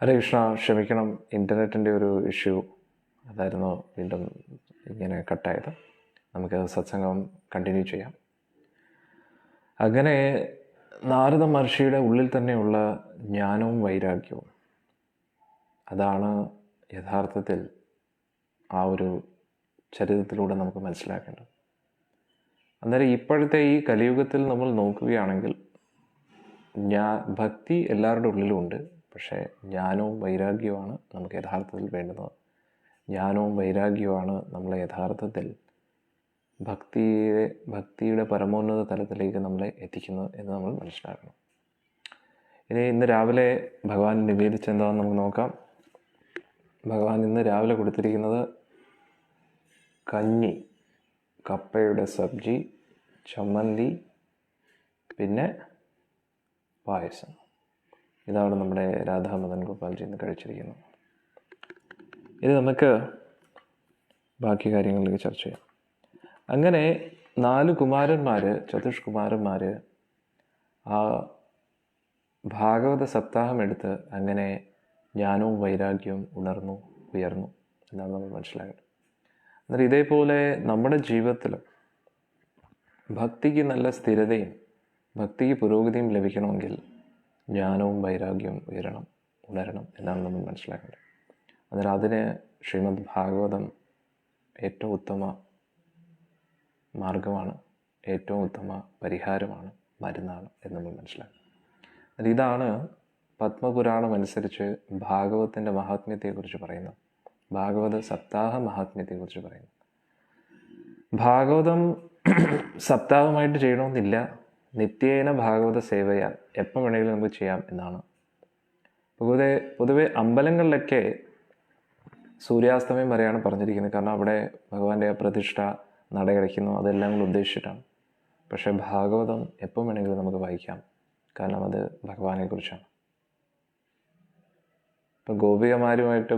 ഹരേ കൃഷ്ണ, ക്ഷമിക്കണം, ഇൻ്റർനെറ്റിൻ്റെ ഒരു ഇഷ്യൂ അതായിരുന്നു വീണ്ടും ഇങ്ങനെ കട്ടായത്. നമുക്ക് സത്സംഗം കണ്ടിന്യൂ ചെയ്യാം. അങ്ങനെ നാരദ മഹർഷിയുടെ ഉള്ളിൽ തന്നെയുള്ള ജ്ഞാനവും വൈരാഗ്യവും, അതാണ് യഥാർത്ഥത്തിൽ ആ ഒരു ചരിത്രത്തിലൂടെ നമുക്ക് മനസ്സിലാക്കേണ്ടത്. അന്നേരം ഇപ്പോഴത്തെ ഈ കലിയുഗത്തിൽ നമ്മൾ നോക്കുകയാണെങ്കിൽ ഭക്തി എല്ലാവരുടെ ഉള്ളിലും ഉണ്ട്, പക്ഷേ ജ്ഞാനവും വൈരാഗ്യവുമാണ് നമുക്ക് യഥാർത്ഥത്തിൽ വേണ്ടുന്നത്. ജ്ഞാനവും വൈരാഗ്യവുമാണ് നമ്മളെ യഥാർത്ഥത്തിൽ ഭക്തിയുടെ പരമോന്നത തലത്തിലേക്ക് നമ്മളെ എത്തിക്കുന്നത് എന്ന് നമ്മൾ മനസ്സിലാക്കണം. ഇന്ന് രാവിലെ ഭഗവാൻ നിവേദിച്ചെന്താണെന്ന് നമുക്ക് നോക്കാം. ഭഗവാൻ ഇന്ന് രാവിലെ കൊടുത്തിരിക്കുന്നത് കഞ്ഞി, കപ്പയുടെ സബ്ജി, ചമ്മന്തി, പിന്നെ പായസം. ഇതാണ് നമ്മുടെ രാധാ മദൻ ഗോപാൽജി ഇന്ന് കഴിച്ചിരിക്കുന്നത്. ഇത് നമുക്ക് ബാക്കി കാര്യങ്ങളിലേക്ക് ചർച്ച ചെയ്യാം. അങ്ങനെ 4 കുമാരന്മാർ, ചതുഷ്കുമാരന്മാർ ആ ഭാഗവത സപ്താഹം എടുത്ത് അങ്ങനെ ജ്ഞാനവും വൈരാഗ്യവും ഉയർന്നു എന്നാണ് നമ്മൾ മനസ്സിലാക്കേണ്ടത്. എന്നാൽ ഇതേപോലെ നമ്മുടെ ജീവിതത്തിൽ ഭക്തിക്ക് നല്ല സ്ഥിരതയും ഭക്തിക്ക് പുരോഗതിയും ലഭിക്കണമെങ്കിൽ ജ്ഞാനവും വൈരാഗ്യവും ഉണരണം എന്നാണ് നമ്മൾ മനസ്സിലാക്കേണ്ടത്. അന്നേരം അതിന് ശ്രീമദ് ഭാഗവതം ഏറ്റവും ഉത്തമ മാർഗമാണ്, ഏറ്റവും ഉത്തമ പരിഹാരമാണ്, മരുന്നാണ് എന്ന് നമ്മൾ മനസ്സിലാക്കണം. ഇതാണ് പത്മപുരാണം അനുസരിച്ച് ഭാഗവതത്തിൻ്റെ മഹാത്മ്യത്തെക്കുറിച്ച് പറയുന്നത്. ഭാഗവത സപ്താഹ മഹാത്മ്യത്തെക്കുറിച്ച് പറയുന്നു. ഭാഗവതം സപ്താഹമായിട്ട് ചെയ്യണമെന്നില്ല, നിത്യേന ഭാഗവത സേവയാൽ എപ്പം വേണമെങ്കിലും നമുക്ക് ചെയ്യാം എന്നാണ്. പൊതുവെ അമ്പലങ്ങളിലൊക്കെ സൂര്യാസ്തമയം വരെയാണ് പറഞ്ഞിരിക്കുന്നത്. കാരണം അവിടെ ഭഗവാന്റെ പ്രതിഷ്ഠ നടയടയ്ക്കുന്നു, അതെല്ലാം കൂടെ ഉദ്ദേശിച്ചിട്ടാണ്. പക്ഷേ ഭാഗവതം എപ്പം വേണമെങ്കിലും നമുക്ക് വായിക്കാം, കാരണം അത് ഭഗവാനെക്കുറിച്ചാണ്. ഇപ്പം ഗോപികമാരുമായിട്ട്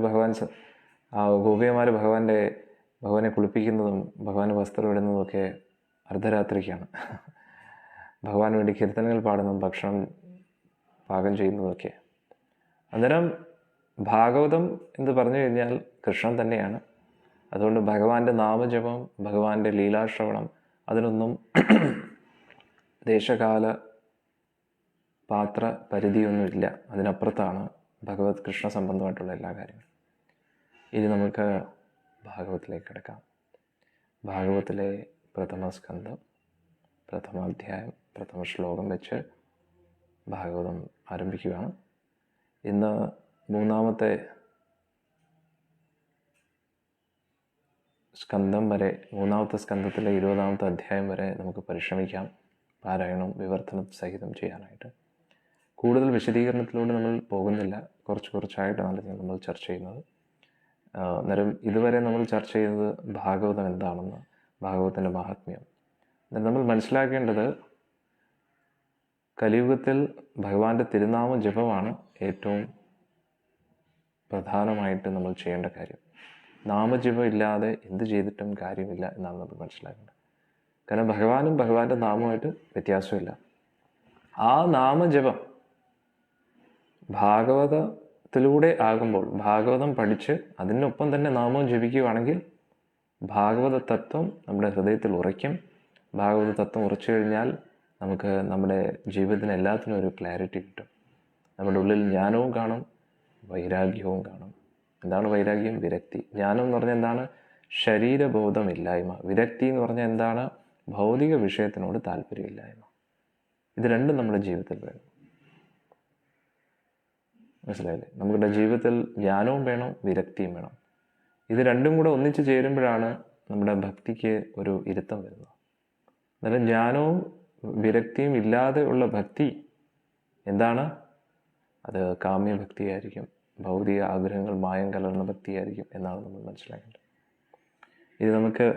ഗോപികമാർ ഭഗവാനെ കുളിപ്പിക്കുന്നതും ഭഗവാന് വസ്ത്രം ഇടുന്നതുമൊക്കെ അർദ്ധരാത്രിക്കാണ്. ഭഗവാന് വേണ്ടി കീർത്തനങ്ങൾ പാടുന്നതും ഭക്ഷണം പാകം ചെയ്യുന്നതൊക്കെ. അന്നേരം ഭാഗവതം എന്ന് പറഞ്ഞു കഴിഞ്ഞാൽ കൃഷ്ണൻ തന്നെയാണ്. അതുകൊണ്ട് ഭഗവാന്റെ നാമജപം, ഭഗവാന്റെ ലീലാശ്രവണം, അതിനൊന്നും ദേശകാല പാത്ര പരിധിയൊന്നുമില്ല. അതിനപ്പുറത്താണ് ഭഗവത് കൃഷ്ണ സംബന്ധമായിട്ടുള്ള എല്ലാ കാര്യങ്ങളും. ഇനി നമുക്ക് ഭാഗവത്തിലേക്ക് കിടക്കാം. ഭാഗവത്തിലെ പ്രഥമ സ്കന്ധം, പ്രഥമാധ്യായം, പ്രഥമ ശ്ലോകം വെച്ച് ഭാഗവതം ആരംഭിക്കുകയാണ്. ഇന്ന് 3ാമത്തെ സ്കന്ധം വരെ, 3ാമത്തെ സ്കന്ധത്തിലെ 20ാമത്തെ അധ്യായം വരെ നമുക്ക് പരിശ്രമിക്കാം പാരായണം വിവർത്തനം സഹിതം ചെയ്യാനായിട്ട്. കൂടുതൽ വിശദീകരണത്തിലൂടെ നമ്മൾ പോകുന്നില്ല, കുറച്ചായിട്ടാണ് നമ്മൾ ചർച്ച ചെയ്യുന്നത്. അന്നേരം ഇതുവരെ നമ്മൾ ചർച്ച ചെയ്തത് ഭാഗവതം എന്താണെന്ന്, ഭാഗവതത്തിൻ്റെ മഹാത്മ്യം. നമ്മൾ മനസ്സിലാക്കേണ്ടത് കലിയുഗത്തിൽ ഭഗവാന്റെ തിരുനാമ ജപമാണ് ഏറ്റവും പ്രധാനമായിട്ട് നമ്മൾ ചെയ്യേണ്ട കാര്യം. നാമജപം ഇല്ലാതെ എന്ത് ചെയ്തിട്ടും കാര്യമില്ല എന്നാണ് നമ്മൾ മനസ്സിലാക്കേണ്ടത്. കാരണം ഭഗവാനും ഭഗവാന്റെ നാമമായിട്ട് വ്യത്യാസമില്ല. ആ നാമജപം ഭാഗവതത്തിലൂടെ ആകുമ്പോൾ, ഭാഗവതം പഠിച്ച് അതിനൊപ്പം തന്നെ നാമം ജപിക്കുകയാണെങ്കിൽ ഭാഗവത തത്വം നമ്മുടെ ഹൃദയത്തിൽ ഉറയ്ക്കും. ഭാഗവത തത്വം ഉറച്ചു കഴിഞ്ഞാൽ നമുക്ക് നമ്മുടെ ജീവിതത്തിന് എല്ലാത്തിനും ഒരു ക്ലാരിറ്റി കിട്ടും. നമ്മുടെ ഉള്ളിൽ ജ്ഞാനവും കാണും, വൈരാഗ്യവും കാണും. എന്താണ് വൈരാഗ്യം? വിരക്തി. ജ്ഞാനം എന്ന് പറഞ്ഞാൽ എന്താണ്? ശരീരബോധമില്ലായ്മ. വിരക്തി എന്ന് പറഞ്ഞാൽ എന്താണ്? ഭൗതിക വിഷയത്തിനോട് താല്പര്യമില്ലായ്മ. ഇത് രണ്ടും നമ്മുടെ ജീവിതത്തിൽ വേണം. മനസ്സിലായില്ലേ? നമ്മുടെ ജീവിതത്തിൽ ജ്ഞാനവും വേണം, വിരക്തിയും വേണം. ഇത് രണ്ടും കൂടെ ഒന്നിച്ച് ചേരുമ്പോഴാണ് നമ്മുടെ ഭക്തിക്ക് ഒരു ഇരുത്തം വരുന്നത്. അന്നേരം ജ്ഞാനവും വിരക്തിയും ഇല്ലാതെ ഉള്ള ഭക്തി എന്താണ്? അത് കാമ്യഭക്തിയായിരിക്കും, ഭൗതിക ആഗ്രഹങ്ങൾ മായം കലർന്ന ഭക്തിയായിരിക്കും എന്നാണ് നമ്മൾ മനസ്സിലാക്കേണ്ടത്. ഇത് നമുക്ക്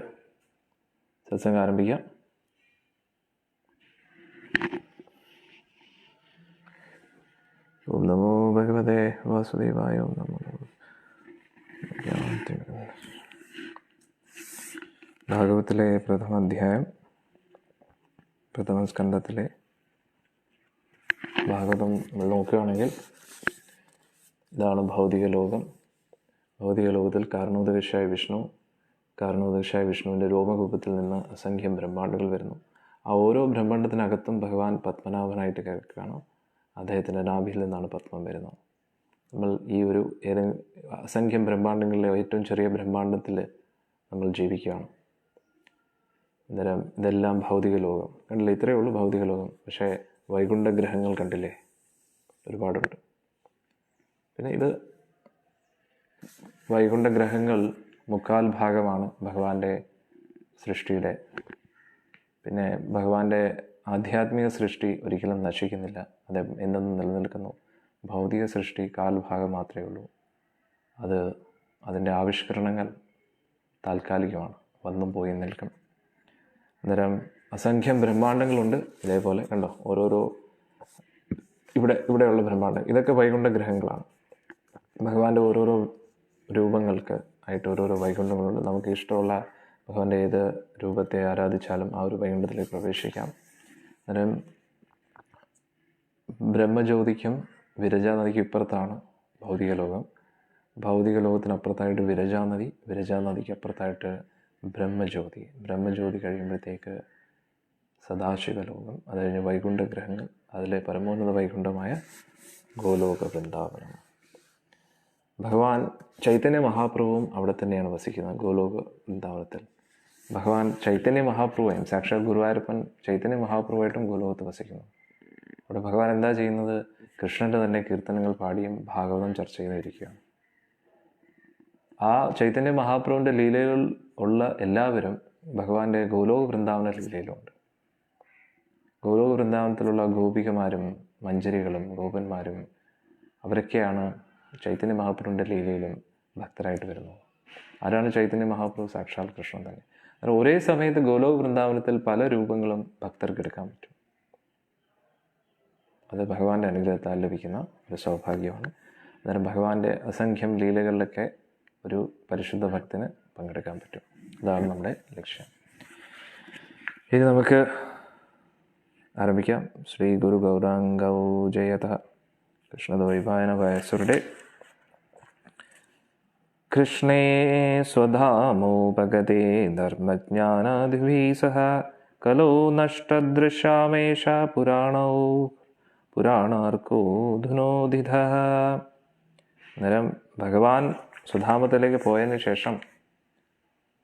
സത്സംഗം ആരംഭിക്കാം. ഓം നമോ ഭഗവതേ വാസുദേവായ. ഓം നമോ ഭാഗവത്തിലെ പ്രഥമ അധ്യായം, പ്രഥമ സ്കന്ധത്തിലെ ഭാഗവതം നോക്കുകയാണെങ്കിൽ ഇതാണ് ഭൗതിക ലോകം. ഭൗതിക ലോകത്തിൽ കാരണോദകശായ വിഷ്ണുവിൻ്റെ രോമകൂപത്തിൽ നിന്ന് അസംഖ്യം ബ്രഹ്മാണ്ടങ്ങൾ വരുന്നു. ആ ഓരോ ബ്രഹ്മാണ്ടത്തിനകത്തും ഭഗവാൻ പത്മനാഭനായിട്ട് കിടക്കുകയാണ്. അദ്ദേഹത്തിൻ്റെ നാഭിയിൽ നിന്നാണ് പത്മം വരുന്നത്. നമ്മൾ ഈ ഒരു അസംഖ്യം ബ്രഹ്മാണ്ടങ്ങളിലെ ഏറ്റവും ചെറിയ ബ്രഹ്മാണ്ടത്തിൽ നമ്മൾ ജീവിക്കുകയാണ്. അന്നേരം ഇതെല്ലാം ഭൗതിക ലോകം. കണ്ടില്ലേ, ഇത്രയേ ഉള്ളൂ ഭൗതിക ലോകം. പക്ഷേ വൈകുണ്ഠ ഗ്രഹങ്ങൾ കണ്ടില്ലേ, ഒരുപാടുണ്ട്. പിന്നെ ഇത് വൈകുണ്ഠ ഗ്രഹങ്ങൾ 3/4 ഭാഗമാണ് ഭഗവാന്റെ സൃഷ്ടിയുടെ. പിന്നെ ഭഗവാന്റെ ആധ്യാത്മിക സൃഷ്ടി ഒരിക്കലും നശിക്കുന്നില്ല, അത് എന്നെന്നും നിലനിൽക്കുന്നു. ഭൗതിക സൃഷ്ടി 1/4 ഭാഗം മാത്രമേ ഉള്ളൂ. അതിൻ്റെ ആവിഷ്കരണങ്ങൾ താൽക്കാലികമാണ്, വന്നും പോയി നിൽക്കും. അന്നേരം അസംഖ്യം ബ്രഹ്മാണ്ടങ്ങളുണ്ട്. ഇതേപോലെ കണ്ടോ, ഓരോരോ ഇവിടെയുള്ള ബ്രഹ്മാണ്ടം, ഇതൊക്കെ വൈകുണ്ഠ ഗ്രഹങ്ങളാണ്. ഭഗവാന്റെ ഓരോരോ രൂപങ്ങൾക്ക് ആയിട്ട് ഓരോരോ വൈകുണ്ഠങ്ങളുണ്ട്. നമുക്ക് ഇഷ്ടമുള്ള ഭഗവാന്റെ ഏത് രൂപത്തെ ആരാധിച്ചാലും ആ ഒരു വൈകുണ്ഠത്തിലേക്ക് പ്രവേശിക്കാം. അന്നേരം ബ്രഹ്മജ്യോതിക്കും വിരജാനദിക്കും ഇപ്പുറത്താണ് ഭൗതിക ലോകം. ഭൗതിക ലോകത്തിനപ്പുറത്തായിട്ട് വിരജാനദി, വിരജാനദിക്ക് അപ്പുറത്തായിട്ട് ബ്രഹ്മജ്യോതി കഴിയുമ്പോഴത്തേക്ക് സദാശിവലോകം, അത് കഴിഞ്ഞ് വൈകുണ്ഠ ഗ്രഹങ്ങൾ, അതിലെ പരമോന്നത വൈകുണ്ഠമായ ഗോലോക വൃന്ദാവനം. ഭഗവാൻ ചൈതന്യ മഹാപ്രഭുവും അവിടെ തന്നെയാണ് വസിക്കുന്നത്, ഗോലോക വൃന്ദാവനത്തിൽ. ഭഗവാൻ ചൈതന്യ മഹാപ്രഭുവായും സാക്ഷാൽ ഗുരുവായൂരപ്പൻ ചൈതന്യ മഹാപ്രഭുവായിട്ടും ഗോലോകത്ത് വസിക്കുന്നു. അവിടെ ഭഗവാൻ എന്താ ചെയ്യുന്നത്? കൃഷ്ണൻ്റെ തന്നെ കീർത്തനങ്ങൾ പാടിയും ഭാഗവതം ചർച്ച ചെയ്തിരിക്കുകയാണ്. ആ ചൈതന്യ മഹാപ്രഭുവിൻ്റെ ലീലകൾ ഉള്ള എല്ലാവരും ഭഗവാന്റെ ഗോലോക വൃന്ദാവന ലീലയിലുണ്ട്. ഗോലോക വൃന്ദാവനത്തിലുള്ള ഗോപികമാരും മഞ്ജരികളും ഗോപന്മാരും അവരൊക്കെയാണ് ചൈതന്യ മഹാപ്രഭുവിൻ്റെ ലീലയിലും ഭക്തരായിട്ട് വരുന്നത്. ആരാണ് ചൈതന്യ മഹാപ്രഭു? സാക്ഷാൽ കൃഷ്ണൻ തന്നെ. അത് ഒരേ സമയത്ത് ഗോലോക വൃന്ദാവനത്തിൽ പല രൂപങ്ങളും ഭക്തർക്ക് എടുക്കാൻ പറ്റും. അത് ഭഗവാന്റെ അനുഗ്രഹത്താൽ ലഭിക്കുന്ന ഒരു സൗഭാഗ്യമാണ്. അന്നേരം ഭഗവാന്റെ അസംഖ്യം ലീലകളിലൊക്കെ ഒരു പരിശുദ്ധ ഭക്തന് പങ്കെടുക്കാൻ പറ്റും. അതാണ് നമ്മുടെ ലക്ഷ്യം. ഇനി നമുക്ക് ആരംഭിക്കാം. ശ്രീ ഗുരു ഗൗരാംഗൗ ജയത. കൃഷ്ണദ്വൈപായന വയസ്സുരുടെ കൃഷ്ണേ സ്വധാമോപഗതേ ധർമ്മജ്ഞാനാദിഭിः സഹ കലോ നഷ്ടദൃശാമേഷ പുരാണാർക്കോ ധുനോദിധ. അന്നേരം ഭഗവാൻ സുധാമത്തിലേക്ക് പോയതിന് ശേഷം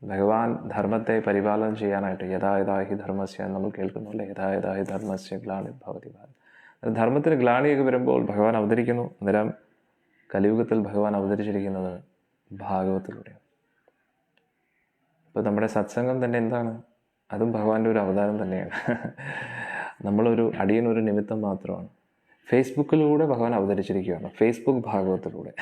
ഭഗവാൻ ധർമ്മത്തെ പരിപാലനം ചെയ്യാനായിട്ട് യഥാ ഹി ധർമ്മസ്യ നമ്മൾ കേൾക്കുന്നുള്ളൂ. യഥാ ഹി ധർമ്മസ്യ ഗ്ലാനിർഭവതി ഭാരത്. ധർമ്മത്തിന് ഗ്ലാനിയൊക്കെ വരുമ്പോൾ ഭഗവാൻ അവതരിക്കുന്നു. അന്നേരം കലിയുഗത്തിൽ ഭഗവാൻ അവതരിച്ചിരിക്കുന്നത് ഭാഗവത്തിലൂടെയാണ്. ഇപ്പോൾ നമ്മുടെ സത്സംഗം തന്നെ എന്താണ്? അതും ഭഗവാന്റെ ഒരു അവതാരം തന്നെയാണ്. നമ്മളൊരു അടിയനൊരു നിമിത്തം മാത്രമാണ്. ഫേസ്ബുക്കിലൂടെ ഭഗവാൻ അവതരിച്ചിരിക്കുകയാണ്, ഫേസ്ബുക്ക് ഭാഗവത്തിലൂടെ.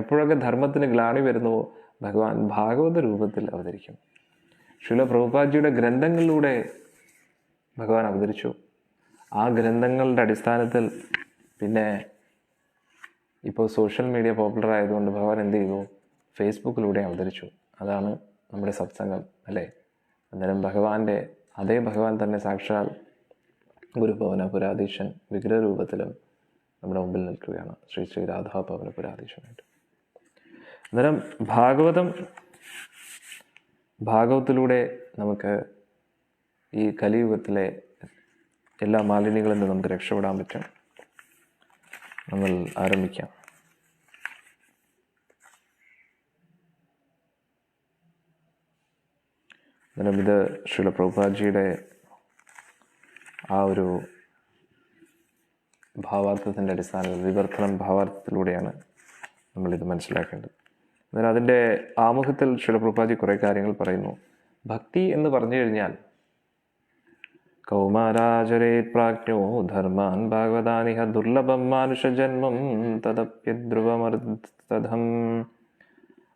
എപ്പോഴൊക്കെ ധർമ്മത്തിന് ഗ്ലാനി വരുന്നുവോ ഭഗവാൻ ഭാഗവത രൂപത്തിൽ അവതരിക്കും. ശ്രീല പ്രഭുപാദ്ജിയുടെ ഗ്രന്ഥങ്ങളിലൂടെ ഭഗവാൻ അവതരിച്ചു. ആ ഗ്രന്ഥങ്ങളുടെ അടിസ്ഥാനത്തിൽ പിന്നെ ഇപ്പോൾ സോഷ്യൽ മീഡിയ പോപ്പുലർ ആയതുകൊണ്ട് ഭഗവാൻ എന്ത് ചെയ്തു? ഫേസ്ബുക്കിലൂടെ അവതരിച്ചു. അതാണ് നമ്മുടെ സത്സംഗം, അല്ലേ? അന്നേരം അതേ ഭഗവാൻ തന്നെ സാക്ഷാൽ ഗുരുഭവന പുരാധീശൻ വിഗ്രഹരൂപത്തിലും നമ്മുടെ മുമ്പിൽ നിൽക്കുകയാണ്, ശ്രീ രാധാഭവന പുരാധീശനായിട്ട്. അന്നേരം ഭാഗവത്തിലൂടെ നമുക്ക് ഈ കലിയുഗത്തിലെ എല്ലാ മാലിന്യങ്ങളിൽ നിന്ന് നമുക്ക് രക്ഷപ്പെടാൻ പറ്റും. നമ്മൾ ആരംഭിക്കാം. അന്നേരം ഇത് ശ്രീല പ്രഭുപാദ്ജിയുടെ ആ ഒരു ഭാവാർത്ഥത്തിൻ്റെ അടിസ്ഥാനത്തിൽ വിവർത്തനം ഭാവാർത്ഥത്തിലൂടെയാണ് നമ്മളിത് മനസ്സിലാക്കേണ്ടത്. അന്നേരം അതിൻ്റെ ആമുഖത്തിൽ ശ്രീല പ്രഭുപാദ്ജി കുറേ കാര്യങ്ങൾ പറയുന്നു. ഭക്തി എന്ന് പറഞ്ഞു കഴിഞ്ഞാൽ കൗമാരാചരേ പ്രാജ്ഞോ ധർമാൻ ഭാഗവതാനിഹ ദുർലഭം മാനുഷജന്മം തദപ്യധ്രുവമർത്തധം.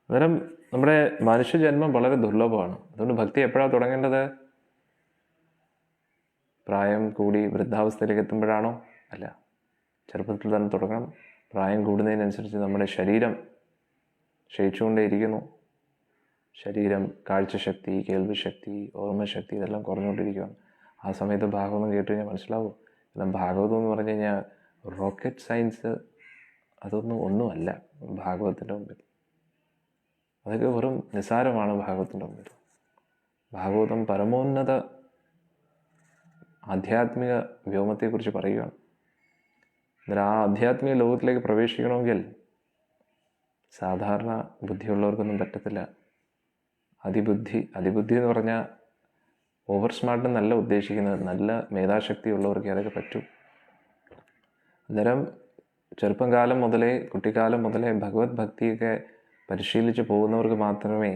അന്നേരം നമ്മുടെ മനുഷ്യജന്മം വളരെ ദുർലഭമാണ്. അതുകൊണ്ട് ഭക്തി എപ്പോഴാണ് തുടങ്ങേണ്ടത്? പ്രായം കൂടി വൃദ്ധാവസ്ഥയിലേക്ക് എത്തുമ്പോഴാണോ? അല്ല, ചെറുപ്പത്തിൽ തന്നെ തുടങ്ങണം. പ്രായം കൂടുന്നതിനനുസരിച്ച് നമ്മുടെ ശരീരം ക്ഷയിച്ചുകൊണ്ടേയിരിക്കുന്നു. ശരീരം, കാഴ്ചശക്തി, കേൾവിശക്തി, ഓർമ്മശക്തി ഇതെല്ലാം കുറഞ്ഞുകൊണ്ടിരിക്കുകയാണ്. ആ സമയത്ത് ഭാഗവതം കേട്ട് കഴിഞ്ഞാൽ മനസ്സിലാവും. കാരണം ഭാഗവതം എന്ന് പറഞ്ഞു കഴിഞ്ഞാൽ റോക്കറ്റ് സയൻസ് ഒന്നുമല്ല ഭാഗവതത്തിൻ്റെ മുമ്പിൽ. അതൊക്കെ വെറും നിസ്സാരമാണ് ഭാഗവതത്തിൻ്റെ മുമ്പിൽ. ഭാഗവതം പരമോന്നത ആധ്യാത്മിക വ്യോമത്തെക്കുറിച്ച് പറയുകയാണ്. എന്നാൽ ആ ആധ്യാത്മിക ലോകത്തിലേക്ക് പ്രവേശിക്കണമെങ്കിൽ സാധാരണ ബുദ്ധിയുള്ളവർക്കൊന്നും പറ്റത്തില്ല. അതിബുദ്ധി എന്ന് പറഞ്ഞാൽ ഓവർ സ്മാർട്ട് എന്നല്ല ഉദ്ദേശിക്കുന്നത്, നല്ല മേധാശക്തിയുള്ളവർക്ക് അതൊക്കെ പറ്റൂ. അന്നേരം കുട്ടിക്കാലം മുതലേ ഭഗവത് ഭക്തിയൊക്കെ പരിശീലിച്ച് പോകുന്നവർക്ക് മാത്രമേ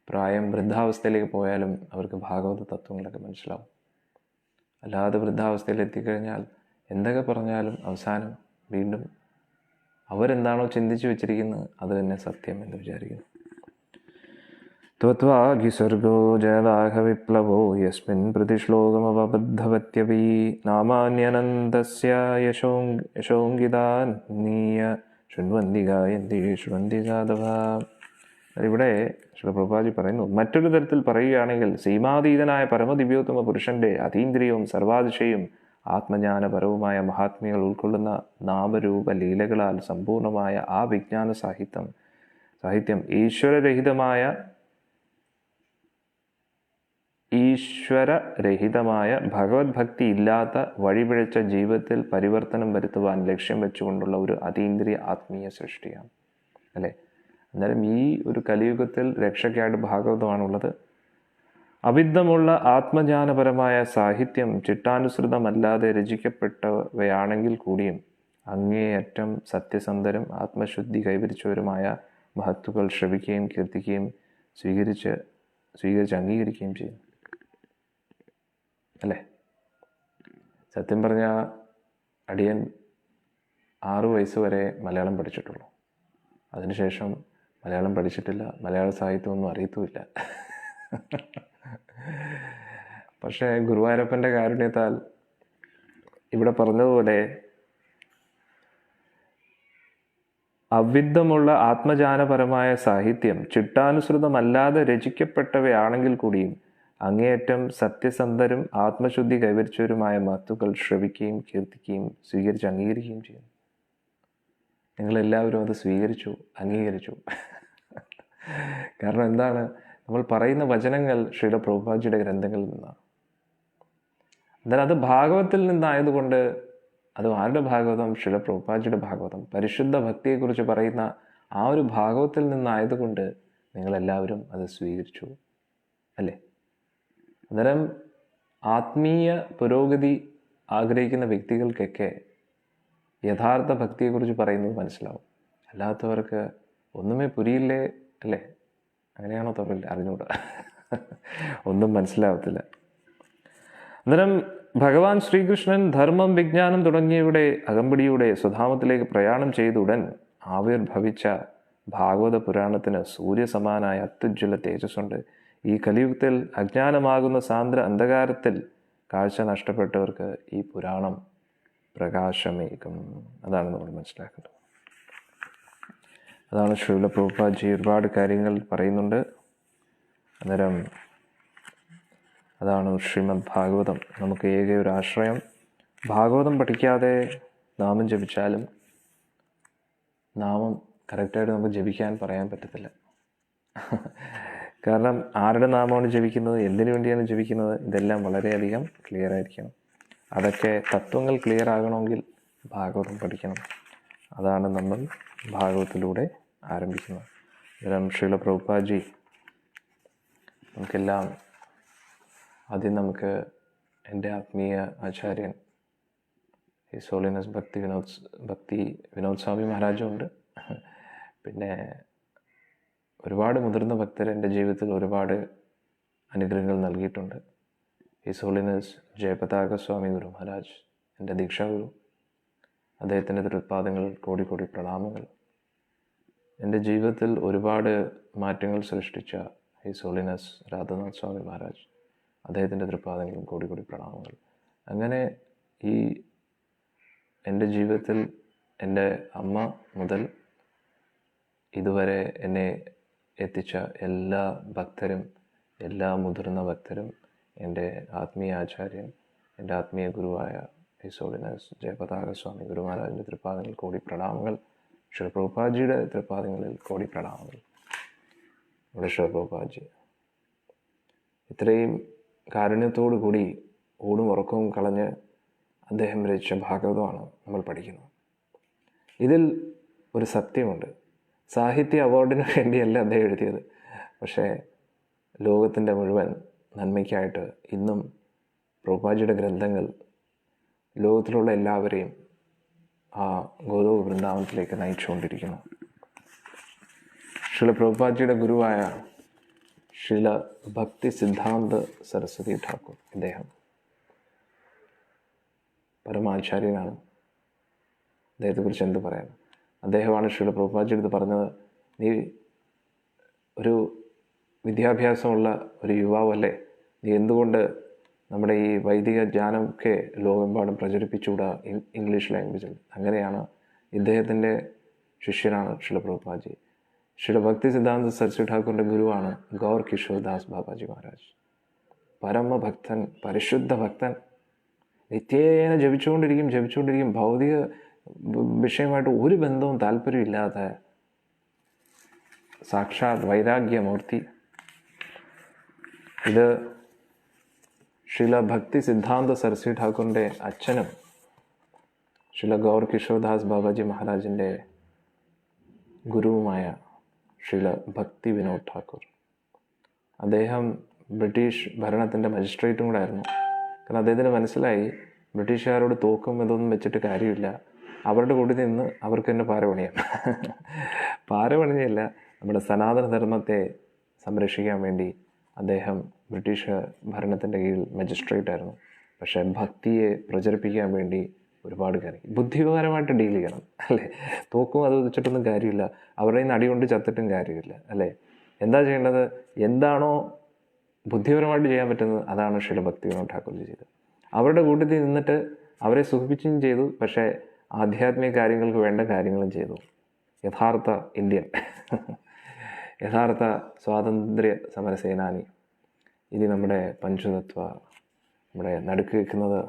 പ്രായം വൃദ്ധാവസ്ഥയിലേക്ക് പോയാലും അവർക്ക് ഭാഗവത തത്വങ്ങളൊക്കെ മനസ്സിലാവും. അല്ലാതെ വൃദ്ധാവസ്ഥയിൽ എത്തിക്കഴിഞ്ഞാൽ എന്തൊക്കെ പറഞ്ഞാലും അവസാനം വീണ്ടും അവരെന്താണോ ചിന്തിച്ചു വെച്ചിരിക്കുന്നത് അത് തന്നെ സത്യം എന്ന് വിചാരിക്കുന്നു. ത്വത്വാഗിസർഗോ ജയദാഹ വിപ്ലവോ യസ്മിൻ പ്രതിശ്ലോകമവബദ്ധവത്യപി നാമാന്യനന്തസ്യ യശോങ്കിതാനീയ ശൃണ്വന്തി ഗായന്തി ശൃണ്വന്തി സാധവ. ഇവിടെ ശ്രീ പ്രഭുപാദി പറയുന്നു, മറ്റൊരു തരത്തിൽ പറയുകയാണെങ്കിൽ സീമാതീതനായ പരമദിവ്യോത്തമ പുരുഷന്റെ അതീന്ദ്രിയവും സർവാതിശയും ആത്മജ്ഞാനപരവുമായ മഹാത്മ്യങ്ങൾ ഉൾക്കൊള്ളുന്ന നാമരൂപ ലീലകളാൽ സമ്പൂർണമായ ആ വിജ്ഞാന സാഹിത്യം ഈശ്വരരഹിതമായ ഭഗവത് ഭക്തി ഇല്ലാത്ത വഴിപിഴച്ച ജീവിതത്തിൽ പരിവർത്തനം വരുത്തുവാൻ ലക്ഷ്യം വെച്ചുകൊണ്ടുള്ള ഒരു അതീന്ദ്രിയ ആത്മീയ സൃഷ്ടിയാണ് അല്ലേ. അന്നേരം ഈ ഒരു കലിയുഗത്തിൽ രക്ഷയ്ക്കായിട്ട് ഭാഗവതമാണുള്ളത്. അവിദ്ധമുള്ള ആത്മജ്ഞാനപരമായ സാഹിത്യം ചിട്ടാനുസൃതമല്ലാതെ രചിക്കപ്പെട്ടവയാണെങ്കിൽ കൂടിയും അങ്ങേയറ്റം സത്യസന്ധരും ആത്മശുദ്ധി കൈവരിച്ചവരുമായ മഹത്തുക്കൾ ശ്രവിക്കുകയും കീർത്തിക്കുകയും സ്വീകരിച്ച് അംഗീകരിക്കുകയും ചെയ്യും അല്ലേ. സത്യം പറഞ്ഞാൽ അടിയൻ 6 വയസ്സ് വരെ മലയാളം പഠിച്ചിട്ടുള്ളൂ. അതിനുശേഷം മലയാളം പഠിച്ചിട്ടില്ല, മലയാള സാഹിത്യമൊന്നും അറിയത്തുമില്ല. പക്ഷേ ഗുരുവായൂരപ്പൻ്റെ കാരുണ്യത്താൽ ഇവിടെ പറഞ്ഞതുപോലെ അവിദ്ധമുള്ള ആത്മജാനപരമായ സാഹിത്യം ചിട്ടാനുസൃതമല്ലാതെ രചിക്കപ്പെട്ടവയാണെങ്കിൽ കൂടിയും അങ്ങേയറ്റം സത്യസന്ധരും ആത്മശുദ്ധി കൈവരിച്ചവരുമായ മഹത്തുക്കൾ ശ്രവിക്കുകയും കീർത്തിക്കുകയും അംഗീകരിക്കുകയും ചെയ്യും. നിങ്ങളെല്ലാവരും അത് അംഗീകരിച്ചു. കാരണം എന്താണ്, നമ്മൾ പറയുന്ന വചനങ്ങൾ ശ്രീല പ്രഭുപാദിയുടെ ഗ്രന്ഥങ്ങളിൽ നിന്നാണ്. എന്നാൽ അത് ഭാഗവത്തിൽ നിന്നായതുകൊണ്ട്, അത് ആരുടെ ഭാഗവതം? ശ്രീല പ്രഭുപാദിയുടെ ഭാഗവതം, പരിശുദ്ധ ഭക്തിയെക്കുറിച്ച് പറയുന്ന ആ ഒരു ഭാഗവത്തിൽ നിന്നായതുകൊണ്ട് നിങ്ങളെല്ലാവരും അത് സ്വീകരിച്ചു അല്ലേ. അന്നേരം ആത്മീയ പുരോഗതി ആഗ്രഹിക്കുന്ന വ്യക്തികൾക്കൊക്കെ യഥാർത്ഥ ഭക്തിയെക്കുറിച്ച് പറയുന്നത് മനസ്സിലാവും. അല്ലാത്തവർക്ക് ഒന്നുമേ പുരിയില്ലേ അല്ലേ. അങ്ങനെയാണോ തമിഴിൽ അറിഞ്ഞൂടാ, ഒന്നും മനസ്സിലാവത്തില്ല. അന്നേരം ഭഗവാൻ ശ്രീകൃഷ്ണൻ ധർമ്മം, വിജ്ഞാനം തുടങ്ങിയവയുടെ അകമ്പടിയുടെ സ്വധാമത്തിലേക്ക് പ്രയാണം ചെയ്തുടൻ ആവിർഭവിച്ച ഭാഗവത പുരാണത്തിന് സൂര്യസമാനായ അത്യുജ്വല തേജസ്സുണ്ട്. ഈ കലിയുഗത്തിൽ അജ്ഞാനമാകുന്ന സാന്ദ്ര അന്ധകാരത്തിൽ കാഴ്ച നഷ്ടപ്പെട്ടവർക്ക് ഈ പുരാണം പ്രകാശമേകും. അതാണ് നമ്മൾ മനസ്സിലാക്കേണ്ടത്. അതാണ് ശ്രീല പ്രഭുപാദ്ജി ഒരുപാട് കാര്യങ്ങൾ പറയുന്നുണ്ട്. അന്നേരം അതാണ് ശ്രീമദ് ഭാഗവതം. നമുക്ക് ഏക ഒരു ആശ്രയം. ഭാഗവതം പഠിക്കാതെ നാമം ജപിച്ചാലും നാമം കറക്റ്റായിട്ട് നമുക്ക് ജപിക്കാൻ പറയാൻ പറ്റത്തില്ല. കാരണം ആരുടെ നാമമാണ് ജപിക്കുന്നത്, എന്തിനു വേണ്ടിയാണ് ജപിക്കുന്നത്, ഇതെല്ലാം വളരെയധികം ക്ലിയർ ആയിരിക്കണം. അതൊക്കെ തത്വങ്ങൾ ക്ലിയർ ആകണമെങ്കിൽ ഭാഗവതം പഠിക്കണം. അതാണ് നമ്മൾ ഭാഗവതത്തിലൂടെ ആരംഭിക്കുന്നത്. അന്നേരം ശ്രീല പ്രഭുപാദ്ജി നമുക്കെല്ലാം നമുക്ക് എൻ്റെ ആത്മീയ ആചാര്യൻ ഹിസ് ഹോളിനെസ് ഭക്തി വിനോദ് സ്വാമി മഹാരാജും ഉണ്ട്. പിന്നെ ഒരുപാട് മുതിർന്ന ഭക്തർ എൻ്റെ ജീവിതത്തിൽ ഒരുപാട് അനുഗ്രഹങ്ങൾ നൽകിയിട്ടുണ്ട്. ഹിസ് ഹോളിനെസ് ജയപതാക സ്വാമി ഗുരു മഹാരാജ് എൻ്റെ ദീക്ഷാഗുരു. അദ്ദേഹത്തിൻ്റെ തൃപ്പാദങ്ങൾ കോടി കോടി പ്രണാമങ്ങൾ. എൻ്റെ ജീവിതത്തിൽ ഒരുപാട് മാറ്റങ്ങൾ സൃഷ്ടിച്ച ഹിസ് ഹോളിനെസ് രാധാനാഥ് സ്വാമി മഹാരാജ്, അദ്ദേഹത്തിൻ്റെ തൃപ്പാദങ്ങളും കോടി കോടി പ്രണാമങ്ങൾ. അങ്ങനെ ഈ എൻ്റെ ജീവിതത്തിൽ എൻ്റെ അമ്മ മുതൽ ഇതുവരെ എന്നെ എത്തിച്ച എല്ലാ ഭക്തരും, എല്ലാ മുതിർന്ന ഭക്തരും, എൻ്റെ ആത്മീയ ആചാര്യൻ, എൻ്റെ ആത്മീയ ഗുരുവായ ഹിസ് ഹോളിനെസ് ജയപതാക സ്വാമി ഗുരു മഹാരാജിൻ്റെ തൃപ്പാദങ്ങൾ കോടി പ്രണാമങ്ങൾ. ശ്രീ പ്രഭുപാദ്ജിയുടെ തൃപ്പാദങ്ങളിൽ കോടി പ്രണാമങ്ങൾ. ഇവിടെ ശ്രീ പ്രഭുപാദ്ജി ഇത്രയും കാരുണ്യത്തോടു കൂടി ഊണും ഉറക്കവും കളഞ്ഞ് അദ്ദേഹം രചിച്ച ഭാഗവതമാണ് നമ്മൾ പഠിക്കുന്നത്. ഇതിൽ ഒരു സത്യമുണ്ട്. സാഹിത്യ അവാർഡിന് വേണ്ടിയല്ല അദ്ദേഹം എഴുതിയത്, പക്ഷേ ലോകത്തിൻ്റെ മുഴുവൻ നന്മയ്ക്കായിട്ട് ഇന്നും പ്രഭുപാദ്ജിയുടെ ഗ്രന്ഥങ്ങൾ ലോകത്തിലുള്ള എല്ലാവരെയും ആ ഗോലോക വൃന്ദാവനത്തിലേക്ക് നയിച്ചുകൊണ്ടിരിക്കുന്നു. ശ്രീല പ്രഭുപാദ്ജിയുടെ ഗുരുവായ ശ്രീല ഭക്തി സിദ്ധാന്ത സരസ്വതി ഠാക്കൂർ, ഇദ്ദേഹം പരമാചാര്യനാണ്. അദ്ദേഹത്തെക്കുറിച്ച് എന്ത് പറയാൻ? അദ്ദേഹമാണ് ശ്രീല പ്രഭുപാദ്ജിയുടെ അടുത്ത് പറഞ്ഞത്, നീ ഒരു വിദ്യാഭ്യാസമുള്ള ഒരു യുവാവല്ലേ, നീ എന്തുകൊണ്ട് നമ്മുടെ ഈ വൈദിക ജ്ഞാനമൊക്കെ ലോകമെമ്പാടും പ്രചരിപ്പിച്ചുകൂടാ ഇംഗ്ലീഷ് ലാംഗ്വേജിൽ? അങ്ങനെയാണ് ഇദ്ദേഹത്തിൻ്റെ ശിഷ്യനാണ് ശ്രീല പ്രഭുപാദ്ജി. ശ്രീല ഭക്തി സിദ്ധാന്ത സരസ്വതി ഠാക്കൂറിൻ്റെ ഗുരുവാണ് ഗൗർ കിഷോർ ദാസ് ബാബാജി മഹാരാജ്. പരമഭക്തൻ, പരിശുദ്ധ ഭക്തൻ, നിത്യേന ജപിച്ചുകൊണ്ടിരിക്കും. ഭൗതിക വിഷയമായിട്ട് ഒരു ബന്ധവും താല്പര്യമില്ലാത്ത സാക്ഷാത് വൈരാഗ്യമൂർത്തി. ഇത് ശ്രീല ഭക്തി സിദ്ധാന്ത സരസ്വതി ഠാക്കൂറിൻ്റെ അച്ഛനും ശ്രീല ഗൗർ കിഷോർദാസ് ബാബാജി മഹാരാജിൻ്റെ ഗുരുവുമായ ശ്രീല ഭക്തി വിനോദ് ഠാക്കൂർ. അദ്ദേഹം ബ്രിട്ടീഷ് ഭരണത്തിൻ്റെ മജിസ്ട്രേറ്റും കൂടെ ആയിരുന്നു. കാരണം അദ്ദേഹത്തിന് മനസ്സിലായി, ബ്രിട്ടീഷുകാരോട് തോക്കും ഇതൊന്നും വെച്ചിട്ട് കാര്യമില്ല, അവരുടെ കൂടി നിന്ന് അവർക്ക് തന്നെ പാരപണിയാം. പാരപണിയല്ല, നമ്മുടെ സനാതന ധർമ്മത്തെ സംരക്ഷിക്കാൻ വേണ്ടി അദ്ദേഹം ബ്രിട്ടീഷ് ഭരണത്തിൻ്റെ കീഴിൽ മജിസ്ട്രേറ്റ് ആയിരുന്നു. പക്ഷേ ഭക്തിയെ പ്രചരിപ്പിക്കാൻ വേണ്ടി ഒരുപാട് കാര്യം ബുദ്ധിപരമായിട്ട് ഡീൽ ചെയ്യണം, അല്ലേ? തോക്കും അത് വെച്ചിട്ടൊന്നും കാര്യമില്ല, അവരുടെ നിന്ന് അടികൊണ്ട് ചത്തിട്ടും കാര്യമില്ല, അല്ലേ? എന്താ ചെയ്യേണ്ടത്? എന്താണോ ബുദ്ധിപരമായിട്ട് ചെയ്യാൻ പറ്റുന്നത് അതാണ് ശ്രീല ഭക്തി വിനോദ് ഠാക്കൂർജി ചെയ്തത്. അവരുടെ കൂട്ടത്തിൽ നിന്നിട്ട് അവരെ സുഖിപ്പിച്ചും ചെയ്തു, പക്ഷേ ആധ്യാത്മിക കാര്യങ്ങൾക്ക് വേണ്ട കാര്യങ്ങളും ചെയ്തു. യഥാർത്ഥ ഇന്ത്യൻ, യഥാർത്ഥ സ്വാതന്ത്ര്യ സമര സേനാനി. ഇനി നമ്മുടെ പഞ്ചതത്വ, നമ്മുടെ നടുക്ക് വയ്ക്കുന്നത്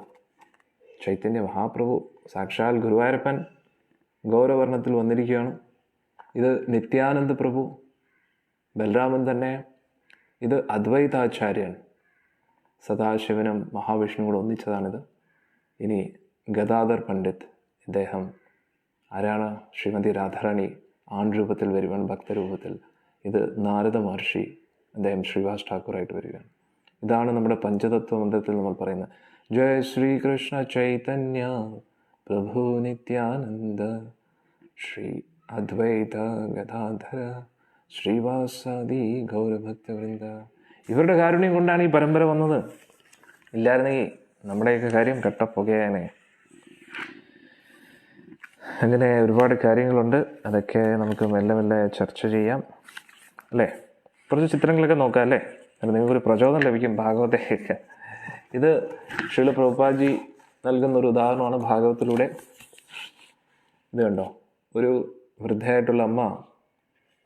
ചൈതന്യ മഹാപ്രഭു, സാക്ഷാൽ ഗുരുവായൂരപ്പൻ ഗൗരവർണ്ണത്തിൽ വന്നിരിക്കുകയാണ്. ഇത് നിത്യാനന്ദ പ്രഭു, ബലരാമൻ തന്നെ. ഇത് അദ്വൈതാചാര്യൻ, സദാശിവനും മഹാവിഷ്ണുവും കൂടെ ഒന്നിച്ചതാണിത്. ഇനി ഗദാധർ പണ്ഡിറ്റ്, ഇദ്ദേഹം ആരാണ്? ശ്രീമതി രാധാറാണി ആൺരൂപത്തിൽ വരുവാൻ, ഭക്തരൂപത്തിൽ. ഇത് നാരദ മഹർഷി, അദ്ദേഹം ശ്രീവാസ് ഠാക്കൂറായിട്ട് വരികയാണ്. ഇതാണ് നമ്മുടെ പഞ്ചതത്വ മന്ത്രത്തിൽ നമ്മൾ പറയുന്നത്. ജയ ശ്രീകൃഷ്ണ ചൈതന്യ പ്രഭു നിത്യാനന്ദ ശ്രീ അദ്വൈത ഗദാധര ശ്രീവാസാദി ഗൗരഭക്തവൃന്ദ. ഇവരുടെ കാരുണ്യം കൊണ്ടാണ് ഈ പരമ്പര വന്നത്. ഇല്ലായിരുന്നെങ്കിൽ നമ്മുടെയൊക്കെ കാര്യം കട്ടപ്പുകയാനെ. അങ്ങനെ ഒരുപാട് കാര്യങ്ങളുണ്ട്, അതൊക്കെ നമുക്ക് മെല്ലെ മെല്ലെ ചർച്ച ചെയ്യാം, അല്ലേ? കുറച്ച് ചിത്രങ്ങളൊക്കെ നോക്കാം, അല്ലേ? നിങ്ങൾക്കൊരു പ്രചോദനം ലഭിക്കും ഭാഗവതയൊക്കെ. ഇത് ശ്രീല പ്രഭുപാദ്ജി നൽകുന്ന ഒരു ഉദാഹരണമാണ് ഭാഗവത്തിലൂടെ. ഇത് കണ്ടോ, ഒരു വൃദ്ധയായിട്ടുള്ള അമ്മ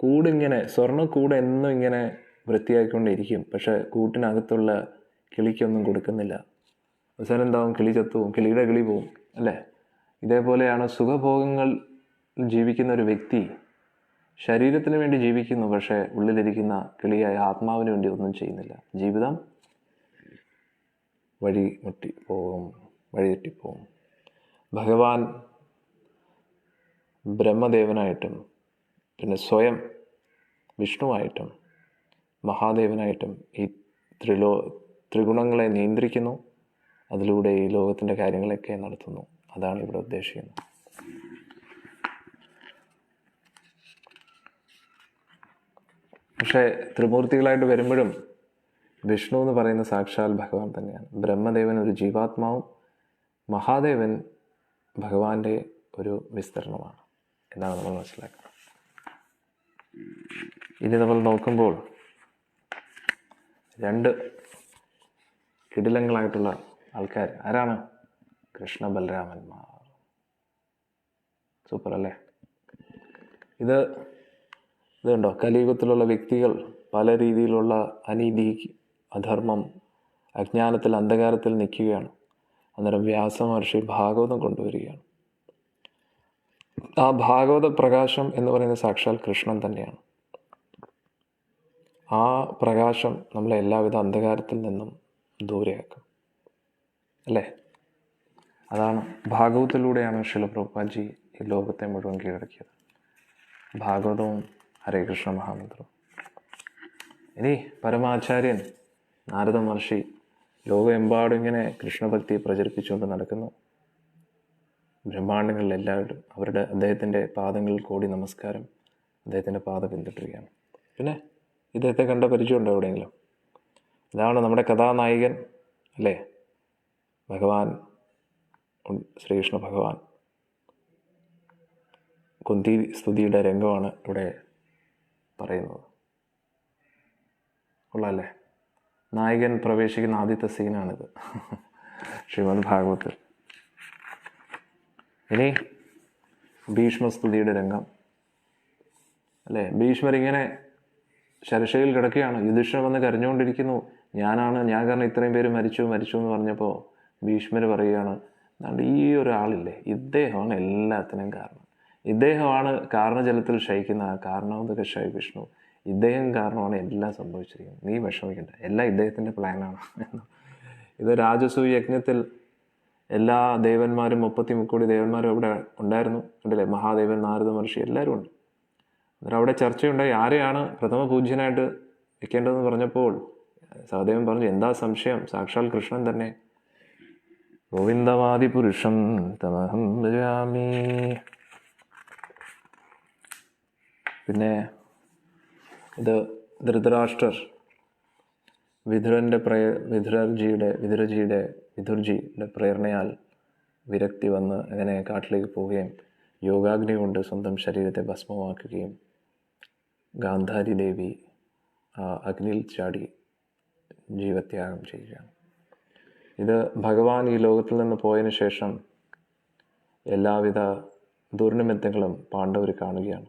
കൂടിങ്ങനെ, സ്വർണ്ണക്കൂട് എന്നും ഇങ്ങനെ വൃത്തിയാക്കിക്കൊണ്ടിരിക്കും, പക്ഷെ കൂട്ടിനകത്തുള്ള കിളിക്കൊന്നും കൊടുക്കുന്നില്ല. അവസാനം എന്താവും? കിളി ചത്തുപോകും, കിളിയുടെ കിളി പോവും, അല്ലേ? ഇതേപോലെയാണ് സുഖഭോഗങ്ങൾ ജീവിക്കുന്ന ഒരു വ്യക്തി ശരീരത്തിന് വേണ്ടി ജീവിക്കുന്നു, പക്ഷേ ഉള്ളിലിരിക്കുന്ന കിളിയായ ആത്മാവിന് വേണ്ടി ഒന്നും ചെയ്യുന്നില്ല. ജീവിതം വഴിതെറ്റിപ്പോവും. ഭഗവാൻ ബ്രഹ്മദേവനായിട്ടും പിന്നെ സ്വയം വിഷ്ണുവായിട്ടും മഹാദേവനായിട്ടും ഈ ത്രിഗുണങ്ങളെ നിയന്ത്രിക്കുന്നു. അതിലൂടെ ഈ ലോകത്തിൻ്റെ കാര്യങ്ങളൊക്കെ നടത്തുന്നു. അതാണ് ഇവിടെ ഉദ്ദേശിക്കുന്നത്. പക്ഷേ ത്രിമൂർത്തികളായിട്ട് വരുമ്പോഴും വിഷ്ണു എന്ന് പറയുന്ന സാക്ഷാൽ ഭഗവാൻ തന്നെയാണ്. ബ്രഹ്മദേവൻ ഒരു ജീവാത്മാവും മഹാദേവൻ ഭഗവാന്റെ ഒരു വിസ്തരണമാണ് എന്നാണ് നമ്മൾ മനസ്സിലാക്കുന്നത്. ഇനി നമ്മൾ നോക്കുമ്പോൾ രണ്ട് കിടിലങ്ങളായിട്ടുള്ള ആൾക്കാർ ആരാണ്? കൃഷ്ണ ബലരാമന്മാർ. സൂപ്പർ അല്ലേ? ഇത് കണ്ടോ, കലിയുഗത്തിലുള്ള വ്യക്തികൾ പല രീതിയിലുള്ള അനീതി, അധർമ്മം, അജ്ഞാനത്തിൽ, അന്ധകാരത്തിൽ നിൽക്കുകയാണ്. അന്നേരം വ്യാസ മഹർഷി ഭാഗവതം കൊണ്ടുവരികയാണ്. ആ ഭാഗവത പ്രകാശം എന്ന് പറയുന്നത് സാക്ഷാൽ കൃഷ്ണൻ തന്നെയാണ്. ആ പ്രകാശം നമ്മളെ എല്ലാവിധ അന്ധകാരത്തിൽ നിന്നും ദൂരെയാക്കും അല്ലേ? അതാണ് ഭാഗവതത്തിലൂടെയാണ് ശില പ്രഭുപാദ് ഈ ലോകത്തെ മുഴുവൻ കീഴടക്കിയത്. ഭാഗവതവും ഹരേ കൃഷ്ണ മഹാമന്ത്രവും. ഇനി പരമാചാര്യൻ നാരദ മഹർഷി ലോകമെമ്പാടും ഇങ്ങനെ കൃഷ്ണഭക്തി പ്രചരിപ്പിച്ചുകൊണ്ട് നടക്കുന്നു. ബ്രഹ്മാണ്ടങ്ങളിൽ എല്ലാവരും അദ്ദേഹത്തിൻ്റെ പാദങ്ങളിൽ കോടി നമസ്കാരം, അദ്ദേഹത്തിൻ്റെ പാത പിന്തുടരുകയാണ്. പിന്നെ ഇദ്ദേഹത്തെ കണ്ട പരിചയമുണ്ടോ എവിടെയെങ്കിലും? ഇതാണ് നമ്മുടെ കഥാനായകൻ അല്ലേ, ഭഗവാൻ ശ്രീകൃഷ്ണ ഭഗവാൻ. കുന്തി സ്തുതിയുടെ രംഗമാണ് ഇവിടെ പറയുന്നത്. കൊള്ളാല്ലേ? നായകൻ പ്രവേശിക്കുന്ന ആദ്യത്തെ സീനാണിത് ശ്രീമദ് ഭാഗവത്തിൽ. ഇനി ഭീഷ്മസ്തുതിയുടെ രംഗം അല്ലേ. ഭീഷ്മരിങ്ങനെ ശരശയിൽ കിടക്കുകയാണ്. യുധിഷ്ഠിരൻ വന്ന് കരഞ്ഞുകൊണ്ടിരിക്കുന്നു. ഞാൻ കാരണം ഇത്രയും പേര് മരിച്ചു എന്ന് പറഞ്ഞപ്പോൾ ഭീഷ്മർ പറയുകയാണ്, ഈ ഒരാളില്ലേ, ഇദ്ദേഹമാണ് എല്ലാത്തിനും കാരണം. ഇദ്ദേഹമാണ് കാരണജലത്തിൽ ശയിക്കുന്ന ആ കാരണോദക ശയ വിഷ്ണു. ഇദ്ദേഹം കാരണമാണ് എല്ലാം സംഭവിച്ചിരിക്കുന്നത്. നീ വിഷമിക്കണ്ട, എല്ലാം ഇദ്ദേഹത്തിൻ്റെ പ്ലാനാണ്. ഇത് രാജസൂയ യജ്ഞത്തിൽ എല്ലാ ദേവന്മാരും 33 ദേവന്മാരും അവിടെ ഉണ്ടായിരുന്നു ഉണ്ടല്ലേ. മഹാദേവൻ, നാരദ മഹർഷി എല്ലാവരും ഉണ്ട്. അന്നേരം അവിടെ ചർച്ചയുണ്ടായി ആരെയാണ് പ്രഥമ പൂജ്യനായിട്ട് വെക്കേണ്ടതെന്ന് പറഞ്ഞപ്പോൾ സഹദേവൻ പറഞ്ഞു, എന്താ സംശയം, സാക്ഷാൽ കൃഷ്ണൻ തന്നെ. ഗോവിന്ദവാദി പുരുഷം തമഹം ഭജാമി. പിന്നെ ഇത് ധൃതരാഷ്ട്രർ വിദുരജിയുടെ പ്രേരണയാൽ വിരക്തി വന്ന് അങ്ങനെ കാട്ടിലേക്ക് പോവുകയും യോഗാഗ്നി കൊണ്ട് സ്വന്തം ശരീരത്തെ ഭസ്മമാക്കുകയും ഗാന്ധാരി ദേവി അഗ്നിയിൽ ചാടി ജീവത്യാഗം ചെയ്യുകയാണ്. ഇത് ഭഗവാൻ ഈ ലോകത്തിൽ നിന്ന് പോയതിനു ശേഷം എല്ലാവിധ ദുർനിമിത്തങ്ങളും പാണ്ഡവർ കാണുകയാണ്.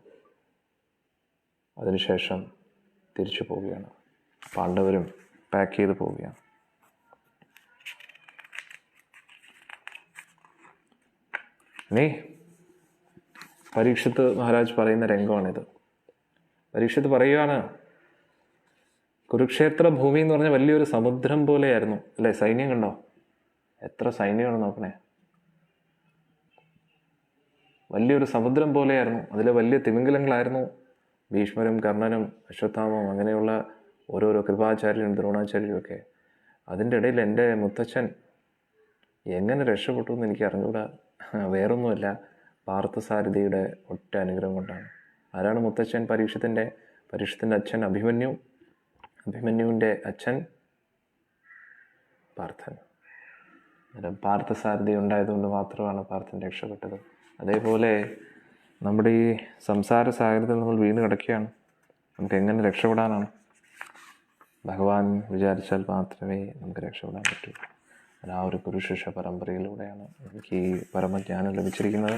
അതിനുശേഷം തിരിച്ചു പോവുകയാണ്. പാണ്ഡവരും പാക്ക് ചെയ്ത് പോവുകയാണ്. ഇനി പരീക്ഷിത്ത് മഹാരാജ് പറയുന്ന രംഗമാണിത്. പരീക്ഷിത്ത് പറയുകയാണ്, കുരുക്ഷേത്ര ഭൂമി എന്ന് പറഞ്ഞാൽ വലിയൊരു സമുദ്രം പോലെയായിരുന്നു അല്ലേ. സൈന്യം കണ്ടോ, എത്ര സൈന്യമാണ് നോക്കണേ. വലിയൊരു സമുദ്രം പോലെയായിരുന്നു. അതിൽ വലിയ തിമിംഗലങ്ങളായിരുന്നു. ഭീഷ്മരും കർണനും അശ്വത്ഥാമവും അങ്ങനെയുള്ള ഓരോരോ കൃപാചാര്യരും ദ്രോണാചാര്യരും ഒക്കെ. അതിൻ്റെ ഇടയിൽ എൻ്റെ മുത്തച്ഛൻ എങ്ങനെ രക്ഷപ്പെട്ടു എന്ന് എനിക്ക് അറിഞ്ഞുകൂടാ. വേറൊന്നുമല്ല, പാർത്ഥസാരഥിയുടെ ഒറ്റ അനുഗ്രഹം കൊണ്ടാണ്. ആരാണ് മുത്തച്ഛൻ? പരീക്ഷത്തിൻ്റെ അച്ഛൻ അഭിമന്യു, അഭിമന്യുവിൻ്റെ അച്ഛൻ പാർത്ഥൻ. പാർത്ഥസാരഥി ഉണ്ടായതുകൊണ്ട് മാത്രമാണ് പാർത്ഥൻ രക്ഷപ്പെട്ടത്. അതേപോലെ നമ്മുടെ ഈ സംസാര സാഗരത്തിൽ നമ്മൾ വീണ് കിടക്കുകയാണ്. നമുക്ക് എങ്ങനെ രക്ഷപ്പെടാനാണ്? ഭഗവാൻ വിചാരിച്ചാൽ മാത്രമേ നമുക്ക് രക്ഷപ്പെടാൻ പറ്റൂ. ആ ഒരു ഗുരുശിഷ്യ പരമ്പരയിലൂടെയാണ് എനിക്ക് ഈ പരമജ്ഞാനം ലഭിച്ചിരിക്കുന്നത്.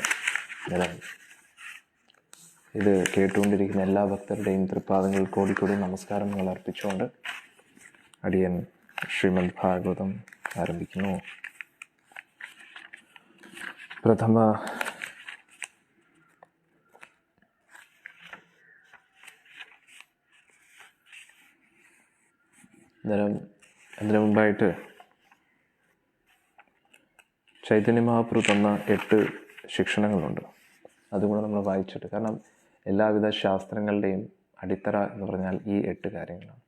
ഇത് കേട്ടുകൊണ്ടിരിക്കുന്ന എല്ലാ ഭക്തരുടെയും തൃപ്പാദങ്ങളിൽ കോടിക്കോടി നമസ്കാരങ്ങൾ അർപ്പിച്ചുകൊണ്ട് അടിയൻ ശ്രീമദ് ഭാഗവതം ആരംഭിക്കുന്നു. പ്രഥമ അതിനു മുമ്പായിട്ട് ചൈതന്യ മഹാപ്രഭു തന്ന 8 ശിക്ഷണങ്ങളുണ്ട്. അതുകൂടെ നമ്മൾ വായിച്ചിട്ട്, കാരണം എല്ലാവിധ ശാസ്ത്രങ്ങളുടെയും അടിത്തറ എന്ന് പറഞ്ഞാൽ ഈ 8 കാര്യങ്ങളാണ്.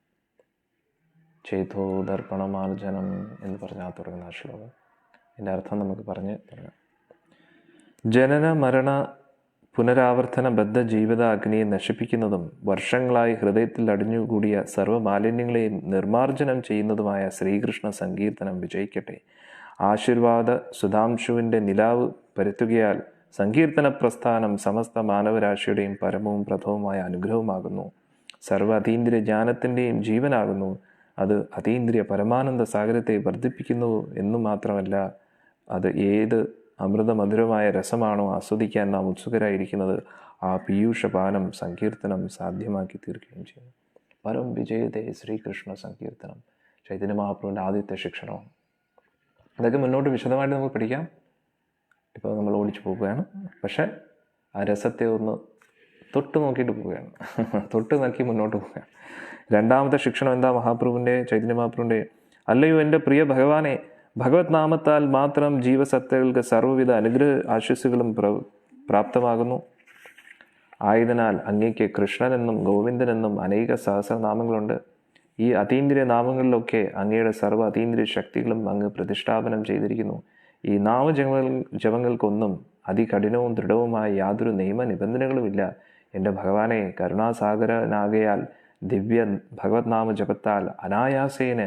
ചേതോ ദർപ്പണമാർജനം എന്ന് പറഞ്ഞാൽ തുടങ്ങുന്ന ആ ശ്ലോകം. ഇതിൻ്റെ അർത്ഥം നമുക്ക് പറഞ്ഞ് തുടങ്ങാം. ജനന മരണ പുനരാവർത്തന ബദ്ധ ജീവിത അഗ്നിയെ നശിപ്പിക്കുന്നതും വർഷങ്ങളായി ഹൃദയത്തിൽ അടിഞ്ഞുകൂടിയ സർവ്വമാലിന്യങ്ങളെയും നിർമാർജനം ചെയ്യുന്നതുമായ ശ്രീകൃഷ്ണ സങ്കീർത്തനം വിജയിക്കട്ടെ. ആശീർവാദ സുധാംശുവിൻ്റെ നിലാവ് പരത്തുകയാൽ സങ്കീർത്തന പ്രസ്ഥാനം സമസ്ത മാനവരാശിയുടെയും പരമവും പ്രഥമവുമായ അനുഗ്രഹമാകുന്നു. സർവ്വ അതീന്ദ്രിയ ജ്ഞാനത്തിൻ്റെയും ജീവനാകുന്നു. അത് അതീന്ദ്രിയ പരമാനന്ദ സാഗരത്തെ വർദ്ധിപ്പിക്കുന്നു എന്നു മാത്രമല്ല, അത് ഏത് അമൃതമധുരമായ രസമാണോ ആസ്വദിക്കാൻ നാം ഉത്സുകരായിരിക്കുന്നത്, ആ പീയൂഷപാനം സങ്കീർത്തനം സാധ്യമാക്കി തീർക്കുകയും ചെയ്യുന്നു. പരം വിജയതേ ശ്രീകൃഷ്ണ സങ്കീർത്തനം ചൈതന്യ മഹാപ്രഭുവിൻ്റെ ആദ്യത്തെ ശിക്ഷണമാണ്. അതൊക്കെ മുന്നോട്ട് വിശദമായിട്ട് നമുക്ക് പഠിക്കാം. ഇപ്പോൾ നമ്മൾ ഓടിച്ചു പോവുകയാണ്. പക്ഷേ ആ രസത്തെ ഒന്ന് തൊട്ട് നോക്കിയിട്ട് പോവുകയാണ്, തൊട്ട് നോക്കി മുന്നോട്ട് പോവുകയാണ്. രണ്ടാമത്തെ ശിക്ഷണം എന്താ മഹാപ്രഭുവിൻ്റെ, ചൈതന്യ മഹാപ്രഭുവിൻ്റെ? അല്ലയോ എൻ്റെ പ്രിയ ഭഗവാനെ, ഭഗവത് നാമത്താൽ മാത്രം ജീവസത്തകൾക്ക് സർവ്വവിധ അനുഗ്രഹ ആശസ്സുകളും പ്രാപ്തമാകുന്നു. ആയതിനാൽ അങ്ങേക്ക് കൃഷ്ണനെന്നും ഗോവിന്ദനെന്നും അനേക സഹസ്രനാമങ്ങളുണ്ട്. ഈ അതീന്ദ്രിയ നാമങ്ങളിലൊക്കെ അങ്ങയുടെ സർവ്വ അതീന്ദ്രിയ ശക്തികളും അങ്ങ് പ്രതിഷ്ഠാപനം ചെയ്തിരിക്കുന്നു. ഈ ജപങ്ങൾക്കൊന്നും അതികഠിനവും ദൃഢവുമായ യാതൊരു നിയമ നിബന്ധനകളുമില്ല. എൻ്റെ ഭഗവാനെ, കരുണാസാഗരനാകയാൽ ദിവ്യ ഭഗവത് നാമ ജപത്താൽ അനായാസേന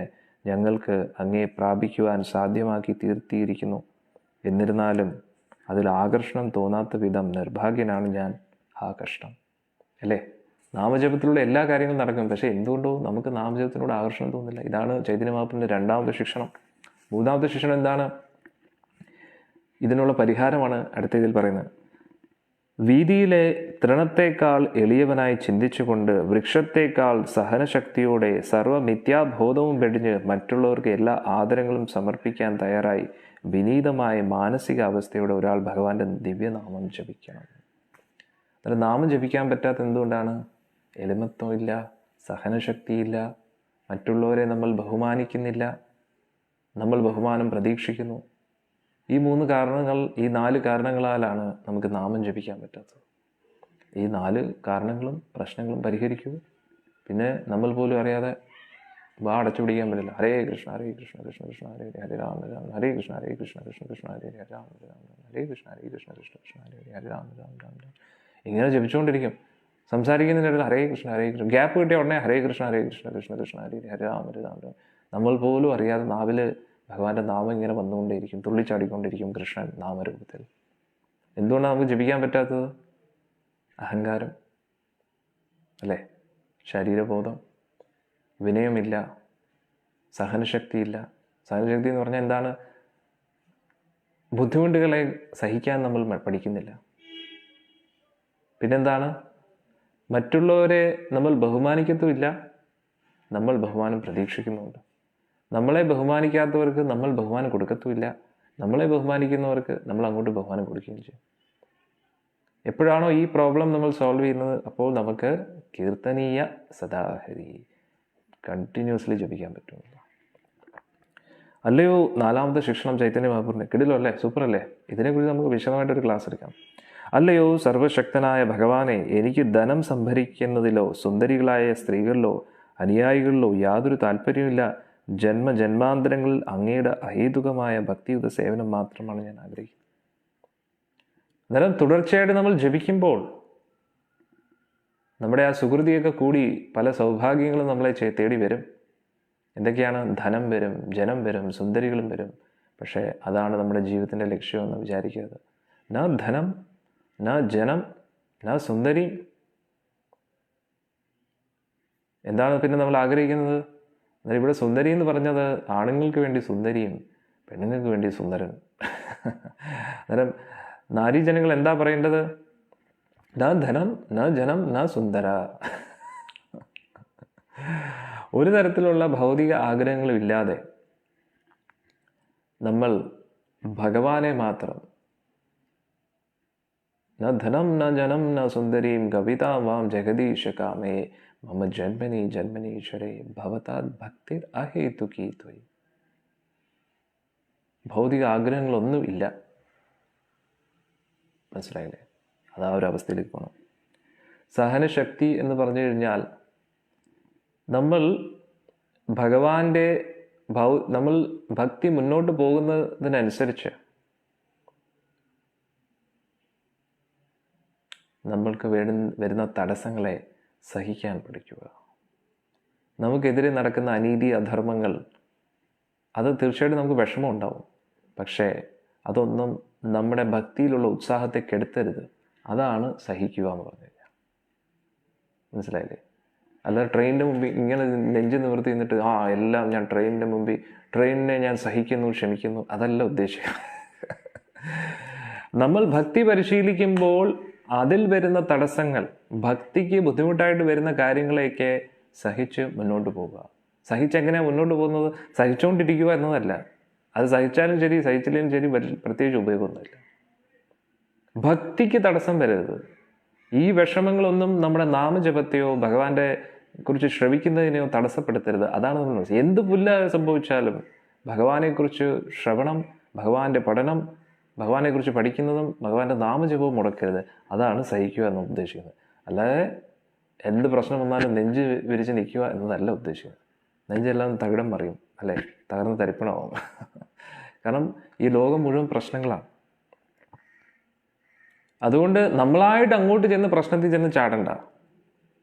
ഞങ്ങൾക്ക് അങ്ങേ പ്രാപിക്കുവാൻ സാധ്യമാക്കി തീർത്തിയിരിക്കുന്നു. എന്നിരുന്നാലും അതിൽ ആകർഷണം തോന്നാത്ത വിധം നിർഭാഗ്യനാണ് ഞാൻ. ആ കഷ്ടം അല്ലേ? നാമജപത്തിലൂടെ എല്ലാ കാര്യങ്ങളും നടക്കും, പക്ഷേ എന്തുകൊണ്ടോ നമുക്ക് നാമജപത്തിനോട് ആകർഷണം തോന്നുന്നില്ല. ഇതാണ് ചൈതന്യ മഹാപ്രഭുവിൻ്റെ രണ്ടാമത്തെ ശിക്ഷണം. മൂന്നാമത്തെ ശിക്ഷണം എന്താണ്? ഇതിനുള്ള പരിഹാരമാണ് അടുത്ത ഇതിൽ പറയുന്നത്. വീതിയിലെ തൃണത്തേക്കാൾ എളിയവനായി ചിന്തിച്ചുകൊണ്ട് വൃക്ഷത്തേക്കാൾ സഹനശക്തിയോടെ സർവ്വ മിഥ്യാബോധവും വെടിഞ്ഞ് മറ്റുള്ളവർക്ക് എല്ലാ ആദരങ്ങളും സമർപ്പിക്കാൻ തയ്യാറായി വിനീതമായ മാനസിക അവസ്ഥയോടെ ഒരാൾ ഭഗവാന്റെ ദിവ്യനാമം ജപിക്കണം. അന്നേരം നാമം ജപിക്കാൻ പറ്റാത്ത എന്തുകൊണ്ടാണ്? എളിമത്വമില്ല, സഹനശക്തിയില്ല, മറ്റുള്ളവരെ നമ്മൾ ബഹുമാനിക്കുന്നില്ല, നമ്മൾ ബഹുമാനം പ്രതീക്ഷിക്കുന്നു. ഈ നാല് കാരണങ്ങളാലാണ് നമുക്ക് നാമം ജപിക്കാൻ പറ്റാത്തത്. ഈ 4 കാരണങ്ങളും പ്രശ്നങ്ങളും പരിഹരിക്കൂ. പിന്നെ നമ്മൾ പോലും അറിയാതെ അടച്ചു പിടിക്കാൻ പറ്റില്ല. ഹരേ കൃഷ്ണ ഹരേ കൃഷ്ണ കൃഷ്ണ കൃഷ്ണ ഹരേ ഹരേ ഹരേ രാമ രാമ ഹരേ കൃഷ്ണ ഹരേ കൃഷ്ണ കൃഷ്ണ കൃഷ്ണ ഹരേ ഹരേ രാമ രാമ ഹരേ കൃഷ്ണ ഹരേ കൃഷ്ണ കൃഷ്ണ കൃഷ്ണ ഹരേ ഹരേ ഹരേ രാമ രാമ രാമ രാമ. ഇങ്ങനെ ജപിച്ചുകൊണ്ടിരിക്കും. സംസാരിക്കുന്നതിനിടയിൽ ഹരേ കൃഷ്ണ ഹരേ കൃഷ്ണ, ഗ്യാപ്പ് കിട്ടിയ ഉടനെ ഹരേ കൃഷ്ണ കൃഷ്ണ കൃഷ്ണ ഹരേ ഹരേ രാമ രാമ രാമ. നമ്മൾ പോലും അറിയാതെ നാവിൽ ഭഗവാന്റെ നാമം ഇങ്ങനെ വന്നുകൊണ്ടേയിരിക്കും, തുള്ളിച്ചാടിക്കൊണ്ടിരിക്കും കൃഷ്ണൻ നാമരൂപത്തിൽ. എന്തുകൊണ്ടാണ് നമുക്ക് ജപിക്കാൻ പറ്റാത്തത്? അഹങ്കാരം അല്ലേ? ശരീരബോധം, വിനയമില്ല, സഹനശക്തിയില്ല. സഹനശക്തി എന്ന് പറഞ്ഞാൽ എന്താണ്? ബുദ്ധിമുട്ടുകളെ സഹിക്കാൻ നമ്മൾ പഠിക്കുന്നില്ല. പിന്നെന്താണ്? മറ്റുള്ളവരെ നമ്മൾ ബഹുമാനിക്കത്തുമില്ല, നമ്മൾ ബഹുമാനം പ്രതീക്ഷിക്കുന്നുണ്ട്. നമ്മളെ ബഹുമാനിക്കാത്തവർക്ക് നമ്മൾ ബഹുമാനം കൊടുക്കത്തുമില്ല, നമ്മളെ ബഹുമാനിക്കുന്നവർക്ക് നമ്മൾ അങ്ങോട്ട് ബഹുമാനം കൊടുക്കുകയും ചെയ്യും. എപ്പോഴാണോ ഈ പ്രോബ്ലം നമ്മൾ സോൾവ് ചെയ്യുന്നത്, അപ്പോൾ നമുക്ക് കീർത്തനീയ സദാഹരി കണ്ടിന്യൂസ്ലി ജപിക്കാൻ പറ്റും. അല്ലയോ നാലാമത്തെ ശിക്ഷണം ചൈതന്യ മഹാപ്രഭുവിൻ്റെ. കിടിലോ അല്ലേ? സൂപ്പർ അല്ലേ? ഇതിനെക്കുറിച്ച് നമുക്ക് വിശദമായിട്ടൊരു ക്ലാസ് എടുക്കാം. അല്ലയോ സർവശക്തനായ ഭഗവാനെ, എനിക്ക് ധനം സംഭരിക്കുന്നതിലോ സുന്ദരികളായ സ്ത്രീകളിലോ അനുയായികളിലോ യാതൊരു താല്പര്യമില്ല. ജന്മാന്തരങ്ങളിൽ അങ്ങയുടെ അഹേതുകമായ ഭക്തിയുത സേവനം മാത്രമാണ് ഞാൻ ആഗ്രഹിക്കുന്നത്. അന്നേരം തുടർച്ചയായിട്ട് നമ്മൾ ജപിക്കുമ്പോൾ നമ്മുടെ ആ സുഹൃതിയൊക്കെ കൂടി പല സൗഭാഗ്യങ്ങളും നമ്മളെ തേടി വരും. എന്തൊക്കെയാണ്? ധനം വരും, ജനം വരും, സുന്ദരികളും വരും. പക്ഷേ അതാണ് നമ്മുടെ ജീവിതത്തിൻ്റെ ലക്ഷ്യമെന്ന് വിചാരിക്കരുത്. ന ധനം, ന ജനം, ന സുന്ദരി. എന്താണ് പിന്നെ നമ്മൾ ആഗ്രഹിക്കുന്നത്? എന്നാൽ ഇവിടെ സുന്ദരി എന്ന് പറഞ്ഞത് ആണുങ്ങൾക്ക് വേണ്ടി സുന്ദരിയും പെണ്ണുങ്ങൾക്ക് വേണ്ടി സുന്ദരൻ. അന്നേരം നാരീജനങ്ങൾ എന്താ പറയേണ്ടത്? ന ധനം, ന ജനം, ന സുന്ദര. ഒരു തരത്തിലുള്ള ഭൗതിക ആഗ്രഹങ്ങളും ഇല്ലാതെ നമ്മൾ ഭഗവാനെ മാത്രം, ന ധനം ന ജനം ന സുന്ദരീം കവിതാം വാം ജഗദീശ കാമേ മമ ജന്മനി ജന്മനീശ്വരേ ഭവതാത് ഭക്തിർ അഹേതുകീ ത്വയി. ഭൗതിക ആഗ്രഹങ്ങളൊന്നും ഇല്ല. മനസ്സിലായില്ലേ? അതാ ഒരു അവസ്ഥയിലേക്ക് പോകണം. സഹനശക്തി എന്ന് പറഞ്ഞു കഴിഞ്ഞാൽ നമ്മൾ നമ്മൾ ഭക്തി മുന്നോട്ട് പോകുന്നതിനനുസരിച്ച് നമ്മൾക്ക് വരുന്ന തടസ്സങ്ങളെ സഹിക്കാൻ പഠിക്കുക. നമുക്കെതിരെ നടക്കുന്ന അനീതി അധർമ്മങ്ങൾ, അത് തീർച്ചയായിട്ടും നമുക്ക് വിഷമം ഉണ്ടാവും. പക്ഷേ അതൊന്നും നമ്മുടെ ഭക്തിയിലുള്ള ഉത്സാഹത്തെ കെടുത്തരുത്. അതാണ് സഹിക്കുക എന്ന് പറഞ്ഞു കഴിഞ്ഞാൽ. മനസ്സിലായില്ലേ? അല്ലാതെ ട്രെയിനിൻ്റെ മുമ്പിൽ ഇങ്ങനെ നെഞ്ച് നിവർത്തി നിന്നിട്ട് എല്ലാം ഞാൻ ട്രെയിനിനെ ഞാൻ സഹിക്കുന്നു, ക്ഷമിക്കുന്നു, അതല്ല ഉദ്ദേശിക്കുക. നമ്മൾ ഭക്തി പരിശീലിക്കുമ്പോൾ അതിൽ വരുന്ന തടസ്സങ്ങൾ, ഭക്തിക്ക് ബുദ്ധിമുട്ടായിട്ട് വരുന്ന കാര്യങ്ങളെയൊക്കെ സഹിച്ച് മുന്നോട്ട് പോകുക. സഹിച്ചെങ്ങനെയാണ് മുന്നോട്ട് പോകുന്നത്? സഹിച്ചുകൊണ്ടിരിക്കുക എന്നതല്ല. അത് സഹിച്ചാലും ശരി സഹിച്ചില്ലെങ്കിലും ശരി പ്രത്യേകിച്ച് ഉപയോഗമൊന്നുമില്ല. ഭക്തിക്ക് തടസ്സം വരരുത്. ഈ വിഷമങ്ങളൊന്നും നമ്മുടെ നാമജപത്തെയോ ഭഗവാന്റെ കുറിച്ച് ശ്രവിക്കുന്നതിനെയോ തടസ്സപ്പെടുത്തരുത്. അതാണ് നമ്മൾ മനസ്സിലാക്കുക. എന്ത് പുല്ല സംഭവിച്ചാലും ഭഗവാനെക്കുറിച്ച് ശ്രവണം, ഭഗവാന്റെ പഠനം, ഭഗവാനെക്കുറിച്ച് പഠിക്കുന്നതും ഭഗവാന്റെ നാമജപവും മുടക്കരുത്. അതാണ് സഹിക്കുക എന്ന് ഉദ്ദേശിക്കുന്നത്. അല്ലാതെ എന്ത് പ്രശ്നം വന്നാലും നെഞ്ച് വിരിച്ച് നിൽക്കുക എന്നതല്ല ഉദ്ദേശിക്കുന്നത്. നെഞ്ചെല്ലാം തകിടം മറിയും, അല്ലേ, തകർന്ന് തരിപ്പണമാവും. കാരണം ഈ ലോകം മുഴുവൻ പ്രശ്നങ്ങളാണ്. അതുകൊണ്ട് നമ്മളായിട്ട് അങ്ങോട്ട് ചെന്ന് പ്രശ്നത്തിൽ ചെന്ന് ചാടണ്ട.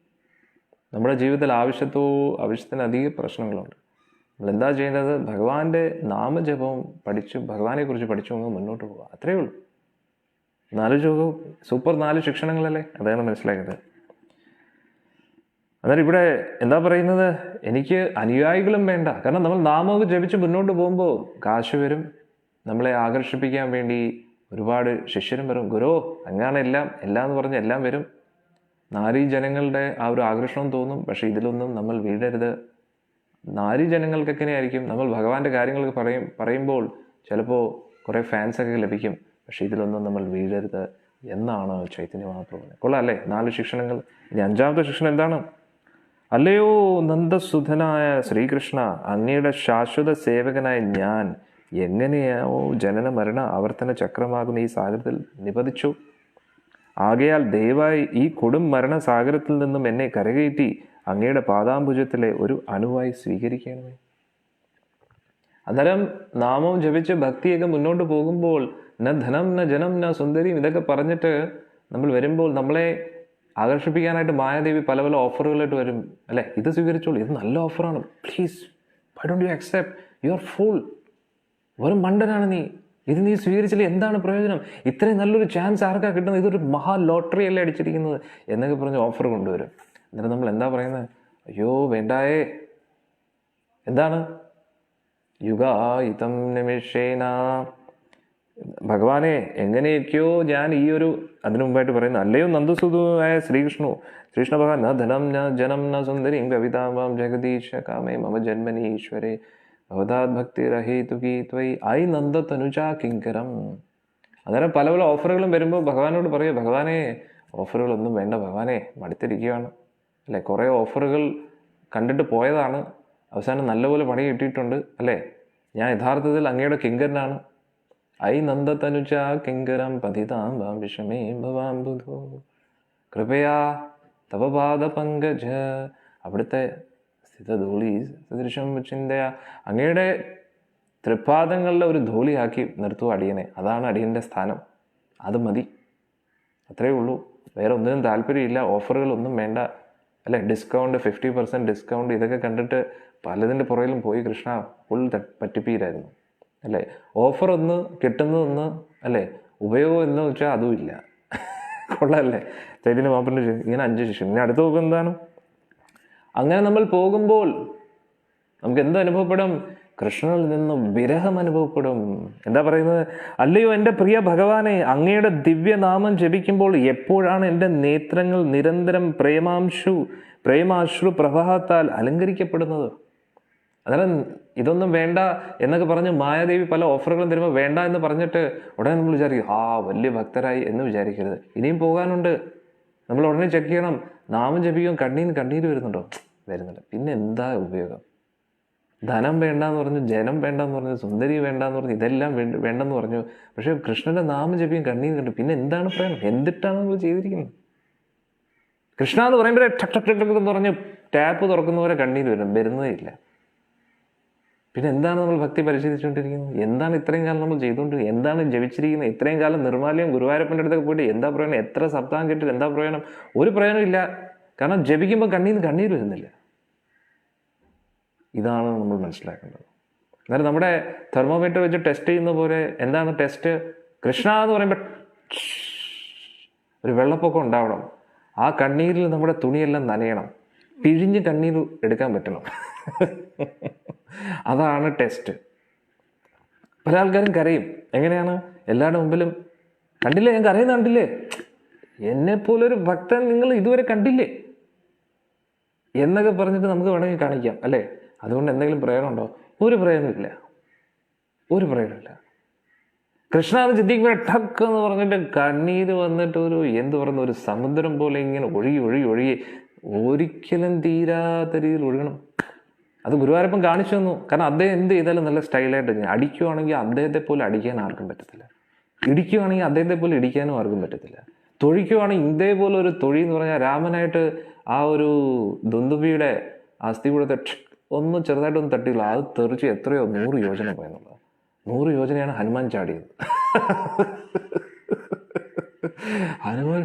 നമ്മുടെ ജീവിതത്തിൽ ആവശ്യത്തിന് അധികം പ്രശ്നങ്ങളുണ്ട്. നമ്മൾ എന്താ ചെയ്യേണ്ടത്? ഭഗവാന്റെ നാമജപവും പഠിച്ചു, ഭഗവാനെക്കുറിച്ച് പഠിച്ചു അങ്ങ് മുന്നോട്ട് പോവുക. അത്രയേ ഉള്ളൂ. 4 യോഗവും സൂപ്പർ 4 ശിക്ഷണങ്ങളല്ലേ? അതാണ് മനസ്സിലാക്കുന്നത്. അന്നേരം ഇവിടെ എന്താ പറയുന്നത്? എനിക്ക് അനുയായികളും വേണ്ട. കാരണം നമ്മൾ നാമമൊക്കെ ജപിച്ച് മുന്നോട്ട് പോകുമ്പോൾ കാശ് വരും, നമ്മളെ ആകർഷിപ്പിക്കാൻ വേണ്ടി ഒരുപാട് ശിഷ്യരും വരും. ഗുരു അങ്ങാണ് എല്ലാം എന്ന് പറഞ്ഞ് എല്ലാം വരും. നാരീജനങ്ങളുടെ ആ ഒരു ആകർഷണം തോന്നും. പക്ഷെ ഇതിലൊന്നും നമ്മൾ വീഴരുത്. നാരീജനങ്ങൾക്ക് എങ്ങനെയായിരിക്കും? നമ്മൾ ഭഗവാന്റെ കാര്യങ്ങൾക്ക് പറയുമ്പോൾ ചിലപ്പോൾ കുറേ ഫാൻസൊക്കെ ലഭിക്കും. പക്ഷെ ഇതിലൊന്നും നമ്മൾ വീഴരുത് എന്നാണ് ചൈതന്യ മഹാപ്രഭു പറഞ്ഞത്. കൊള്ളാം അല്ലേ? 4 ശിക്ഷണങ്ങൾ. ഇനി 5ാമത്തെ ശിക്ഷണം എന്താണ്? അല്ലയോ നന്ദസുധനായ ശ്രീകൃഷ്ണ, അങ്ങയുടെ ശാശ്വത സേവകനായ ഞാൻ എങ്ങനെയാവോ ജനന മരണ ആവർത്തന ചക്രമാകുന്ന ഈ സാഗരത്തിൽ നിപതിച്ചു. ആകയാൽ ദയവായി ഈ കൊടും മരണസാഗരത്തിൽ നിന്നും എന്നെ കരകയറ്റി അങ്ങയുടെ പാദാംബുജത്തിലെ ഒരു അണുവായി സ്വീകരിക്കണമേ. അന്നേരം നാമവും ജപിച്ച് ഭക്തിയൊക്കെ മുന്നോട്ട് പോകുമ്പോൾ ന ധനം ന ജനം ന സുന്ദരിയും ഇതൊക്കെ പറഞ്ഞിട്ട് നമ്മൾ വരുമ്പോൾ നമ്മളെ ആകർഷിപ്പിക്കാനായിട്ട് മായാദേവി പല പല ഓഫറുകളായിട്ട് വരും. അല്ലേ, ഇത് സ്വീകരിച്ചോളൂ, ഇത് നല്ല ഓഫറാണ്, please why don't you accept, you are full, വെറും മണ്ടനാണ് നീ, ഇത് നീ സ്വീകരിച്ചില്ല, എന്താണ് പ്രയോജനം, ഇത്രയും നല്ലൊരു ചാൻസ് ആർക്കാ കിട്ടുന്നത്, ഇതൊരു മഹാ ലോട്ടറി അല്ലേ അടിച്ചിരിക്കുന്നത് എന്നൊക്കെ പറഞ്ഞ് ഓഫർ കൊണ്ടുവരും. എന്നിട്ട് നമ്മൾ എന്താ പറയുന്നത്? അയ്യോ വേണ്ടായേ. എന്താണ്? യുഗായിതം നിമിഷേന, ഭഗവാനെ എങ്ങനെയൊക്കെയോ ഞാൻ ഈ ഒരു അതിനു മുമ്പായിട്ട് പറയുന്നത്, അല്ലയോ നന്ദസുതുവായ ശ്രീകൃഷ്ണു, ശ്രീകൃഷ്ണ ഭഗവാൻ, ന ധനം ന ജനം ന സുന്ദരി കവിതാം ജഗദീശ കാമേ മമ ജന്മനി ഈശ്വരേ ഭവതാത് ഭക്തിരഹേതുകി ത്വയി ഐ നന്ദ തനുജാ കിങ്കരം. അന്നേരം പല പല ഓഫറുകളും വരുമ്പോൾ ഭഗവാനോട് പറയുക, ഭഗവാനെ ഓഫറുകളൊന്നും വേണ്ട ഭഗവാനെ, മടുത്തിരിക്കുകയാണ്, അല്ലേ, കുറേ ഓഫറുകൾ കണ്ടിട്ട് പോയതാണ്, അവസാനം നല്ലപോലെ പണി കിട്ടിയിട്ടുണ്ട്, അല്ലേ, ഞാൻ യഥാർത്ഥത്തിൽ അങ്ങയുടെ കിങ്കരനാണ്. ഐ നന്ദ തനുജാ കിങ്കരം പതിതാം വാം വിഷമേ ഭവാം ബുധോ കൃപയാ തവ പാദ പങ്കജ. അവിടുത്തെ സ്ഥിതധൂളി സദൃശം ചിന്തയ, അങ്ങയുടെ തൃപ്പാദങ്ങളുടെ ഒരു ധൂളിയാക്കി നിർത്തുക അടിയനെ. അതാണ് അടിയൻ്റെ സ്ഥാനം, അത് മതി, അത്രയേ ഉള്ളൂ. വേറെ ഒന്നിനും താല്പര്യമില്ല, ഓഫറുകളൊന്നും വേണ്ട, അല്ലേ, ഡിസ്കൗണ്ട് 50% ഡിസ്കൗണ്ട് ഇതൊക്കെ കണ്ടിട്ട് പലതിൻ്റെ പുറകിലും പോയി കൃഷ്ണ ഫുൾ പറ്റിപ്പീരായിരുന്നു, അല്ലേ. ഓഫർ ഒന്ന് കിട്ടുന്നതൊന്ന്, അല്ലേ, ഉപയോഗം എന്ന് വെച്ചാൽ അതും ഇല്ല. കൊള്ളാമല്ലേ ചൈതന്യ മഹാപ്രഭു ഇങ്ങനെ 5 ശിഷ്യൻ. ഇനി അടുത്ത് നോക്കുക എന്താണ്? അങ്ങനെ നമ്മൾ പോകുമ്പോൾ നമുക്ക് എന്ത് അനുഭവപ്പെടും? കൃഷ്ണനിൽ നിന്നും വിരഹം അനുഭവപ്പെടും. എന്താ പറയുന്നത്? അല്ലയോ എൻ്റെ പ്രിയ ഭഗവാനെ, അങ്ങയുടെ ദിവ്യനാമം ജപിക്കുമ്പോൾ എപ്പോഴാണ് എൻ്റെ നേത്രങ്ങൾ നിരന്തരം പ്രേമാശ്രു പ്രവാഹത്താൽ അലങ്കരിക്കപ്പെടുന്നത്. അന്നേരം ഇതൊന്നും വേണ്ട എന്നൊക്കെ പറഞ്ഞ് മായാദേവി പല ഓഫറുകളും തരുമ്പോൾ വേണ്ട എന്ന് പറഞ്ഞിട്ട് ഉടനെ നമ്മൾ വിചാരിക്കും, വലിയ ഭക്തരായി എന്ന് വിചാരിക്കരുത്. ഇനിയും പോകാനുണ്ട്. നമ്മൾ ഉടനെ ചെക്ക് ചെയ്യണം, നാമം ജപിക്കും, കണ്ണീര് വരുന്നുണ്ടോ? വരുന്നില്ല. പിന്നെ എന്താ ഉപയോഗം? ധനം വേണ്ടെന്ന് പറഞ്ഞു, ജനം വേണ്ടെന്ന് പറഞ്ഞു, സുന്ദരി വേണ്ടെന്ന് പറഞ്ഞു, ഇതെല്ലാം വേണ്ടെന്ന് പറഞ്ഞു. പക്ഷെ കൃഷ്ണന്റെ നാമം ജപിക്കും, കണ്ണീര് കണ്ടു, പിന്നെ എന്താണ് പ്രയോജനം? എന്തിട്ടാണ് നമ്മൾ ചെയ്തിരിക്കുന്നത്? കൃഷ്ണ എന്ന് പറയുമ്പോൾ ടക് ടക് ടക് എന്ന് പറഞ്ഞ് ടാപ്പ് തുറക്കുന്നവരെ കണ്ണീര് വരുന്നതേ ഇല്ല. പിന്നെ എന്താണ് നമ്മൾ ഭക്തി പരിശീലിച്ചുകൊണ്ടിരിക്കുന്നത്? എന്താണ് ഇത്രയും കാലം നമ്മൾ ചെയ്തുകൊണ്ടിരിക്കുന്നത്? എന്താണ് ജപിച്ചിരിക്കുന്നത്? ഇത്രയും കാലം നിർമ്മാല്യം ഗുരുവായൂരപ്പൻ്റെ അടുത്തൊക്കെ പോയിട്ട് എന്താ പ്രയോജനം? എത്ര സപ്താഹം കേട്ടിട്ട് എന്താ പ്രയോജനം? ഒരു പ്രയോജനം ഇല്ല. കാരണം ജപിക്കുമ്പോൾ കണ്ണീര് വരുന്നില്ല. ഇതാണ് നമ്മൾ മനസ്സിലാക്കേണ്ടത്. എന്നാലും നമ്മുടെ തെർമോമീറ്റർ വെച്ച് ടെസ്റ്റ് ചെയ്യുന്ന പോലെ എന്താണ് ടെസ്റ്റ്? കൃഷ്ണ എന്ന് പറയുമ്പോൾ ഒരു വെള്ളപ്പൊക്കം ഉണ്ടാവണം, ആ കണ്ണീരിൽ നമ്മുടെ തുണിയെല്ലാം നനയണം, പിഴിഞ്ഞ് കണ്ണീർ എടുക്കാൻ പറ്റണം. അതാണ് ടെസ്റ്റ്. പല ആൾക്കാരും കരയും. എങ്ങനെയാണ്? എല്ലാവരുടെ മുമ്പിലും കണ്ടില്ലേ, ഞാൻ കരയുന്ന കണ്ടില്ലേ, എന്നെപ്പോലൊരു ഭക്തൻ നിങ്ങൾ ഇതുവരെ കണ്ടില്ലേ എന്നൊക്കെ പറഞ്ഞിട്ട് നമുക്ക് വേണമെങ്കിൽ കാണിക്കാം, അല്ലേ. അതുകൊണ്ട് എന്തെങ്കിലും പ്രയോജനമുണ്ടോ? ഒരു പ്രയോജനമില്ല. കൃഷ്ണ എന്ന് ചിന്തിക്കുമ്പോൾ ടക്ക് എന്ന് പറഞ്ഞിട്ട് കണ്ണീര് വന്നിട്ട് ഒരു എന്ത് പറയുന്ന ഒരു സമുദ്രം പോലെ ഇങ്ങനെ ഒഴുകി ഒഴുകി ഒഴുകി ഒരിക്കലും തീരാത്ത രീതിയിൽ ഒഴുകണം. അത് ഗുരുവായൂരപ്പൻ കാണിച്ചു തന്നു. കാരണം അദ്ദേഹം എന്ത് ചെയ്താലും നല്ല സ്റ്റൈലായിട്ട് അടിക്കുവാണെങ്കിൽ അദ്ദേഹത്തെ പോലെ അടിക്കാൻ ആർക്കും പറ്റത്തില്ല, ഇടിക്കുവാണെങ്കിൽ അദ്ദേഹത്തെ പോലെ ഇടിക്കാനും ആർക്കും പറ്റത്തില്ല, തൊഴിക്കുവാണെങ്കിൽ ഇതേപോലെ ഒരു തൊഴി എന്ന് പറഞ്ഞാൽ രാമനായിട്ട് ആ ഒരു ദുന്ദുബിയുടെ അസ്ഥി കൂടത്തെ ഒന്ന് ചെറുതായിട്ടൊന്നും തട്ടിയില്ല, അത് തെറിച്ച് എത്രയോ 100 യോജന പോയെന്നുള്ളത്. 100 യോജനയാണ് ഹനുമാൻ ചാടിയത്. ഹനുമാൻ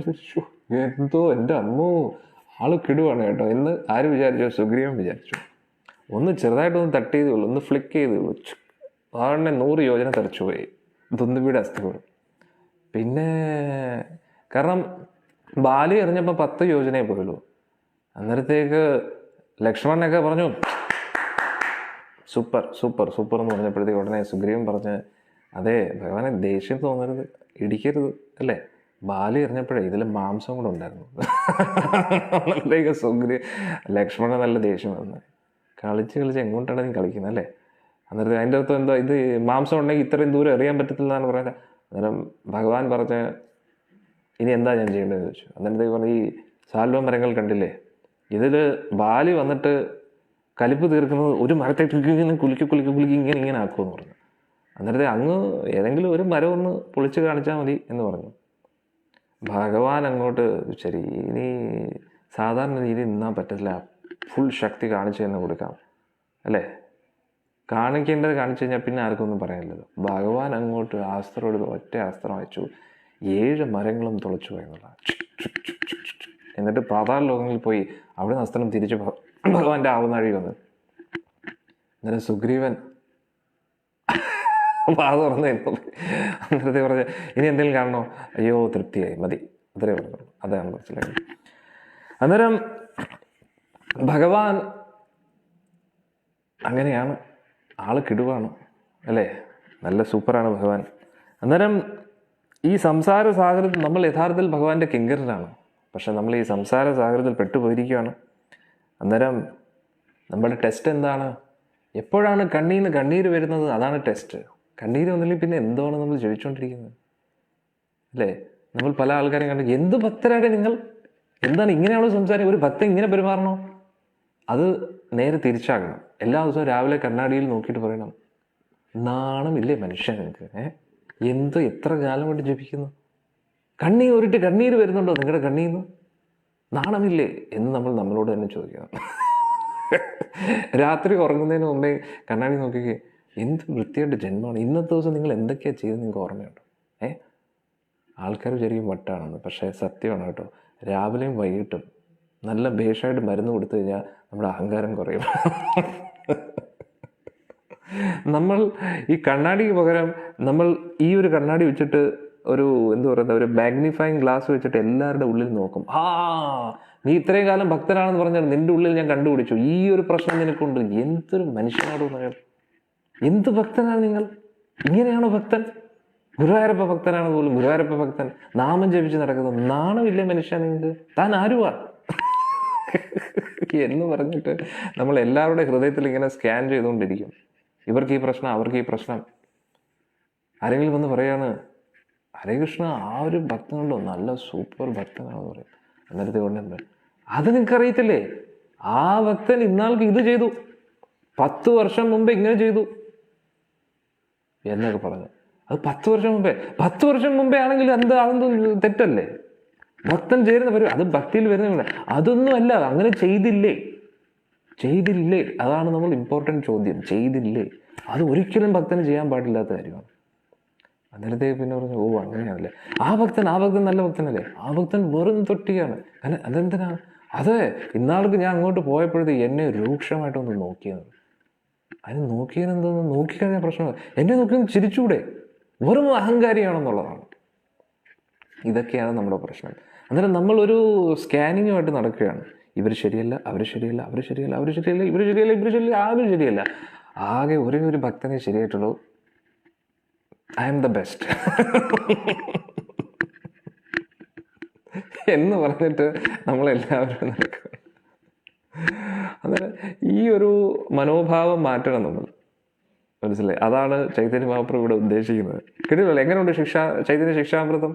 എന്തോ എൻ്റെ അമ്മോ ആള് കിടുവാണ് കേട്ടോ എന്ന് ആര് വിചാരിച്ചു? സുഗ്രീവൻ വിചാരിച്ചു. ഒന്ന് ചെറുതായിട്ടൊന്ന് തട്ടിയതേ ഉള്ളൂ, ഒന്ന് ഫ്ലിക്ക് ചെയ്തേ ഉള്ളൂ, ആളിനെ 100 യോജന തെറിച്ചു പോയി ദുന്ദുബിയുടെ അസ്ഥി കൂടെ. പിന്നെ കാരണം ബാലി എറിഞ്ഞപ്പോൾ 10 യോജനയെ പോയുള്ളൂ. അന്നേരത്തേക്ക് ലക്ഷ്മണനൊക്കെ പറഞ്ഞു സൂപ്പർ സൂപ്പർ സൂപ്പർ എന്ന് പറഞ്ഞപ്പോഴത്തേക്ക് ഉടനെ സുഗ്രീവൻ പറഞ്ഞ് അതെ ഭഗവാനെ ദേഷ്യം തോന്നരുത്, ഇടിക്കരുത് അല്ലേ, ബാലി എറിഞ്ഞപ്പോഴേ ഇതിൽ മാംസം കൂടെ ഉണ്ടായിരുന്നു. ലക്ഷ്മണൻ നല്ല ദേഷ്യം വന്നു, കളിച്ച് എങ്ങോട്ടാണ് നീ കളിക്കുന്നത് അല്ലേ, അന്നേരത്തെ അതിൻ്റെ അർത്ഥം എന്താ, ഇത് മാംസം ഉണ്ടെങ്കിൽ ഇത്രയും ദൂരം എറിയാൻ പറ്റത്തില്ല എന്നാണ് പറയുന്നത്. അന്നേരം ഭഗവാൻ പറഞ്ഞ് ഇനി എന്താ ഞാൻ ചെയ്യേണ്ടതെന്ന് ചോദിച്ചു. അന്നേരത്തേക്ക് പറഞ്ഞു ഈ സാൽവ മരങ്ങൾ കണ്ടില്ലേ, ഇതിൽ ബാലി വന്നിട്ട് കലിപ്പ് തീർക്കുന്നത് ഒരു മരത്തെ ഇങ്ങനെ കുലുക്കി ഇങ്ങനെ ആക്കുമെന്ന് പറഞ്ഞു. അന്നേരത്തെ അങ്ങ് ഏതെങ്കിലും ഒരു മരം ഒന്ന് പൊളിച്ച് കാണിച്ചാൽ മതി എന്ന് പറഞ്ഞു. ഭഗവാൻ അങ്ങോട്ട് ശരി ഇനി സാധാരണ രീതിയിൽ നിന്നാൽ പറ്റത്തില്ല, ഫുൾ ശക്തി കാണിച്ചു തന്നെ കൊടുക്കാം അല്ലേ, കാണിക്കേണ്ടത് കാണിച്ചു കഴിഞ്ഞാൽ പിന്നെ ആർക്കും ഒന്നും പറയാനില്ലല്ലോ. ഭഗവാൻ അങ്ങോട്ട് അസ്ത്രം എടുത്ത് ഒറ്റ അസ്ത്രം അയച്ചു, 7 മരങ്ങളും തുളച്ചു പോയി എന്നുള്ള. എന്നിട്ട് പാതാള ലോകങ്ങളിൽ പോയി അവിടെ നിന്ന് അസ്ത്രം തിരിച്ച് ഭഗവാന്റെ ആവുന്നാഴി വന്ന്. അന്നേരം സുഗ്രീവൻ പാത തുറന്നു. അന്നേരത്തെ പറഞ്ഞ ഇനി എന്തെങ്കിലും കാണണോ? അയ്യോ തൃപ്തിയായി മതി, അത്രേ പറഞ്ഞു. അതാണ് മനസ്സിലാക്കി. അന്നേരം ഭഗവാൻ അങ്ങനെയാണ്, ആള് കിടുവാണ് അല്ലേ, നല്ല സൂപ്പറാണ് ഭഗവാൻ. അന്നേരം ഈ സംസാര സാഗരത്തിൽ നമ്മൾ യഥാർത്ഥത്തിൽ ഭഗവാന്റെ കിങ്കരനാണ്, പക്ഷെ നമ്മൾ ഈ സംസാര സാഗരത്തിൽ പെട്ടുപോയിരിക്കുകയാണ്. അന്നേരം നമ്മുടെ ടെസ്റ്റ് എന്താണ്? എപ്പോഴാണ് കണ്ണീന്ന് കണ്ണീര് വരുന്നത്? അതാണ് ടെസ്റ്റ്. കണ്ണീര് വന്നില്ലെങ്കിൽ പിന്നെ എന്താണ് നമ്മൾ ജപിച്ചുകൊണ്ടിരിക്കുന്നത് അല്ലേ? നമ്മൾ പല ആൾക്കാരെയും കണ്ട് എന്ത് ഭക്തരാണ് നിങ്ങൾ, എന്താണ് ഇങ്ങനെയാണോ സംസാരിക്കുക, ഒരു ഭക്തൻ ഇങ്ങനെ പെരുമാറണോ? അത് നേരെ തിരിച്ചാകണം. എല്ലാ ദിവസവും രാവിലെ കണ്ണാടിയിൽ നോക്കിയിട്ട് പറയണം, നാണമില്ലേ മനുഷ്യൻ നിങ്ങൾക്ക്, എന്തോ എത്ര കാലം കൊണ്ട് ജപിക്കുന്നു, കണ്ണീർ ഒരിട്ട് കണ്ണീര് വരുന്നുണ്ടോ നിങ്ങളുടെ കണ്ണീന്ന്, നാണമില്ലേ എന്ന് നമ്മൾ നമ്മളോട് തന്നെ ചോദിക്കണം. രാത്രി ഉറങ്ങുന്നതിന് മുമ്പേ കണ്ണാടി നോക്കിക്കേ, എന്ത് വൃത്തിയായിട്ട് ജന്മമാണ്, ഇന്നത്തെ ദിവസം നിങ്ങൾ എന്തൊക്കെയാണ് ചെയ്തത് നിങ്ങൾക്ക് ഓർമ്മയുണ്ടോ? ആൾക്കാർ വിചാരിക്കും വട്ടാണെന്ന്, പക്ഷേ സത്യമാണ് കേട്ടോ. രാവിലെയും വൈകിട്ടും നല്ല ഭേഷായിട്ട് മരുന്ന് കൊടുത്തു കഴിഞ്ഞാൽ നമ്മുടെ അഹങ്കാരം കുറയും. നമ്മൾ ഈ കണ്ണാടിക്ക് പകരം നമ്മൾ ഈ ഒരു കണ്ണാടി വെച്ചിട്ട് ഒരു എന്താ പറയുക, ഒരു മാഗ്നിഫൈങ് ഗ്ലാസ് വെച്ചിട്ട് എല്ലാവരുടെ ഉള്ളിൽ നോക്കും. നീ ഇത്രയും കാലം ഭക്തനാണെന്ന് പറഞ്ഞാൽ നിന്റെ ഉള്ളിൽ ഞാൻ കണ്ടുപിടിച്ചു, ഈ ഒരു പ്രശ്നം നിനക്കുണ്ട്. എന്തൊരു മനുഷ്യനോട് പറയാം, എന്ത് ഭക്തനാണ് നിങ്ങൾ, ഇങ്ങനെയാണോ ഭക്തൻ? ഗുരുവായൂരപ്പ ഭക്തനാണ് പോലും, ഗുരുവായൂരപ്പ ഭക്തൻ നാമം ജപിച്ച് നടക്കുന്നത്, നാണമില്ലേ മനുഷ്യ നിങ്ങൾക്ക്, താൻ ആരുവാ എന്ന് പറഞ്ഞിട്ട് നമ്മൾ എല്ലാവരുടെ ഹൃദയത്തിൽ ഇങ്ങനെ സ്കാൻ ചെയ്തുകൊണ്ടിരിക്കും. ഇവർക്ക് ഈ പ്രശ്നം, അവർക്ക് ഈ പ്രശ്നം. ആരെങ്കിലും വന്ന് പറയാണ് ഹരേ കൃഷ്ണ, ആ ഒരു ഭക്തനുണ്ടോ നല്ല സൂപ്പർ ഭക്തനാണെന്ന് പറയും. അന്നേരത്തെ കൊണ്ടെന്താ, അത് നിങ്ങൾക്ക് അറിയത്തില്ലേ, ആ ഭക്തൻ ഇന്നാൾക്ക് ഇത് ചെയ്തു, 10 വർഷം മുമ്പേ ഇങ്ങനെ ചെയ്തു എന്നൊക്കെ പറഞ്ഞു. അത് 10 വർഷം മുമ്പേ, 10 വർഷം മുമ്പേ ആണെങ്കിൽ അതെന്ത് തെറ്റല്ലേ? ഭക്തൻ ചേരുന്ന പരിപാടി, അത് ഭക്തിയിൽ വരുന്ന, അതൊന്നും അല്ല, അങ്ങനെ ചെയ്തില്ലേ, അതാണ് നമ്മൾ ഇമ്പോർട്ടൻറ്റ് ചോദ്യം. ചെയ്തില്ലേ, അത് ഒരിക്കലും ഭക്തന് ചെയ്യാൻ പാടില്ലാത്ത കാര്യമാണ്. അന്നേരത്തേക്ക് പിന്നെ പറഞ്ഞു, ഓ അങ്ങനെയാണല്ലേ, ആ ഭക്തൻ നല്ല ഭക്തനല്ലേ, ആ ഭക്തൻ വെറും തൊട്ടിയാണ്. കാരണം അതെന്തിനാ? അതെ, ഇന്നാൾക്ക് ഞാൻ അങ്ങോട്ട് പോയപ്പോഴത്തേക്ക് എന്നെ രൂക്ഷമായിട്ടൊന്ന് നോക്കിയത്. അതിന് നോക്കിയതെന്തോന്ന്, നോക്കിക്കഴിഞ്ഞാൽ പ്രശ്നമാണ്, എന്നെ നോക്കി ചിരിച്ചൂടെ, വെറും അഹങ്കാരിയാണെന്നുള്ളതാണ്. ഇതൊക്കെയാണ് നമ്മുടെ പ്രശ്നം. അന്നേരം നമ്മളൊരു സ്കാനിങ്ങുമായിട്ട് നടക്കുകയാണ്. ഇവർ ശരിയല്ല, അവർ ശരിയല്ല, അവർ ശരിയല്ല, അവർ ശരിയല്ല, ഇവർ ശരിയല്ല, ഇവർ ശരിയല്ല, ആരും ശരിയല്ല. ആകെ ഒരേ ഒരു ഭക്തനെ ശരിയായിട്ടുള്ളൂ, ഐ ആം ദ ബെസ്റ്റ് എന്ന് പറഞ്ഞിട്ട് നമ്മളെല്ലാവരും നടക്കുക. അന്നേരം ഈ ഒരു മനോഭാവം മാറ്റണം നമ്മൾ. മനസ്സിലായി? അതാണ് ചൈതന്യ മഹാപ്രഭു ഇവിടെ ഉദ്ദേശിക്കുന്നത്. കിട്ടില്ലല്ലോ? എങ്ങനെയുണ്ട് ചൈതന്യ ശിക്ഷാമൃതം?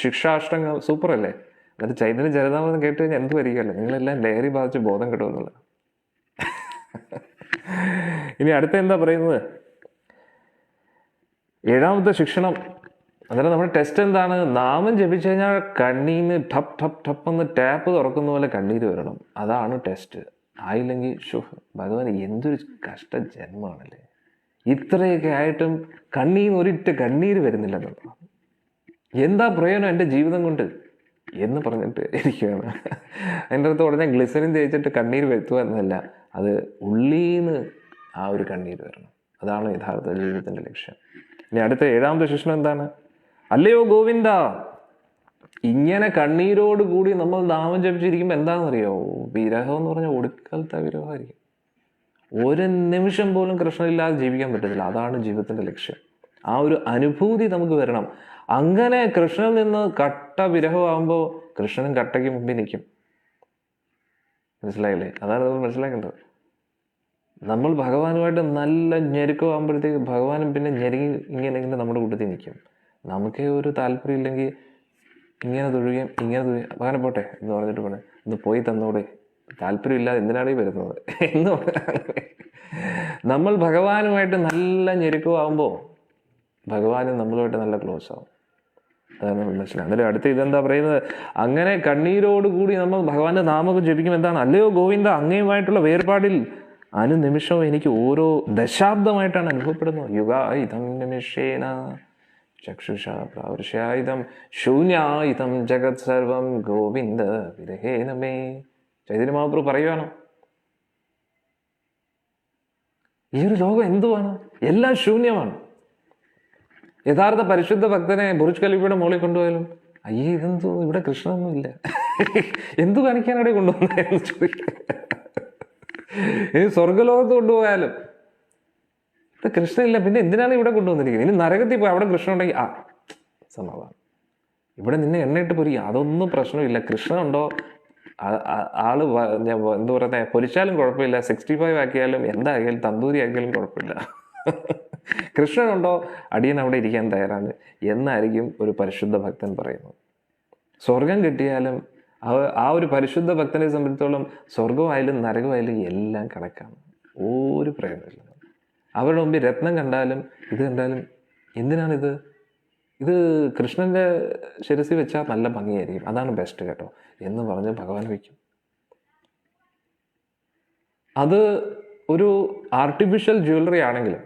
ശിക്ഷാഷ്ടങ്ങൾ സൂപ്പർ അല്ലേ? എന്നിട്ട് ചൈതന്യ ചരിതാമൃതം കേട്ട് കഴിഞ്ഞാൽ എന്ത് വരികയല്ലേ? നിങ്ങളെല്ലാം ലഹരി ബാധിച്ച് ബോധം കിട്ടുമെന്നുള്ളത്. ഇനി അടുത്ത എന്താ പറയുന്നത്? 7ാമത്തെ ശിക്ഷണം. അന്നേരം നമ്മുടെ ടെസ്റ്റ് എന്താണ്? നാമം ജപിച്ചു കഴിഞ്ഞാൽ കണ്ണീന്ന് ടപ്പ് ടപ്പ് ടപ്പ് എന്ന് ടാപ്പ് തുറക്കുന്ന പോലെ കണ്ണീര് വരണം. അതാണ് ടെസ്റ്റ്. ആയില്ലെങ്കിൽ ഭഗവാൻ എന്തൊരു കഷ്ട ജന്മമാണല്ലേ, ഇത്രയൊക്കെ ആയിട്ടും ഒരിറ്റ കണ്ണീര് വരുന്നില്ല എന്നുള്ളത്. എന്താ പ്രയോജനം എൻ്റെ ജീവിതം കൊണ്ട് എന്ന് പറഞ്ഞിട്ട് ഇരിക്കുകയാണ്. അതിൻ്റെ അടുത്ത് ഉടനെ ഗ്ലിസറിൻ തേച്ചിട്ട് കണ്ണീര് വരുത്തുക എന്നല്ല, അത് ഉള്ളീന്ന് ആ ഒരു കണ്ണീര് വരണം. അതാണ് യഥാർത്ഥ ജീവിതത്തിൻ്റെ ലക്ഷ്യം. ഇനി അടുത്ത 7ാമത്തെ ശിക്ഷണം എന്താണ്? അല്ലയോ ഗോവിന്ദ, ഇങ്ങനെ കണ്ണീരോട് കൂടി നമ്മൾ നാമം ജപിച്ചിരിക്കുമ്പോൾ എന്താണെന്നറിയോ? വിരഹം എന്ന് പറഞ്ഞാൽ ഒടുക്കലത്തെ വിരഹമായിരിക്കും. ഒരു നിമിഷം പോലും കൃഷ്ണനില്ലാതെ ജീവിക്കാൻ പറ്റത്തില്ല. അതാണ് ജീവിതത്തിൻ്റെ ലക്ഷ്യം. ആ ഒരു അനുഭൂതി നമുക്ക് വരണം. അങ്ങനെ കൃഷ്ണനിൽ നിന്ന് കട്ട വിരഹമാകുമ്പോൾ കൃഷ്ണനും കട്ടയ്ക്ക് മുമ്പിൽ നിൽക്കും. മനസ്സിലായില്ലേ? അതാണ് നമ്മൾ മനസ്സിലാക്കേണ്ടത്. നമ്മൾ ഭഗവാനുമായിട്ട് നല്ല ഞെരുക്കമാകുമ്പോഴത്തേക്ക് ഭഗവാനും പിന്നെ ഞെരുങ്ങി ഇങ്ങനെ നമ്മുടെ കൂട്ടത്തിൽ നിൽക്കും. നമുക്ക് ഒരു താല്പര്യം ഇല്ലെങ്കിൽ ഇങ്ങനെ തൊഴുകയും ഭഗവാനെ പോട്ടെ എന്ന് പറഞ്ഞിട്ട് പോണേ, ഒന്ന് പോയി തന്നോടെ, താല്പര്യമില്ലാതെ എന്തിനാണ് ഈ വരുന്നത് എന്ന് നമ്മൾ ഭഗവാനുമായിട്ട് നല്ല ഞെരുക്കമാകുമ്പോൾ ഭഗവാനും നമ്മളുമായിട്ട് നല്ല ക്ലോസ് ആവും. അതാണ് നമ്മൾ മനസ്സിലാവും. അന്നേരം അടുത്ത് ഇതെന്താ പറയുന്നത്? അങ്ങനെ കണ്ണീരോടുകൂടി നമ്മൾ ഭഗവാന്റെ നാമം ജപിക്കും. എന്താണ്? അല്ലയോ ഗോവിന്ദ, അങ്ങയുമായിട്ടുള്ള വേർപാടിൽ അനുനിമിഷവും എനിക്ക് ഓരോ ദശാബ്ദമായിട്ടാണ് അനുഭവപ്പെടുന്നത്. യുഗായുധം നിമിഷേന ചക്ഷുഷാ പ്രാവൃഷ്യായുധം ശൂന്യായുധം ജഗത് സർവം ഗോവിന്ദ വിരഹേന മേ. ചൈതന്യ മഹാപ്രഭു പറയുവാണ്, ഈ ഒരു ലോകം എന്തുവാണ്? എല്ലാം ശൂന്യമാണ്. യഥാർത്ഥ പരിശുദ്ധ ഭക്തനെ ബുർജ് ഖലീഫയുടെ മുകളിൽ കൊണ്ടുപോയാലും അയ്യേ ഇതെന്തോ ഇവിടെ കൃഷ്ണനൊന്നുമില്ല, എന്തു കാണിക്കാനവിടെ കൊണ്ടുവന്നു ചോദിക്കാം. ഇനി സ്വർഗലോകത്ത് കൊണ്ടുപോയാലും ഇവിടെ കൃഷ്ണനില്ല, പിന്നെ എന്തിനാണ് ഇവിടെ കൊണ്ടുവന്നിരിക്കുന്നത്? ഇനി നരകത്തിൽ പോയി അവിടെ കൃഷ്ണൻ ഉണ്ടെങ്കിൽ സമാധാനം. ഇവിടെ നിന്നെ എണ്ണയിട്ട് പൊരിക്കുക, അതൊന്നും പ്രശ്നമില്ല. കൃഷ്ണൻ ഉണ്ടോ, ആള് എന്താ പറയുക, പൊരിച്ചാലും കുഴപ്പമില്ല, 65 ആക്കിയാലും എന്താക്കിയാലും തന്തൂരി ആക്കിയാലും കുഴപ്പമില്ല. കൃഷ്ണനുണ്ടോ, അടിയൻ അവിടെ ഇരിക്കാൻ തയ്യാറാണ് എന്നായിരിക്കും ഒരു പരിശുദ്ധ ഭക്തൻ പറയുന്നത്. സ്വർഗം കിട്ടിയാലും ആ ഒരു പരിശുദ്ധ ഭക്തനെ സംബന്ധിച്ചോളം സ്വർഗമായാലും നരകമായാലും എല്ലാം കണക്കാണ്, ഒരു പ്രയോജനമില്ല. അവരുടെ മുമ്പിൽ രത്നം കണ്ടാലും ഇത് കണ്ടാലും എന്തിനാണിത്? ഇത് കൃഷ്ണൻ്റെ ശിരസിൽ വെച്ചാൽ നല്ല ഭംഗിയായിരിക്കും, അതാണ് ബെസ്റ്റ് കേട്ടോ എന്ന് പറഞ്ഞ് ഭഗവാൻ വയ്ക്കും. അത് ഒരു ആർട്ടിഫിഷ്യൽ ജ്വല്ലറി ആണെങ്കിലും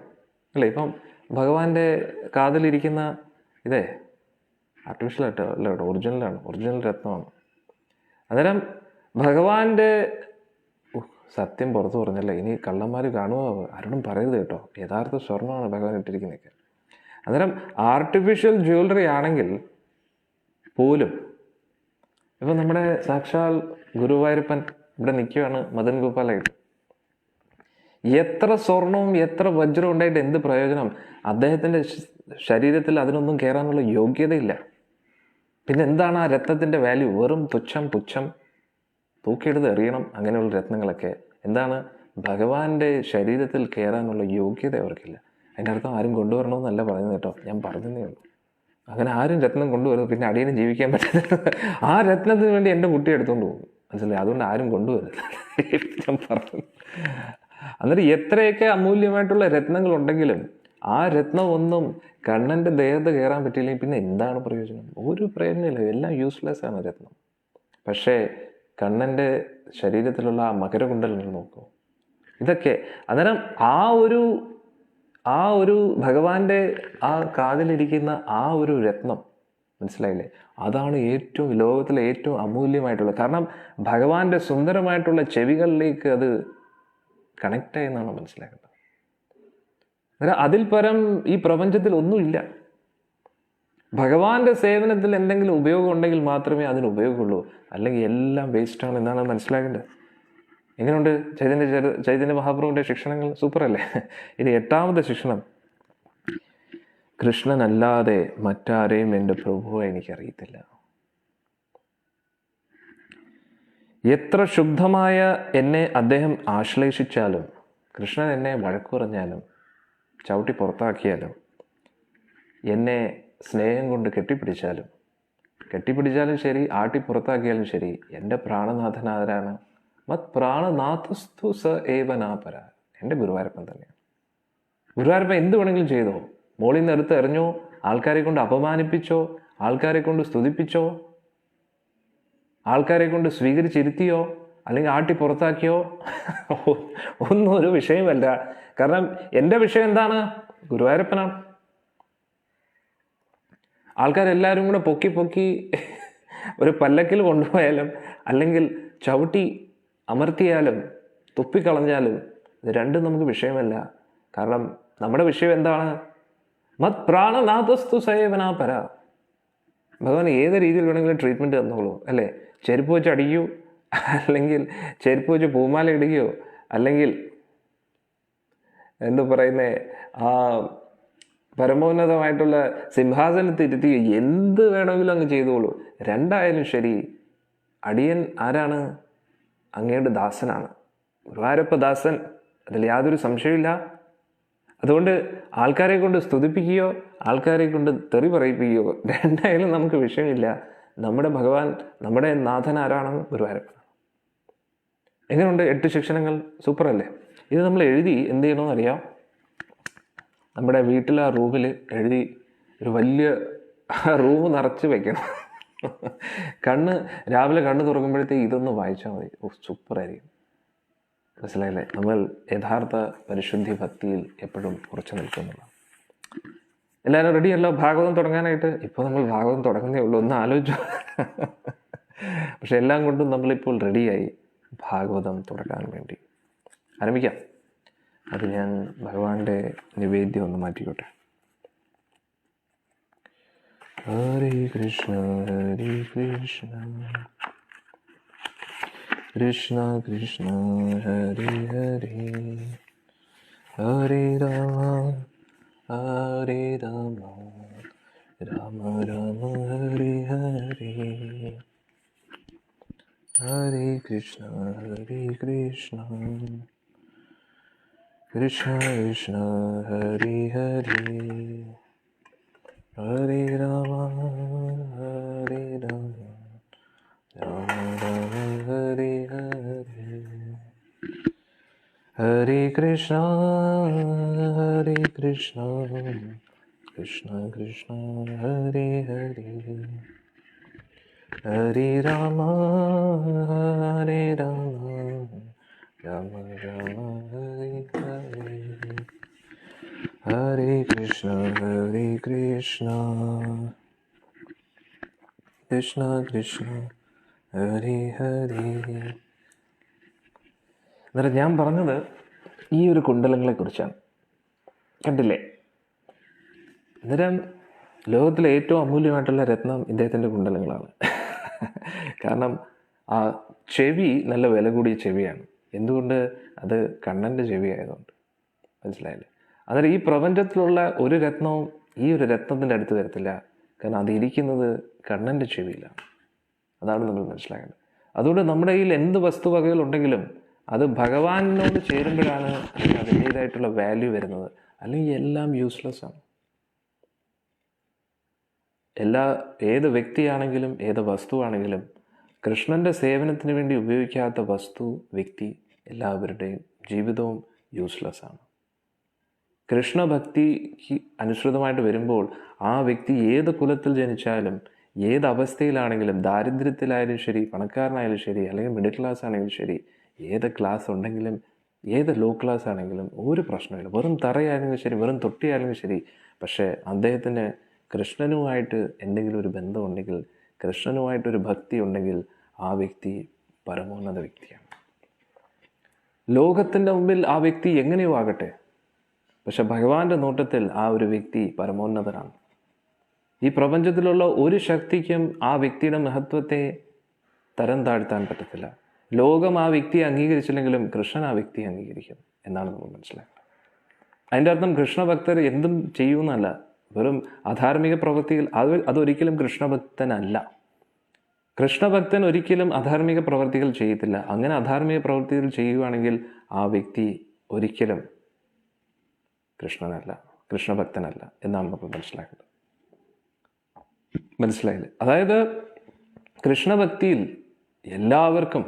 അല്ലേ, ഇപ്പം ഭഗവാന്റെ കാതിലിരിക്കുന്ന ഇതേ ആർട്ടിഫിഷ്യൽ ആയിട്ട് അല്ല കേട്ടോ, ഒറിജിനൽ രത്നമാണ്. അന്നേരം ഭഗവാന്റെ സത്യം പുറത്തു പറഞ്ഞല്ലേ, ഇനി കള്ളന്മാർ കാണുക, ആരോടും പറയരുത് കേട്ടോ, യഥാർത്ഥ സ്വർണ്ണമാണ് ഭഗവാൻ ഇട്ടിരിക്കുന്നതൊക്കെ. അന്നേരം ആർട്ടിഫിഷ്യൽ ജ്വല്ലറി ആണെങ്കിൽ പോലും ഇപ്പം നമ്മുടെ സാക്ഷാൽ ഗുരുവായൂരപ്പൻ ഇവിടെ നിൽക്കുകയാണ് മദൻ ഗോപാലായിട്ട്. എത്ര സ്വർണവും എത്ര വജ്രവും ഉണ്ടായിട്ട് എന്ത് പ്രയോജനം? അദ്ദേഹത്തിൻ്റെ ശരീരത്തിൽ അതിനൊന്നും കയറാനുള്ള യോഗ്യതയില്ല. പിന്നെ എന്താണ് ആ രത്നത്തിൻ്റെ വാല്യൂ? വെറും തുച്ഛം പുച്ഛം, തൂക്കിയെടുത്ത് എറിയണം അങ്ങനെയുള്ള രത്നങ്ങളൊക്കെ. എന്താണ്? ഭഗവാന്റെ ശരീരത്തിൽ കയറാനുള്ള യോഗ്യത അവർക്കില്ല. അതിൻ്റെ അർത്ഥം ആരും കൊണ്ടുവരണമെന്നല്ല പറയുന്നത് കേട്ടോ, ഞാൻ പറഞ്ഞതേ ഉള്ളൂ. അങ്ങനെ ആരും രത്നം കൊണ്ടുവരുന്നു പിന്നെ അടിയനും ജീവിക്കാൻ പറ്റില്ല. ആ രത്നത്തിന് വേണ്ടി എൻ്റെ കുട്ടി എടുത്തുകൊണ്ട് പോകും, മനസ്സിലായി? അതുകൊണ്ട് ആരും കൊണ്ടുവരില്ല, ഞാൻ പറഞ്ഞു. അന്നേരം എത്രയൊക്കെ അമൂല്യമായിട്ടുള്ള രത്നങ്ങളുണ്ടെങ്കിലും ആ രത്നം ഒന്നും കണ്ണൻ്റെ ദേഹത്ത് കയറാൻ പറ്റിയില്ലെങ്കിൽ പിന്നെ എന്താണ് പ്രയോജനം? ഒരു പ്രയോജനമില്ല, എല്ലാം യൂസ്ലെസ് ആണ് രത്നം. പക്ഷേ കണ്ണൻ്റെ ശരീരത്തിലുള്ള ആ മകരകുണ്ടലിനെ നോക്കൂ, ഇതൊക്കെ. അന്നേരം ആ ഒരു ഭഗവാന്റെ ആ കാതിലിരിക്കുന്ന ആ ഒരു രത്നം, മനസ്സിലായില്ലേ? അതാണ് ഏറ്റവും ലോകത്തിലെ ഏറ്റവും അമൂല്യമായിട്ടുള്ളത്. കാരണം ഭഗവാന്റെ സുന്ദരമായിട്ടുള്ള ചെവികളിലേക്ക് അത് കണക്റ്റ് ആയെന്നാണ് മനസ്സിലാക്കേണ്ടത്. അന്നേരം അതിൽ പരം ഈ പ്രപഞ്ചത്തിൽ ഒന്നുമില്ല. ഭഗവാന്റെ സേവനത്തിൽ എന്തെങ്കിലും ഉപയോഗം ഉണ്ടെങ്കിൽ മാത്രമേ അതിന് ഉപയോഗമുള്ളൂ, അല്ലെങ്കിൽ എല്ലാം വേസ്റ്റാണ് എന്നാണ് മനസ്സിലാക്കേണ്ടത്. എങ്ങനെയുണ്ട് ചൈതന്യ മഹാപ്രഭുവിൻ്റെ ശിക്ഷണങ്ങൾ? സൂപ്പറല്ലേ? ഇനി 8ാമത്തെ ശിക്ഷണം. കൃഷ്ണനല്ലാതെ മറ്റാരെയും എൻ്റെ പ്രഭുവെ എനിക്കറിയത്തില്ല. എത്ര ശുദ്ധമായ എന്നെ അദ്ദേഹം ആശ്ലേഷിച്ചാലും കൃഷ്ണൻ എന്നെ വഴക്കു പറഞ്ഞാലും ചവിട്ടി പുറത്താക്കിയാലും എന്നെ സ്നേഹം കൊണ്ട് കെട്ടിപ്പിടിച്ചാലും ശരി, ആട്ടി പുറത്താക്കിയാലും ശരി, എൻ്റെ പ്രാണനാഥൻ ആരാണ്? മത് പ്രാണനാഥസ്തു സ ഏവനാപര, എൻ്റെ ഗുരുവായൂരപ്പൻ തന്നെയാണ്. ഗുരുവായൂരപ്പൻ എന്ത് വേണമെങ്കിലും ചെയ്തോ, മോളിൽ നിന്ന് എടുത്ത് എറിഞ്ഞോ, ആൾക്കാരെ കൊണ്ട് അപമാനിപ്പിച്ചോ, ആൾക്കാരെ കൊണ്ട് സ്തുതിപ്പിച്ചോ, ആൾക്കാരെ കൊണ്ട് സ്വീകരിച്ചിരുത്തിയോ, അല്ലെങ്കിൽ ആട്ടി പുറത്താക്കിയോ, ഒന്നും ഒരു വിഷയമല്ല. കാരണം എൻ്റെ വിഷയം എന്താണ്? ഗുരുവായൂരപ്പനാണ്. ആൾക്കാരെല്ലാവരും കൂടെ പൊക്കി ഒരു പല്ലക്കിൽ കൊണ്ടുപോയാലും അല്ലെങ്കിൽ ചവിട്ടി അമർത്തിയാലും തുപ്പിക്കളഞ്ഞാലും ഇത് രണ്ടും നമുക്ക് വിഷയമല്ല. കാരണം നമ്മുടെ വിഷയം എന്താണ്? മത് പ്രാണനാഥസ്തു സേവനാപര. ഭഗവാൻ ഏത് രീതിയിൽ വേണമെങ്കിലും ട്രീറ്റ്മെൻറ്റ് തന്നോളൂ, അല്ലേ? ചെരുപ്പ് വെച്ച് അടിക്കൂ, അല്ലെങ്കിൽ ചെരുപ്പ് വെച്ച് പൂമാല ഇടുകയോ, അല്ലെങ്കിൽ എന്തു പറയുന്നേ, ആ പരമോന്നതമായിട്ടുള്ള സിംഹാസനത്തിൽ ഇരുത്തുകയോ, എന്ത് വേണമെങ്കിലും അങ്ങ് ചെയ്തോളൂ. രണ്ടായാലും ശരി, അടിയൻ ആരാണ്? അങ്ങയുടെ ദാസനാണ്, ഗുരുവായൂരപ്പ ദാസൻ, അതിൽ യാതൊരു സംശയമില്ല. അതുകൊണ്ട് ആൾക്കാരെ കൊണ്ട് സ്തുതിപ്പിക്കുകയോ ആൾക്കാരെ കൊണ്ട് തെറി പറയിപ്പിക്കുകയോ രണ്ടായാലും നമുക്ക് വിഷയമില്ല. നമ്മുടെ ഭഗവാൻ, നമ്മുടെ നാഥൻ ആരാണ്? ഗുരുവായൂരപ്പനാണ്. എങ്ങനെയുണ്ട് 8 ശിക്ഷണങ്ങൾ? സൂപ്പറല്ലേ? ഇത് നമ്മൾ എഴുതി എന്ത് ചെയ്യണമെന്ന് അറിയാം? നമ്മുടെ വീട്ടിലെ ആ റൂമിൽ എഴുതി ഒരു വലിയ റൂം നിറച്ച് വെക്കണം. രാവിലെ കണ്ണ് തുറക്കുമ്പോഴത്തേക്ക് ഇതൊന്ന് വായിച്ചാൽ മതി. സൂപ്പറായിരിക്കും. മനസ്സിലായില്ലേ? നമ്മൾ യഥാർത്ഥ പരിശുദ്ധി ഭക്തിയിൽ എപ്പോഴും ഉറച്ചു നിൽക്കുന്നതാണ്. എല്ലാവരും റെഡിയല്ലോ ഭാഗവതം തുടങ്ങാനായിട്ട്? ഇപ്പോൾ നമ്മൾ ഭാഗവതം തുടങ്ങുന്നേ ഉള്ളൂ, ഒന്ന് ആലോചിച്ചു. പക്ഷെ എല്ലാം കൊണ്ടും നമ്മളിപ്പോൾ റെഡിയായി ഭാഗവതം തുടങ്ങാൻ വേണ്ടി. ആരംഭിക്കാം. അത് ഞാൻ ഭഗവാന്റെ നിവേദ്യം ഒന്ന് മാറ്റിക്കോട്ടെ. ഹരേ കൃഷ്ണ ഹരേ കൃഷ്ണ കൃഷ്ണ കൃഷ്ണ ഹരേ ഹരേ, ഹരേ രാമ ഹരേ രാമ, രാമ രാമ ഹരേ ഹരേ, ഹരേ കൃഷ്ണ കൃഷ്ണ കൃഷ്ണ ഹരേ ഹരേ, ഹരേ രാമ ഹരേ രാമ, രാമ രാമ ഹരേ ഹരേ, ഹരേ കൃഷ്ണ കൃഷ്ണ കൃഷ്ണ ഹരേ ഹരേ, ഹരേ രാമ ഹരേ രാമ, രാമ രാമ ഹരേ ഹരേ, ഹരേ കൃഷ്ണ കൃഷ്ണ കൃഷ്ണ ഹരേ ഹരേ. അന്നേരം ഞാൻ പറഞ്ഞത് ഈ ഒരു കുണ്ടലങ്ങളെക്കുറിച്ചാണ്. കണ്ടില്ലേ? അന്നേരം ലോകത്തിലെ ഏറ്റവും അമൂല്യമായിട്ടുള്ള രത്നം ഇദ്ദേഹത്തിൻ്റെ കുണ്ടലങ്ങളാണ്. കാരണം ആ ചെവി നല്ല വില കൂടിയ ചെവിയാണ്. എന്തുകൊണ്ട്? അത് കണ്ണൻ്റെ ചെവി ആയതുകൊണ്ട്. മനസ്സിലായില്ലേ? അന്നേരം ഈ പ്രപഞ്ചത്തിലുള്ള ഒരു രത്നവും ഈ ഒരു രത്നത്തിൻ്റെ അടുത്ത് വരത്തില്ല. കാരണം അതിരിക്കുന്നത് കണ്ണൻ്റെ ചെവിയിലാണ്. അതാണ് നമ്മൾ മനസ്സിലാക്കേണ്ടത്. അതുകൊണ്ട് നമ്മുടെ കയ്യിൽ എന്ത് വസ്തുവകകളുണ്ടെങ്കിലും അത് ഭഗവാനോട് ചേരുമ്പോഴാണ് അതിന് അതിൻ്റേതായിട്ടുള്ള വാല്യൂ വരുന്നത്. അല്ലെങ്കിൽ എല്ലാം യൂസ്ലെസ് ആണ്. ഏത് വ്യക്തിയാണെങ്കിലും ഏത് വസ്തുവാണെങ്കിലും കൃഷ്ണൻ്റെ സേവനത്തിന് വേണ്ടി ഉപയോഗിക്കാത്ത വസ്തു, വ്യക്തി, എല്ലാവരുടെയും ജീവിതവും യൂസ്ലെസ് ആണ്. കൃഷ്ണഭക്തിക്ക് അനുസൃതമായിട്ട് വരുമ്പോൾ ആ വ്യക്തി ഏത് കുലത്തിൽ ജനിച്ചാലും ഏത് അവസ്ഥയിലാണെങ്കിലും, ദാരിദ്ര്യത്തിലായാലും ശരി, പണക്കാരനായാലും ശരി, അല്ലെങ്കിൽ മിഡിൽ ക്ലാസ് ആണെങ്കിലും ശരി, ഏത് ക്ലാസ് ഉണ്ടെങ്കിലും ഏത് ലോ ക്ലാസ് ആണെങ്കിലും ഒരു പ്രശ്നമില്ല. വെറും തറയാണെങ്കിലും ശരി, വെറും തൊട്ടിയാണെങ്കിലും ശരി, പക്ഷേ അദ്ദേഹത്തിന് കൃഷ്ണനുമായിട്ട് എന്തെങ്കിലും ഒരു ബന്ധമുണ്ടെങ്കിൽ, കൃഷ്ണനുമായിട്ടൊരു ഭക്തി ഉണ്ടെങ്കിൽ ആ വ്യക്തി പരമോന്നത വ്യക്തിയാണ്. ലോകത്തിൻ്റെ മുമ്പിൽ ആ വ്യക്തി എങ്ങനെയോ ആകട്ടെ, പക്ഷെ ഭഗവാന്റെ നോട്ടത്തിൽ ആ ഒരു വ്യക്തി പരമോന്നതനാണ്. ഈ പ്രപഞ്ചത്തിലുള്ള ഒരു ശക്തിക്കും ആ വ്യക്തിയുടെ മഹത്വത്തെ തരം താഴ്ത്താൻ പറ്റത്തില്ല. ലോകം ആ വ്യക്തിയെ അംഗീകരിച്ചില്ലെങ്കിലും കൃഷ്ണൻ ആ വ്യക്തിയെ അംഗീകരിക്കും എന്നാണ് നമ്മൾ മനസ്സിലാക്കുന്നത്. അതിൻ്റെ അർത്ഥം കൃഷ്ണഭക്തർ എന്തും ചെയ്യുമെന്നല്ല. വെറും അധാർമിക പ്രവൃത്തികൾ അതൊരിക്കലും കൃഷ്ണഭക്തനല്ല. കൃഷ്ണഭക്തൻ ഒരിക്കലും അധാർമിക പ്രവൃത്തികൾ ചെയ്യത്തില്ല. അങ്ങനെ അധാർമിക പ്രവൃത്തികൾ ചെയ്യുകയാണെങ്കിൽ ആ വ്യക്തി ഒരിക്കലും കൃഷ്ണനല്ല, കൃഷ്ണഭക്തനല്ല എന്നാണ് നമ്മൾ മനസ്സിലാക്കേണ്ടത്. മനസ്സിലായില്ലേ? അതായത് കൃഷ്ണഭക്തിയിൽ എല്ലാവർക്കും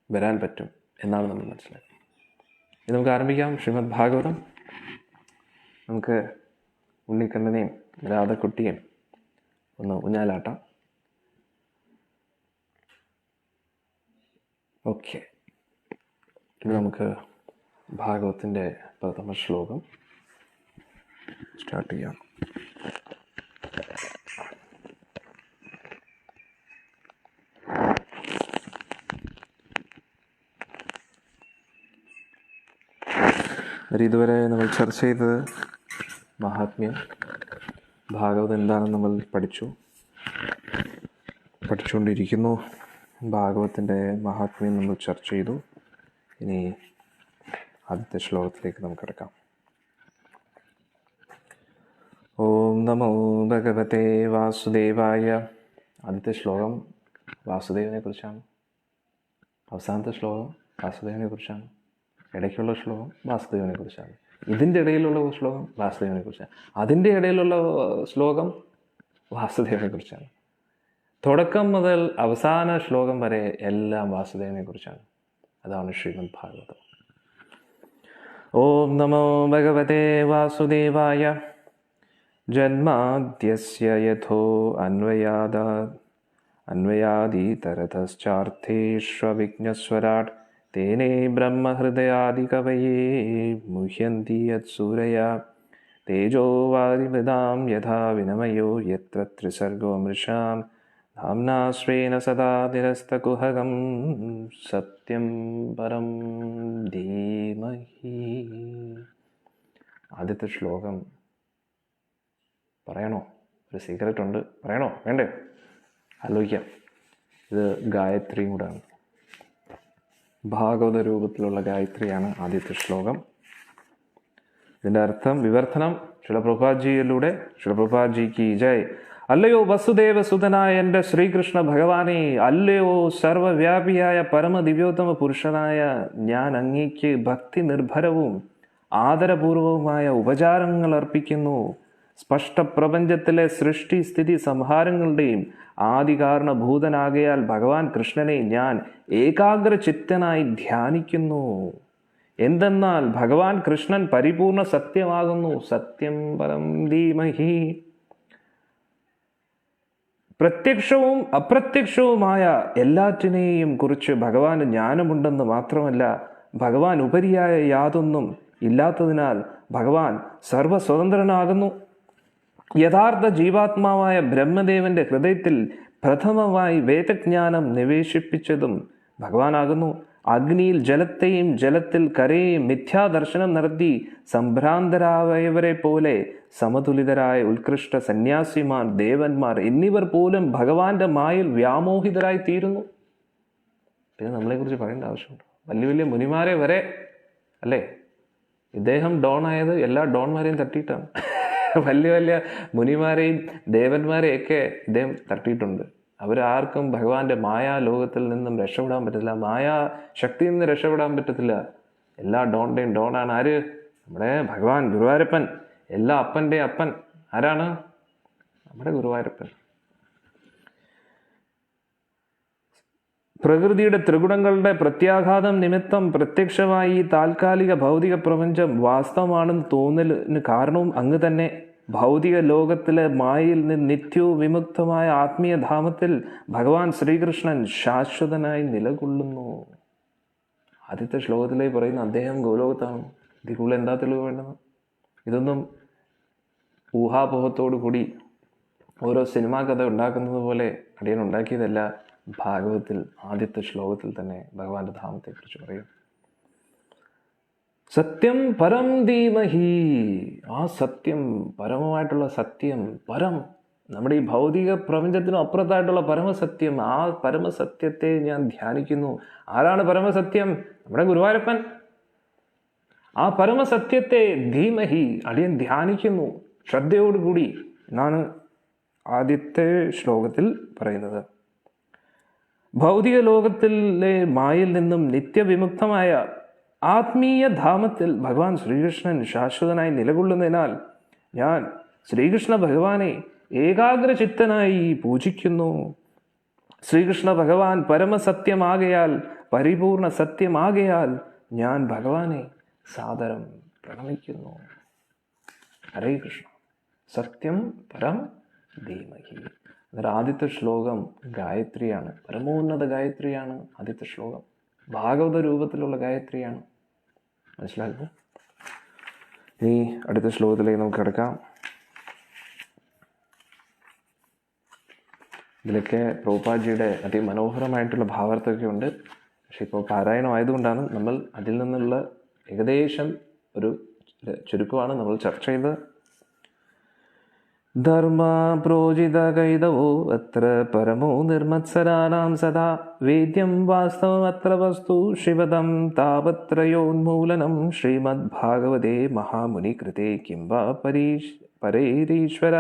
വരാൻ പറ്റും എന്നാണ് നമ്മൾ മനസ്സിലാക്കുന്നത്. ഇത് നമുക്ക് ആരംഭിക്കാം. ശ്രീമദ് ഭാഗവതം. നമുക്ക് ഉണ്ണിക്കണ്ണനെയും രാധക്കുട്ടിയും ഒന്ന് ഊഞ്ഞാലാട്ടാം. ഓക്കെ, ഇത് നമുക്ക് ഭാഗവത്തിൻ്റെ പ്രഥമ ശ്ലോകം സ്റ്റാർട്ട് ചെയ്യാം. ഇതുവരെ നമ്മൾ ചർച്ച ചെയ്തത് മഹാത്മ്യം, ഭാഗവതം എന്താണെന്ന് നമ്മൾ പഠിച്ചുകൊണ്ടിരിക്കുന്നു. ഭാഗവത്തിൻ്റെ മഹാത്മ്യം നമ്മൾ ചർച്ച ചെയ്തു. ഇനി ആദ്യത്തെ ശ്ലോകത്തിലേക്ക് നമുക്ക് കിടക്കാം. ഓം നമോ ഭഗവതേ വാസുദേവായ. ആദ്യത്തെ ശ്ലോകം വാസുദേവനെ കുറിച്ചാണ്. അവസാനത്തെ ശ്ലോകം വാസുദേവനെ കുറിച്ചാണ്. ഇടയ്ക്കുള്ള ശ്ലോകം വാസുദേവനെ കുറിച്ചാണ്. ഇതിൻ്റെ ഇടയിലുള്ള ശ്ലോകം വാസുദേവനെ കുറിച്ചാണ്. അതിൻ്റെ ഇടയിലുള്ള ശ്ലോകം വാസുദേവനെ കുറിച്ചാണ്. തുടക്കം മുതൽ അവസാന ശ്ലോകം വരെ എല്ലാം വാസുദേവനെ കുറിച്ചാണ്. അതാണ് ശ്രീമദ് ഭാഗവതം. ഓം നമോ ഭഗവതേ വാസുദേവായ. ജന്മാദ്യസ്യ യഥോ അന്വയാദിതരതശ്ചാർത്ഥേഷ്വവിഘ്നസ്വരാട് തേനേ ബ്രഹ്മഹൃദയാദികവയേ മുഹ്യന്തി യത്സൂരയാ തേജോ വാരിമൃതാം യഥാ വിനമയോ യത്ര ത്രിസർഗോ മൃഷാം ധാംനാ സ്വേന സദാ നിരസ്തകുഹകം സത്യം പരം ധീമഹി. ആദ്യത്തെ ശ്ലോകം പറയണോ? ഒരു സീക്രട്ട് ഉണ്ട്, പറയണോ വേണ്ടേ? ആലോചിക്കാം. ഇത് ഗായത്രിയും കൂടെയാണ്, ഭാഗവത രൂപത്തിലുള്ള ഗായത്രിയാണ് ആദ്യത്തെ ശ്ലോകം. ഇതിൻ്റെ അർത്ഥം വിവർത്തനം ശിലപ്രഭുപാദ്ജിയിലൂടെ. ശിലപ്രഭുപാദ്ജിക്ക് ജയ്. അല്ലയോ വസുദേവ സുതനായ എൻ്റെ ശ്രീകൃഷ്ണ ഭഗവാനെ, അല്ലയോ സർവവ്യാപിയായ പരമദിവ്യോത്തമ പുരുഷനായ ഞാൻ അങ്ങേക്ക് ഭക്തി നിർഭരവും ആദരപൂർവവുമായ ഉപചാരങ്ങൾ അർപ്പിക്കുന്നു. സ്പഷ്ട പ്രപഞ്ചത്തിലെ സൃഷ്ടി സ്ഥിതി സംഹാരങ്ങളുടെയും ആദികാരണഭൂതനാകയാൽ ഭഗവാൻ കൃഷ്ണനെ ഞാൻ ഏകാഗ്രചിത്തനായി ധ്യാനിക്കുന്നു. എന്തെന്നാൽ ഭഗവാൻ കൃഷ്ണൻ പരിപൂർണ സത്യമാകുന്നു. സത്യം പരം ധീമഹി. പ്രത്യക്ഷവും അപ്രത്യക്ഷവുമായ എല്ലാറ്റിനെയും കുറിച്ച് ഭഗവാന് ജ്ഞാനമുണ്ടെന്ന് മാത്രമല്ല, ഭഗവാൻ ഉപരിയായ യാതൊന്നും ഇല്ലാത്തതിനാൽ ഭഗവാൻ സർവസ്വതന്ത്രനാകുന്നു. യഥാർത്ഥ ജീവാത്മാവായ ബ്രഹ്മദേവന്റെ ഹൃദയത്തിൽ പ്രഥമമായി വേദജ്ഞാനം നിവേശിപ്പിച്ചതും ഭഗവാനാകുന്നു. അഗ്നിയിൽ ജലത്തെയും ജലത്തിൽ കരയെയും മിഥ്യാദർശനം നടത്തി സംഭ്രാന്തരായവരെ പോലെ സമതുലിതരായ ഉത്കൃഷ്ട സന്യാസിമാർ, ദേവന്മാർ എന്നിവർ പോലും ഭഗവാന്റെ മായിൽ വ്യാമോഹിതരായി തീരുന്നു. പിന്നെ നമ്മളെക്കുറിച്ച് പറയേണ്ട ആവശ്യമുണ്ട്? വലിയ വലിയ മുനിമാരെ വരെ അല്ലേ ഇദ്ദേഹം ഡോണായത്? എല്ലാ ഡോൺമാരെയും തട്ടിയിട്ടാണ്. വലിയ വലിയ മുനിമാരെയും ദേവന്മാരെയൊക്കെ ഇദ്ദേഹം തട്ടിയിട്ടുണ്ട്. അവരാർക്കും ഭഗവാന്റെ മായാ ലോകത്തിൽ നിന്നും രക്ഷപ്പെടാൻ പറ്റത്തില്ല, മായാ ശക്തിയിൽ നിന്ന് രക്ഷപ്പെടാൻ പറ്റത്തില്ല. എല്ലാ ഡോണിൻ്റെയും ഡോണാണ് ആര്? നമ്മുടെ ഭഗവാൻ ഗുരുവായൂരപ്പൻ. എല്ലാ അപ്പൻ്റെയും അപ്പൻ ആരാണ്? നമ്മുടെ ഗുരുവായൂരപ്പൻ. പ്രകൃതിയുടെ ത്രിഗുണങ്ങളുടെ പ്രത്യാഘാതം നിമിത്തം പ്രത്യക്ഷമായി ഈ താൽക്കാലിക ഭൗതിക പ്രപഞ്ചം വാസ്തവമാണെന്ന് തോന്നലിന് കാരണവും അങ്ങ് തന്നെ. ഭൗതിക ലോകത്തിലെ മായയിൽ നിന്ന് നിത്യവും വിമുക്തമായ ആത്മീയധാമത്തിൽ ഭഗവാൻ ശ്രീകൃഷ്ണൻ ശാശ്വതനായി നിലകൊള്ളുന്നു. ആദ്യത്തെ ശ്ലോകത്തിലേക്ക് പറയുന്ന അദ്ദേഹം ഗോലോകത്താണ്. ഇതിൽ കൂടുതൽ എന്താ തെളിവ് വേണ്ടത്? ഇതൊന്നും ഊഹാപോഹത്തോടു കൂടി ഓരോ സിനിമാ കഥ ഉണ്ടാക്കുന്നത് പോലെ അടിയൻ ഉണ്ടാക്കിയതല്ല. ഭാഗവത്തിൽ ആദ്യത്തെ ശ്ലോകത്തിൽ തന്നെ ഭഗവാന്റെ ധാമത്തെക്കുറിച്ച് പറയും. സത്യം പരം ധീമഹി. ആ സത്യം, പരമമായിട്ടുള്ള സത്യം, പരം, നമ്മുടെ ഈ ഭൗതിക പ്രപഞ്ചത്തിനും അപ്പുറത്തായിട്ടുള്ള പരമസത്യം, ആ പരമസത്യത്തെ ഞാൻ ധ്യാനിക്കുന്നു. ആരാണ് പരമസത്യം? നമ്മുടെ ഗുരുവായൂരപ്പൻ. ആ പരമസത്യത്തെ ധീമഹി അടിയൻ ധ്യാനിക്കുന്നു ശ്രദ്ധയോടുകൂടി എന്നാണ് ആദ്യത്തെ ശ്ലോകത്തിൽ പറയുന്നത്. ഭൗതിക ലോകത്തിലെ മായയിൽ നിന്നും നിത്യവിമുക്തമായ ആത്മീയ ധാമത്തിൽ ഭഗവാൻ ശ്രീകൃഷ്ണൻ ശാശ്വതനായി നിലകൊള്ളുന്നതിനാൽ ഞാൻ ശ്രീകൃഷ്ണ ഭഗവാനെ ഏകാഗ്രചിത്തനായി പൂജിക്കുന്നു. ശ്രീകൃഷ്ണ ഭഗവാൻ പരമസത്യമാകയാൽ, പരിപൂർണ സത്യമാകയാൽ ഞാൻ ഭഗവാനെ സാദരം പ്രണമിക്കുന്നു. ഹരേ കൃഷ്ണ. സത്യം പരം ധീമഹി. അതൊരു ആദ്യത്തെ ശ്ലോകം ഗായത്രിയാണ്, പരമോന്നത ഗായത്രിയാണ് ആദ്യത്തെ ശ്ലോകം. ഭാഗവത രൂപത്തിലുള്ള ഗായത്രിയാണ്. മനസ്സിലാക്കുക. ഇനി അടുത്ത ശ്ലോകത്തിലേക്ക് നമുക്ക് കിടക്കാം. ഇതിലൊക്കെ പ്രഭുപാദജിയുടെ അതിമനോഹരമായിട്ടുള്ള ഭാവാർത്ഥമൊക്കെ ഉണ്ട്. പക്ഷെ ഇപ്പോൾ പാരായണം ആയതുകൊണ്ടാണ് നമ്മൾ അതിൽ നിന്നുള്ള ഏകദേശം ഒരു ചുരുക്കമാണ് നമ്മൾ ചർച്ച ചെയ്തത്. ധർമ്മ പ്രോജിത കൈതവോ അത്ര പരമോ നിർമത്സരാണാം സദാ വേദ്യം വാസ്തവം അത്ര വസ്തു ശിവദം താപത്രയോന്മൂലനം ശ്രീമദ് ഭാഗവതേ മഹാമുനി കൃതേ കിം വാ പരൈരീശ്വര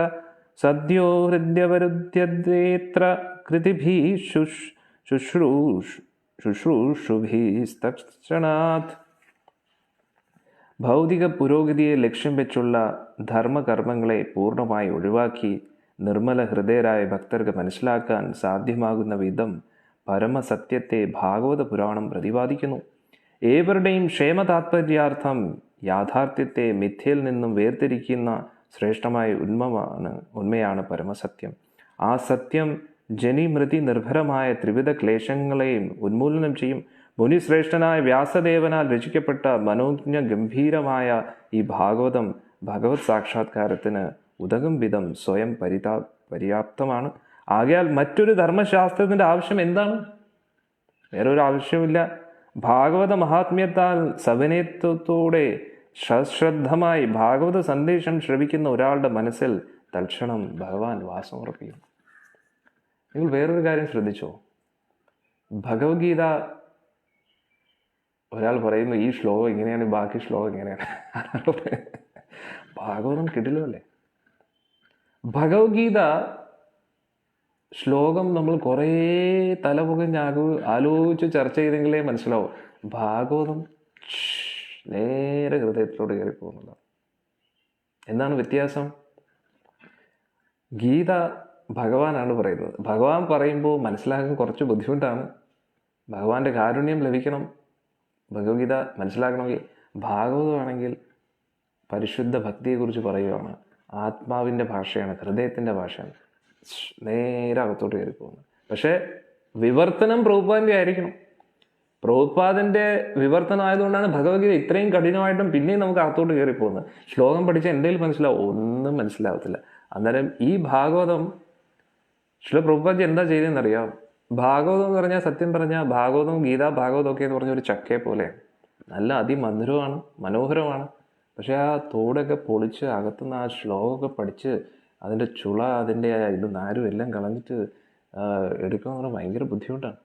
സദ്യോ ഹൃദ്യവരുദ്ധ്യേത്ര കൃതിഭിः ശുശ്രൂഷുഭിസ്തക്ഷണാത്. ഭൗതിക പുരോഗതിയെ ലക്ഷ്യം വെച്ചുള്ള ധർമ്മകർമ്മങ്ങളെ പൂർണ്ണമായി ഒഴിവാക്കി നിർമ്മല ഹൃദയരായ ഭക്തർക്ക് മനസ്സിലാക്കാൻ സാധ്യമാകുന്ന വിധം പരമസത്യത്തെ ഭാഗവത പുരാണം പ്രതിപാദിക്കുന്നു. ഏവരുടെയും ക്ഷേമതാത്പര്യാർത്ഥം യാഥാർത്ഥ്യത്തെ മിഥ്യയിൽ നിന്നും വേർതിരിക്കുന്ന ശ്രേഷ്ഠമായ ഉണ്മയാണ് പരമസത്യം. ആ സത്യം ജനിമൃതി നിർഭരമായ ത്രിവിധ ക്ലേശങ്ങളെയും ഉന്മൂലനം ചെയ്യും. മുനിശ്രേഷ്ഠനായ വ്യാസദേവനാൽ രചിക്കപ്പെട്ട മനോജ്ഞ ഗംഭീരമായ ഈ ഭാഗവതം ഭഗവത് സാക്ഷാത്കാരത്തിന് ഉതകും വിധം സ്വയം പര്യാപ്തമാണ്. ആകയാൽ മറ്റൊരു ധർമ്മശാസ്ത്രത്തിൻ്റെ ആവശ്യം എന്താണ്? വേറൊരു ആവശ്യമില്ല. ഭാഗവത മഹാത്മ്യത്താൽ സവിനയത്വത്തോടെ സശ്രദ്ധമായി ഭാഗവത സന്ദേശം ശ്രവിക്കുന്ന ഒരാളുടെ മനസ്സിൽ തൽക്ഷണം ഭഗവാൻ വാസമുറപ്പിക്കും. നിങ്ങൾ വേറൊരു കാര്യം ശ്രദ്ധിച്ചോ? ഭഗവത്ഗീത ഒരാൾ പറയുന്നു ഈ ശ്ലോകം ഇങ്ങനെയാണ്, ബാക്കി ശ്ലോകം ഇങ്ങനെയാണ്. ഭാഗവതം കിടിലല്ലേ? ഭഗവത്ഗീത ശ്ലോകം നമ്മൾ കുറേ തലപുകഞ്ഞ് ആലോചിച്ച് ചർച്ച ചെയ്തെങ്കിലേ മനസ്സിലാവും. ഭാഗവതം നേരെ ഹൃദയത്തിലോട്ട് കയറി പോകുന്നതാണ്. എന്താണ് വ്യത്യാസം? ഗീത ഭഗവാനാണ് പറയുന്നത്. ഭഗവാൻ പറയുമ്പോൾ മനസ്സിലാക്കാൻ കുറച്ച് ബുദ്ധിമുട്ടാണ്. ഭഗവാന്റെ കാരുണ്യം ലഭിക്കണം ഭഗവത്ഗീത മനസ്സിലാക്കണമെങ്കിൽ. ഭാഗവതമാണെങ്കിൽ പരിശുദ്ധ ഭക്തിയെക്കുറിച്ച് പറയുകയാണ്. ആത്മാവിൻ്റെ ഭാഷയാണ്, ഹൃദയത്തിൻ്റെ ഭാഷയാണ്. നേരെ അകത്തോട്ട് കയറി പോകുന്നത്. പക്ഷേ വിവർത്തനം പ്രഭുപാദിൻ്റെ ആയിരിക്കണം. പ്രഭുപാദിൻ്റെ വിവർത്തനം ആയതുകൊണ്ടാണ് ഭഗവത്ഗീത ഇത്രയും കഠിനമായിട്ടും പിന്നെയും നമുക്ക് അകത്തോട്ട് കയറി പോകുന്നത്. ശ്ലോകം പഠിച്ചാൽ എന്തെങ്കിലും മനസ്സിലാവും? ഒന്നും മനസ്സിലാവത്തില്ല. അന്നേരം ഈ ഭാഗവതം ശ്രീ പ്രഭുപാദജി എന്താ ചെയ്തതെന്നറിയാം? ഭാഗവതം എന്ന് പറഞ്ഞാൽ, സത്യം പറഞ്ഞാൽ ഭാഗവതവും ഗീത ഭാഗവതം ഒക്കെ എന്ന് പറഞ്ഞ ഒരു ചക്കയെ പോലെയാണ്. നല്ല അതിമധുരമാണ്, മനോഹരമാണ്. പക്ഷെ ആ തോടൊക്കെ പൊളിച്ച് അകത്തുനിന്ന് ആ ശ്ലോകമൊക്കെ പഠിച്ച് അതിൻ്റെ ചുള, അതിൻ്റെ ഇത് നാരും എല്ലാം കളഞ്ഞിട്ട് എടുക്കുക എന്ന് പറഞ്ഞാൽ ഭയങ്കര ബുദ്ധിമുട്ടാണ്.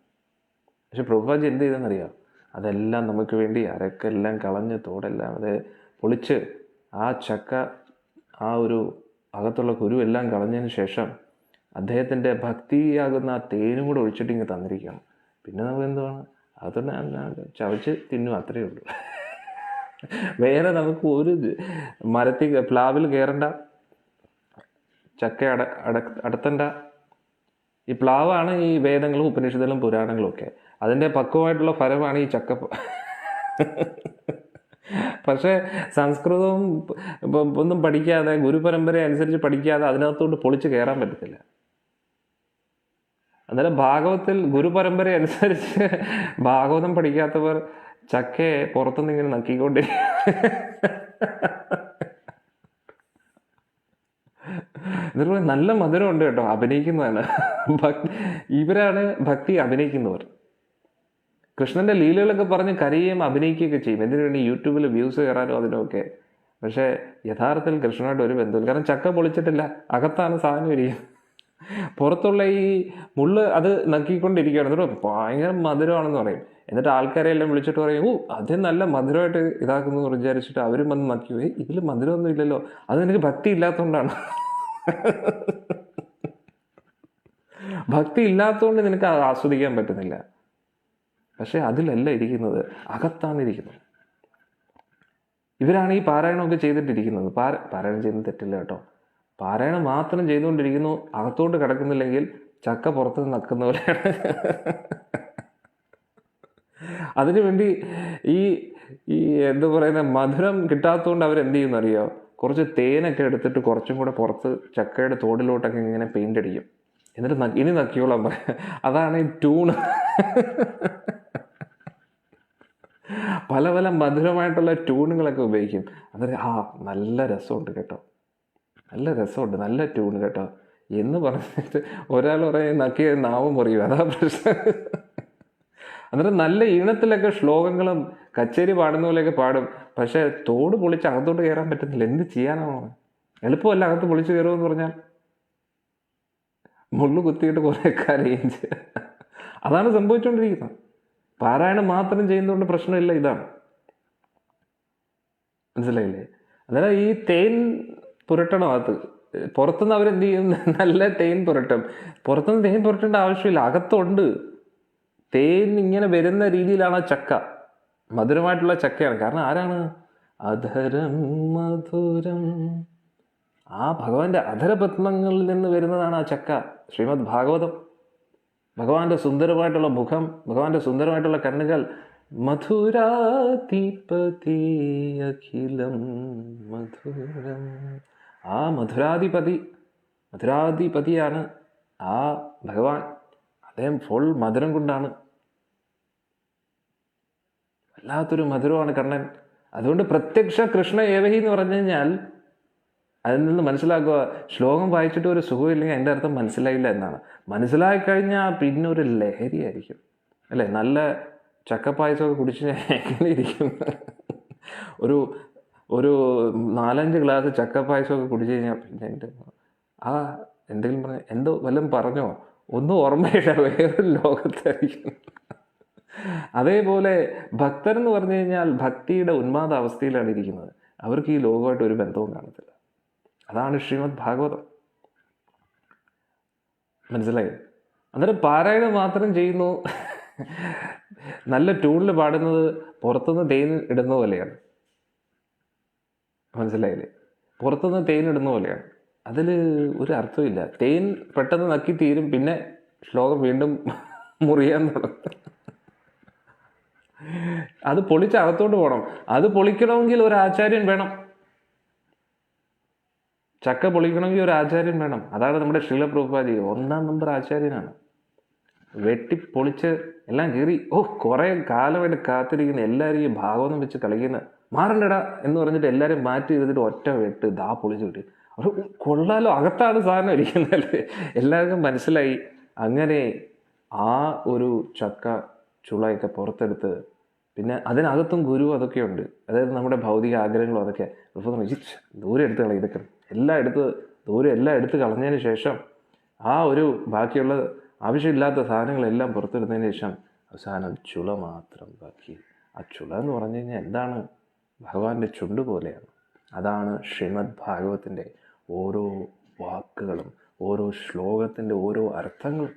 പക്ഷെ പ്രഭുപാദജി എന്ത് ചെയ്തെന്നറിയാം? അതെല്ലാം നമുക്ക് വേണ്ടി അരക്കെല്ലാം കളഞ്ഞ് തോടെല്ലാം അത് പൊളിച്ച് ആ ചക്ക, ആ ഒരു അകത്തുള്ള കുരു എല്ലാം കളഞ്ഞതിന് ശേഷം അദ്ദേഹത്തിൻ്റെ ഭക്തിയാകുന്ന ആ തേനും കൂടെ ഒഴിച്ചിട്ട് ഇങ്ങ് തന്നിരിക്കുകയാണ്. പിന്നെ നമുക്ക് എന്തുവാണ്? അതൊന്ന് ചവച്ച് തിന്നും, അത്രയേ ഉള്ളൂ. വേറെ നമുക്ക് ഒരു മരത്തിൽ പ്ലാവിൽ കയറണ്ട, ചക്ക അടത്തണ്ട. ഈ പ്ലാവാണ് ഈ വേദങ്ങളും ഉപനിഷത്തുകളും പുരാണങ്ങളും ഒക്കെ. അതിൻ്റെ പക്വമായിട്ടുള്ള ഫലമാണ് ഈ ചക്ക. പക്ഷേ സംസ്കൃതവും ഒന്നും പഠിക്കാതെ, ഗുരുപരമ്പര അനുസരിച്ച് പഠിക്കാതെ അതിനകത്തോട്ട് പൊളിച്ച് കയറാൻ പറ്റത്തില്ല. അന്നേരം ഭാഗവത്തിൽ ഗുരുപരമ്പര അനുസരിച്ച് ഭാഗവതം പഠിക്കാത്തവർ ചക്കയെ പുറത്തുനിന്ന് ഇങ്ങനെ നക്കിക്കൊണ്ടിരിക്കും. എന്നിട്ട് നല്ല മധുരമുണ്ട് കേട്ടോ, അഭിനയിക്കുന്നതാണ്. ഇവരാണ് ഭക്തി അഭിനയിക്കുന്നവർ. കൃഷ്ണന്റെ ലീലകളൊക്കെ പറഞ്ഞ് കരയുകയും അഭിനയിക്കുകയൊക്കെ ചെയ്യും. എന്തിനു വേണ്ടി? യൂട്യൂബിൽ വ്യൂസ് കയറാനോ അതിനൊക്കെ. പക്ഷേ യഥാർത്ഥത്തിൽ കൃഷ്ണനായിട്ട് ഒരു ബന്ധമില്ല. കാരണം ചക്ക പൊളിച്ചിട്ടില്ല, അകത്താണ് സാധനം ഇരിക്കുന്നത്. പുറത്തുള്ള ഈ മുള്ള് അത് നക്കിക്കൊണ്ടിരിക്കുകയാണ്. എന്നിട്ട് ഭയങ്കര മധുരമാണെന്ന് പറയും. എന്നിട്ട് ആൾക്കാരെല്ലാം വിളിച്ചിട്ട് പറയും, അത് നല്ല മധുരമായിട്ട് ഇതാക്കുന്നു വിചാരിച്ചിട്ട് അവരും വന്ന് നക്കി പോയി. ഇതിൽ മധുരമൊന്നും ഇല്ലല്ലോ, അത് നിനക്ക് ഭക്തി ഇല്ലാത്തതുകൊണ്ടാണ്. ഭക്തി ഇല്ലാത്തതുകൊണ്ട് നിനക്ക് ആസ്വദിക്കാൻ പറ്റുന്നില്ല. പക്ഷെ അതിലല്ല ഇരിക്കുന്നത്, അകത്താണ് ഇരിക്കുന്നത്. ഇവരാണ് ഈ പാരായണമൊക്കെ ചെയ്തിട്ടിരിക്കുന്നത്. പാരായണം ചെയ്യുന്നത് തെറ്റില്ല കേട്ടോ. പാരായണം മാത്രം ചെയ്തുകൊണ്ടിരിക്കുന്നു, അകത്തോട്ട് കിടക്കുന്നില്ലെങ്കിൽ ചക്ക പുറത്ത് നക്കുന്ന പോലെയാണ്. അതിനുവേണ്ടി ഈ ഈ എന്താ പറയുന്ന മധുരം കിട്ടാത്തതുകൊണ്ട് അവരെന്ത് ചെയ്യുമെന്നറിയോ, കുറച്ച് തേനൊക്കെ എടുത്തിട്ട് കുറച്ചും കൂടെ പുറത്ത് ചക്കയുടെ തോടിലോട്ടൊക്കെ ഇങ്ങനെ പെയിൻ്റ് അടിക്കും. എന്നിട്ട് ഇനി നക്കിയോളാൻ പറയാം. അതാണ് ഈ ട്യൂണ്. പല പല മധുരമായിട്ടുള്ള ട്യൂണുകളൊക്കെ ഉപയോഗിക്കും. അന്നേരം നല്ല രസമുണ്ട് കേട്ടോ, നല്ല രസമുണ്ട്, നല്ല ട്യൂൺ കേട്ടോ എന്ന് പറഞ്ഞിട്ട് ഒരാൾ പറയും നക്കിയ നാവും പറയും. അതാ പ്രശ്നം. അന്നേരം നല്ല ഈണത്തിലൊക്കെ ശ്ലോകങ്ങളും കച്ചേരി പാടുന്ന പോലെയൊക്കെ പാടും. പക്ഷെ തോട് പൊളിച്ച് അകത്തോട്ട് കയറാൻ പറ്റുന്നില്ല. എന്ത് ചെയ്യാനാണോ? എളുപ്പമല്ല അകത്ത് പൊളിച്ച് കയറുമെന്ന് പറഞ്ഞാൽ. മുള്ളു കുത്തിയിട്ട് കുറെ കരയും. അതാണ് സംഭവിച്ചുകൊണ്ടിരിക്കുന്നത്. പാരായണം മാത്രം ചെയ്യുന്നതുകൊണ്ട് പ്രശ്നമില്ല, ഇതാണ്. മനസ്സിലായില്ലേ? അന്നേരം ഈ തേൻ പുരട്ടണം അകത്ത്. പുറത്തുനിന്ന് അവരെന്ത് ചെയ്യും, നല്ല തേൻ പുരട്ടും. പുറത്തുനിന്ന് തേൻ പുരട്ടേണ്ട ആവശ്യമില്ല, അകത്തുണ്ട് തേൻ. ഇങ്ങനെ വരുന്ന രീതിയിലാണ് ചക്ക, മധുരമായിട്ടുള്ള ചക്കയാണ്. കാരണം ആരാണ്? അധരം മധുരം. ആ ഭഗവാന്റെ അധരപത്മങ്ങളിൽ നിന്ന് വരുന്നതാണ് ആ ചക്ക. ശ്രീമദ് ഭാഗവതം, ഭഗവാന്റെ സുന്ദരമായിട്ടുള്ള മുഖം, ഭഗവാന്റെ സുന്ദരമായിട്ടുള്ള കണ്ണുകൾ. മധുരാധിപതി അഖിലം മധുരം. ആ മധുരാധിപതിയാണ് ആ ഭഗവാൻ. അദ്ദേഹം ഫുൾ മധുരം കൊണ്ടാണ്. വല്ലാത്തൊരു മധുരമാണ് കണ്ണൻ. അതുകൊണ്ട് പ്രത്യക്ഷ കൃഷ്ണ ഏവഹി എന്ന് പറഞ്ഞു കഴിഞ്ഞാൽ അതിൽ നിന്ന് മനസ്സിലാക്കുക, ശ്ലോകം വായിച്ചിട്ട് ഒരു സുഖമില്ലെങ്കിൽ അതിൻ്റെ അർത്ഥം മനസ്സിലായില്ല എന്നാണ്. മനസ്സിലായി കഴിഞ്ഞാൽ പിന്നെ ഒരു ലഹരിയായിരിക്കും അല്ലേ? നല്ല ചക്കപ്പായസമൊക്കെ കുടിച്ച് എങ്ങനെ ഇരിക്കും? ഒരു 4-5 ഗ്ലാസ് ചക്കപ്പായസമൊക്കെ കുടിച്ചു കഴിഞ്ഞാൽ പിന്നെ എന്തെങ്കിലും വല്ലതും പറഞ്ഞോ ഒന്നും ഓർമ്മയില്ല, വേറൊരു ലോകത്തായിരിക്കും. അതേപോലെ ഭക്തർ എന്ന് പറഞ്ഞു കഴിഞ്ഞാൽ ഭക്തിയുടെ ഉന്മാദ അവസ്ഥയിലാണ് ഇരിക്കുന്നത്. അവർക്ക് ഈ ലോകമായിട്ട് ഒരു ബന്ധവും കാണത്തില്ല. അതാണ് ശ്രീമദ് ഭാഗവതം. മനസ്സിലായി? അന്നേരം പാരായണം മാത്രം ചെയ്യുന്നു, നല്ല ട്യൂണിൽ പാടുന്നത് പുറത്തുനിന്ന് തേൻ ഇടുന്ന പോലെയാണ്. മനസ്സിലായില്ലേ? പുറത്തുനിന്ന് തേൻ ഇടുന്ന പോലെയാണ്. അതിൽ ഒരു അർത്ഥമില്ല. തേൻ പെട്ടെന്ന് നക്കി തീരും, പിന്നെ ശ്ലോകം വീണ്ടും മുറിയാൻ തുടങ്ങും. അത് പൊളിച്ച് അകത്തോട്ട് പോകണം. അത് പൊളിക്കണമെങ്കിൽ ഒരു ആചാര്യൻ വേണം. ചക്ക പൊളിക്കണമെങ്കിൽ ഒരു ആചാര്യൻ വേണം. അതാണ് നമ്മുടെ ശ്രീല പ്രഭുപാദി, 1 നമ്പർ ആചാര്യനാണ്. വെട്ടി പൊളിച്ച് എല്ലാം കീറി. കുറെ കാലമായിട്ട് കാത്തിരിക്കുന്ന എല്ലാവരും ഈ ഭാഗവതം വെച്ച് കളിക്കുന്ന മാറണ്ടടാ എന്ന് പറഞ്ഞിട്ട് എല്ലാവരും മാറ്റി ചെയ്തിട്ട് ഒറ്റ വെട്ട് പൊളിച്ച് കിട്ടി. അത് കൊള്ളാലോ, അകത്താണ് സാധനം ഇരിക്കുന്നല്ലേ. എല്ലാവർക്കും മനസ്സിലായി. അങ്ങനെ ആ ഒരു ചക്ക ചുളയൊക്കെ പുറത്തെടുത്ത്, പിന്നെ അതിനകത്തും ഗുരു അതൊക്കെ ഉണ്ട്. അതായത് നമ്മുടെ ഭൗതിക ആഗ്രഹങ്ങളും അതൊക്കെ ദൂരെ എടുത്ത് കളയും. ഇതൊക്കെ എല്ലാം എടുത്ത് കളഞ്ഞതിന് ശേഷം ആ ഒരു ബാക്കിയുള്ള ആവശ്യമില്ലാത്ത സാധനങ്ങളെല്ലാം പുറത്തെടുത്തതിന് ശേഷം അവസാനം ചുള മാത്രം ബാക്കി. ആ ചുള എന്ന് പറഞ്ഞു കഴിഞ്ഞാൽ എന്താണ്? ഭഗവാന്റെ ചുണ്ട് പോലെയാണ്. അതാണ് ശ്രീമദ് ഭാഗവത്തിൻ്റെ ഓരോ വാക്കുകളും, ഓരോ ശ്ലോകത്തിൻ്റെ ഓരോ അർത്ഥങ്ങളും.